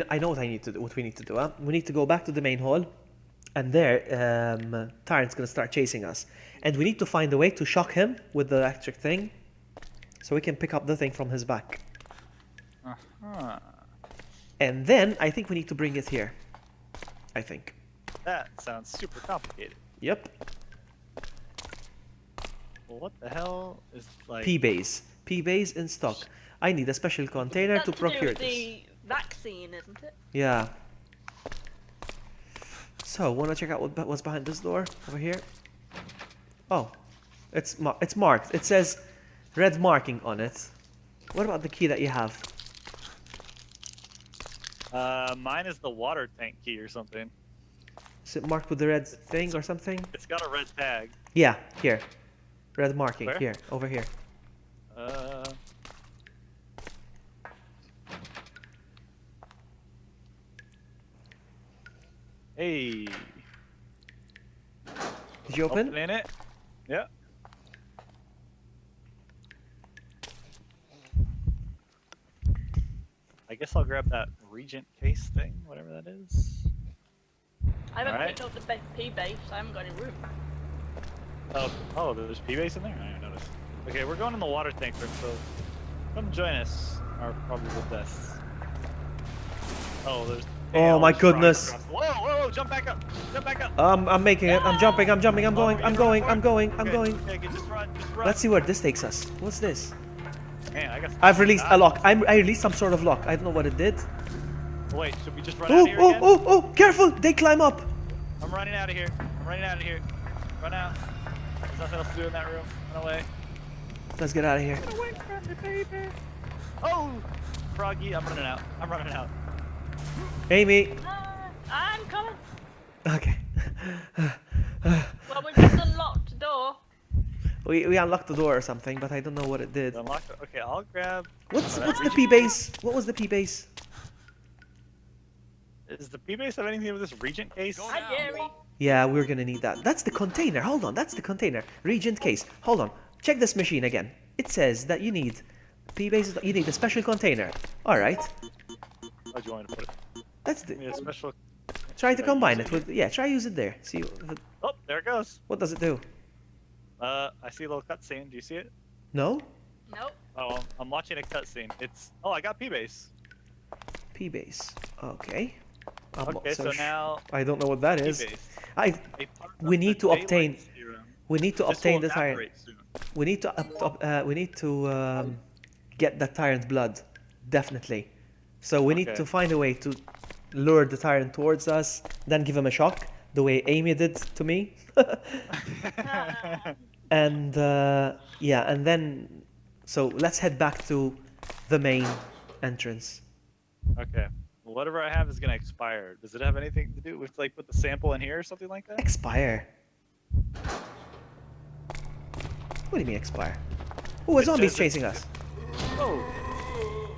I know what I need to do. What we need to do. Huh? We need to go back to the main hall, and there, Tyrant's gonna start chasing us, and we need to find a way to shock him with the electric thing, so we can pick up the thing from his back. Uh-huh. And then I think we need to bring it here. I think. That sounds super complicated. Yep. Well, what the hell is like... P-base. P-base in stock. I need a special container That's to do procure with this. the vaccine, isn't it? Yeah. So, wanna check out what's behind this door over here? Oh, it's marked. It says red marking on it. What about the key that you have? Mine is the water tank key or something. Is it marked with the red thing or something? It's got a red tag. Yeah, here. Red marking Where? here, over here. Hey. Did you open? Opening it. Yeah. I guess I'll grab that regent case thing, whatever that is. I haven't Alright. picked up the P base. I haven't got any room. Oh, there's P-base in there? I didn't notice. Okay, we're going in the water tank room, so come join us, our probable deaths. Oh, there's... Oh my tails flying goodness. across- Whoa, whoa, whoa, jump back up! Jump back up! I'm making it. I'm jumping. I'm going. Oh, I'm you're running going. for it? I'm going. Okay, just run, just run. Let's see where this takes us. What's this? Man, I got some- I've released a lock. I released some sort of lock. I don't know what it did. Wait, should we just run out Oh, of here oh, again? oh, oh! Careful! They climb up. I'm running out of here. I'm running out of here. Run out. There's nothing else to do in that room. Run away. Let's get out of here. Get away from me, baby. Oh, Froggy, I'm running out. I'm running out. Amy. I'm coming. Okay. Well, we just unlocked the door. We unlocked the door or something, but I don't know what it did. Unlock it. Okay, I'll grab. What's Oh, what's the that's P base? What was the P base? Is the P-base have anything to do with this Regent case? Hi, Jerry. Yeah, we're gonna need that. That's the container. Hold on, that's the container. Regent case. Hold on. Check this machine again. It says that you need P base. You need a special container. All right. How do you want me to put it? That's Give me the. a special. Try to Should I combine use it with. Yeah, try use it there. See Oh, there it goes. what does it do? I see a little cutscene. Do you see it? No. Nope. Oh, I'm watching a cutscene. It's. Oh, I got P-base. P base. Okay. I'm not Okay, so sh- now I don't know what that is. P-base. I. A part We of need the to obtain- daylight serum. We need to This obtain will the tyrant. evaporate soon. We need to. We need to get the tyrant blood. Definitely. So we need Okay. to find a way to lure the tyrant towards us, then give him a shock, the way Amy did to me. And yeah, and then so let's head back to the main entrance. Okay. Well, whatever I have is gonna expire. Does it have anything to do with like put the sample in here or something like that? Expire. What do you mean expire? Oh, a It zombie's says chasing us. Oh.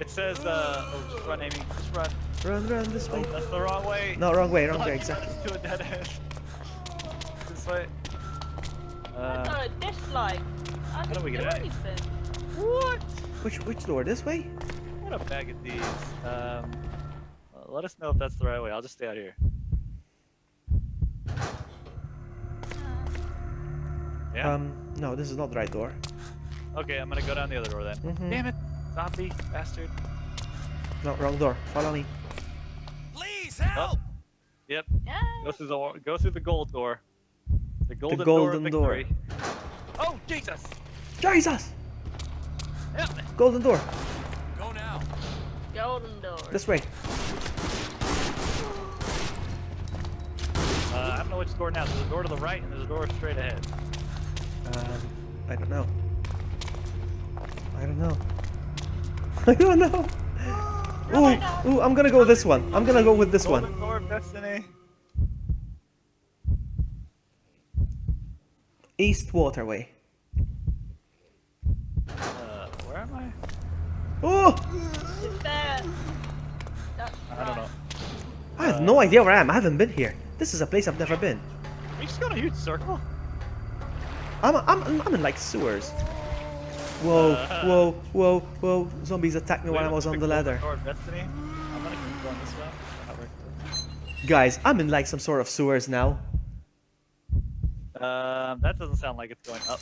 It says oh, just run, Amy. Just run. Run this way. Oh, that's the wrong way. No, wrong way, wrong Fuck, way, exactly. To a dead end. This way. I got a dislike. I do didn't we do get out? anything. What? Which door? This way? What a bag of these. Let us know if that's the right way. I'll just stay out here. Yeah. No, this is not the right door. Okay, I'm gonna go down the other door then. Mhm. Damn it, zombie bastard. No, wrong door. Follow me. Please help! Yep. Yeah. Go through the gold door. The golden, golden door. door. Of victory. Oh Jesus! Jesus! Help me. Golden door. Go now. Golden door. This way. I don't know which door now. There's a door to the right and there's a door straight ahead. I don't know. I don't know. I don't know. Ooh, I'm gonna go this one. I'm gonna go with this one. Golden door of destiny. East Waterway. Where am I? Oh! It's there. That's I don't know. I have no idea where I am. I haven't been here. This is a place I've never been. We just got a huge circle. I'm in like sewers. Whoa. Zombies attacked me while I was on the ladder. Door of destiny. I'm gonna keep going this way. Not right. Guys, I'm in like some sort of sewers now. That doesn't sound like it's going up.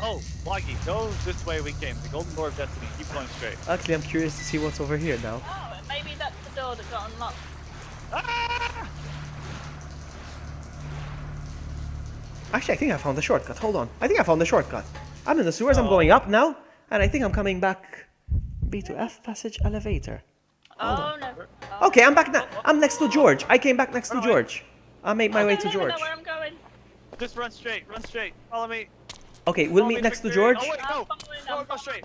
Oh, Loggy, go this way we came. The golden door of destiny. Keep going straight. Actually, I'm curious to see what's over here now. Oh, maybe that's the door that got unlocked. Ah! Actually, I think I found the shortcut. Hold on. I think I found the shortcut. I'm in the sewers. I'm going up now. And I think I'm coming back. B to F passage elevator. Oh no. Oh. Okay, I'm back now. I'm next to George. I came back next to Alright. George. I made my way to I George. know where I'm going. Just run straight. Run straight. Follow me. Okay, we'll Follow meet me, next to Victory. George. Oh wait, I'm no. following, No, I'm go straight.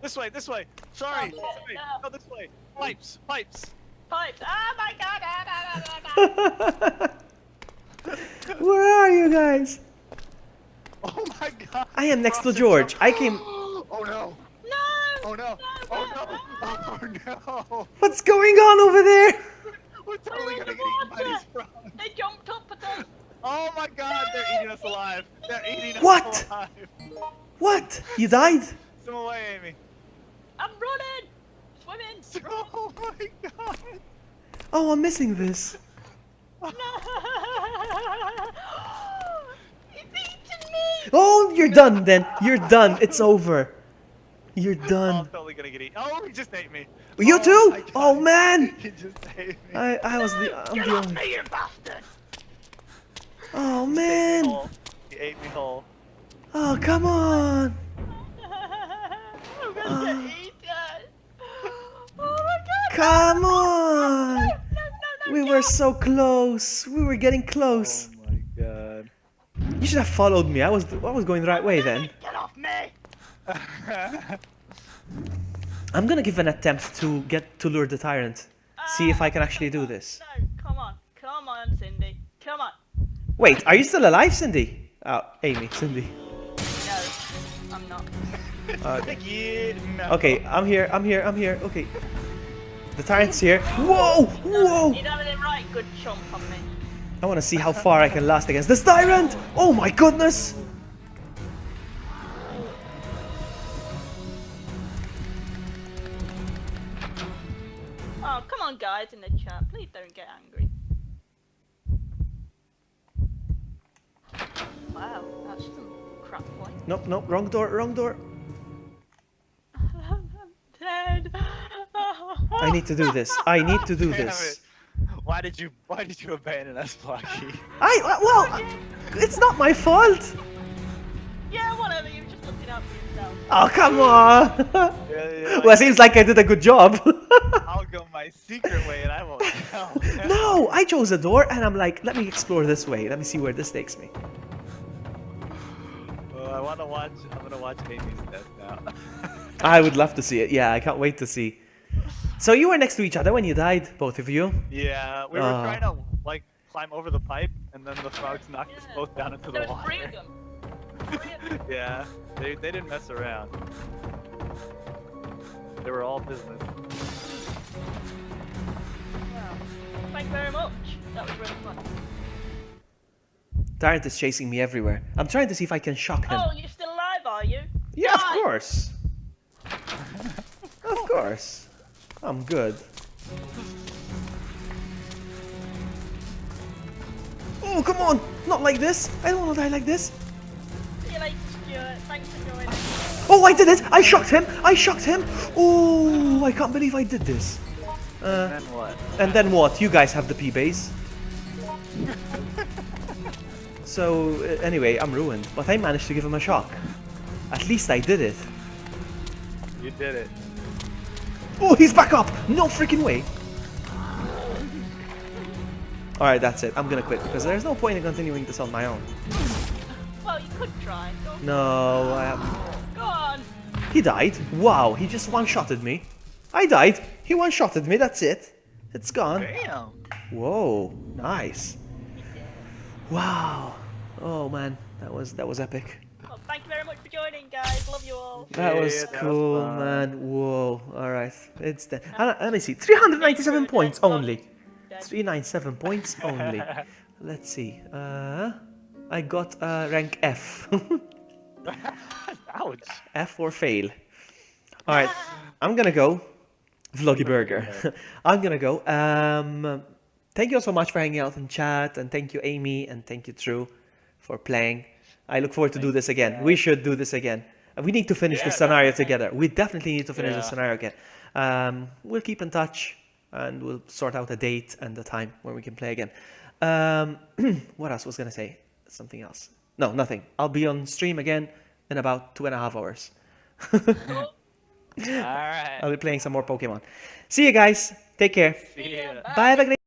This way. This way. Sorry. Oh, Sorry. no. Go this way. Pipes. Pipes. Pipes. Oh my god. Where are you guys? Oh my god. I am next to Crossing George. some- I came. Oh no. No! Oh no. Oh no. Oh no. What's going on over there? We're totally in gonna the get eaten by water. these frogs. They jumped up at us. Oh my god, they're eating us alive. They're eating us What? alive. What? You died? Swim away, Amy. I'm running. Swimming. Oh my god. Oh, I'm missing this. No. It's eating me. Oh, you're done then. You're done. It's over. You're Oh, done. I'm totally gonna get eaten. Oh, he just ate me. You Oh too? my God. Oh man. He just ate me. I was the. I'm You the lost only. me, you bastard. Oh He ate me man. whole. He ate me whole. Oh come on. I'm gonna get eaten. Oh my god. Come on. No, We were so close. We were getting close. Oh You should have followed me. I was going the right way then. Get off me! I'm gonna give an attempt to get to lure the tyrant. See if I can actually do this. No, come on, Cindy, come on. Wait, are you still alive, Cindy? Oh, Amy, Cindy. No, I'm not. Okay, I'm here. Okay. The tyrant's here. Whoa! Whoa! You don't have it right, good chump on me. I want to see how far I can last against this tyrant! Oh my goodness! Oh, come on, guys in the chat, please don't get angry. Wow, that's some crap point. Nope, nope, wrong door. I'm dead. I need to do this. I need to do Damn this. it. Why did you abandon us, Blocky? Well, it's not my fault. Yeah, whatever, you're just looking out for yourself. Oh, come on. Yeah, Well, it seems like I did a good job. I'll go my secret way and I won't tell. No, I chose a door and I'm like, let me explore this way. Let me see where this takes me. Well, I'm gonna watch Amy's death now. I would love to see it. Yeah, I can't wait to see. So you were next to each other when you died, both of you? Yeah, we were trying to like climb over the pipe, and then the frogs knocked us both down into the There's water. three of them. Yeah, they didn't mess around. They were all business. Wow. Thank you very much. That was really fun. Tyrant is chasing me everywhere. I'm trying to see if I can shock him. Oh, you're still alive, are you? Yeah, of Die! course. Of course. I'm good. Oh, come on! Not like this! I don't want to die like this! See you later, Stuart. Thanks for joining. Oh, I did it! I shocked him! Oh, I can't believe I did this. And then what? And then what? You guys have the P-base. So, anyway, I'm ruined. But I managed to give him a shock. At least I did it. You did it. Oh, he's back up! No freaking way! Alright, that's it. I'm gonna quit because there's no point in continuing this on my own. Well, you could try. No, Go on. he died. Wow, he just one-shotted me. I died. He one-shotted me, that's it. It's gone. Damn. Whoa, nice. Wow. Oh man, that was epic. Well, thank you very much for joining, guys. Love you all. That was Yeah, that was cool, fun. man. Whoa. Alright, it's done. Let me see. 397 points only. 397 points only. Let's see. I got rank F. Ouch. F or fail. Alright, I'm gonna go. Vloggy Burger. I'm gonna go. Thank you all so much for hanging out in chat, and thank you Amy, and thank you True for playing. I look forward to do this again. We should do this again. We need to finish this scenario together. We definitely need to finish this scenario again. We'll keep in touch, and we'll sort out a date and the time when we can play again. What else was I gonna say? Something else. No, nothing. I'll be on stream again in about 2.5 hours. Alright. I'll be playing some more Pokemon. See you guys. Take care. See ya. Bye. Have a great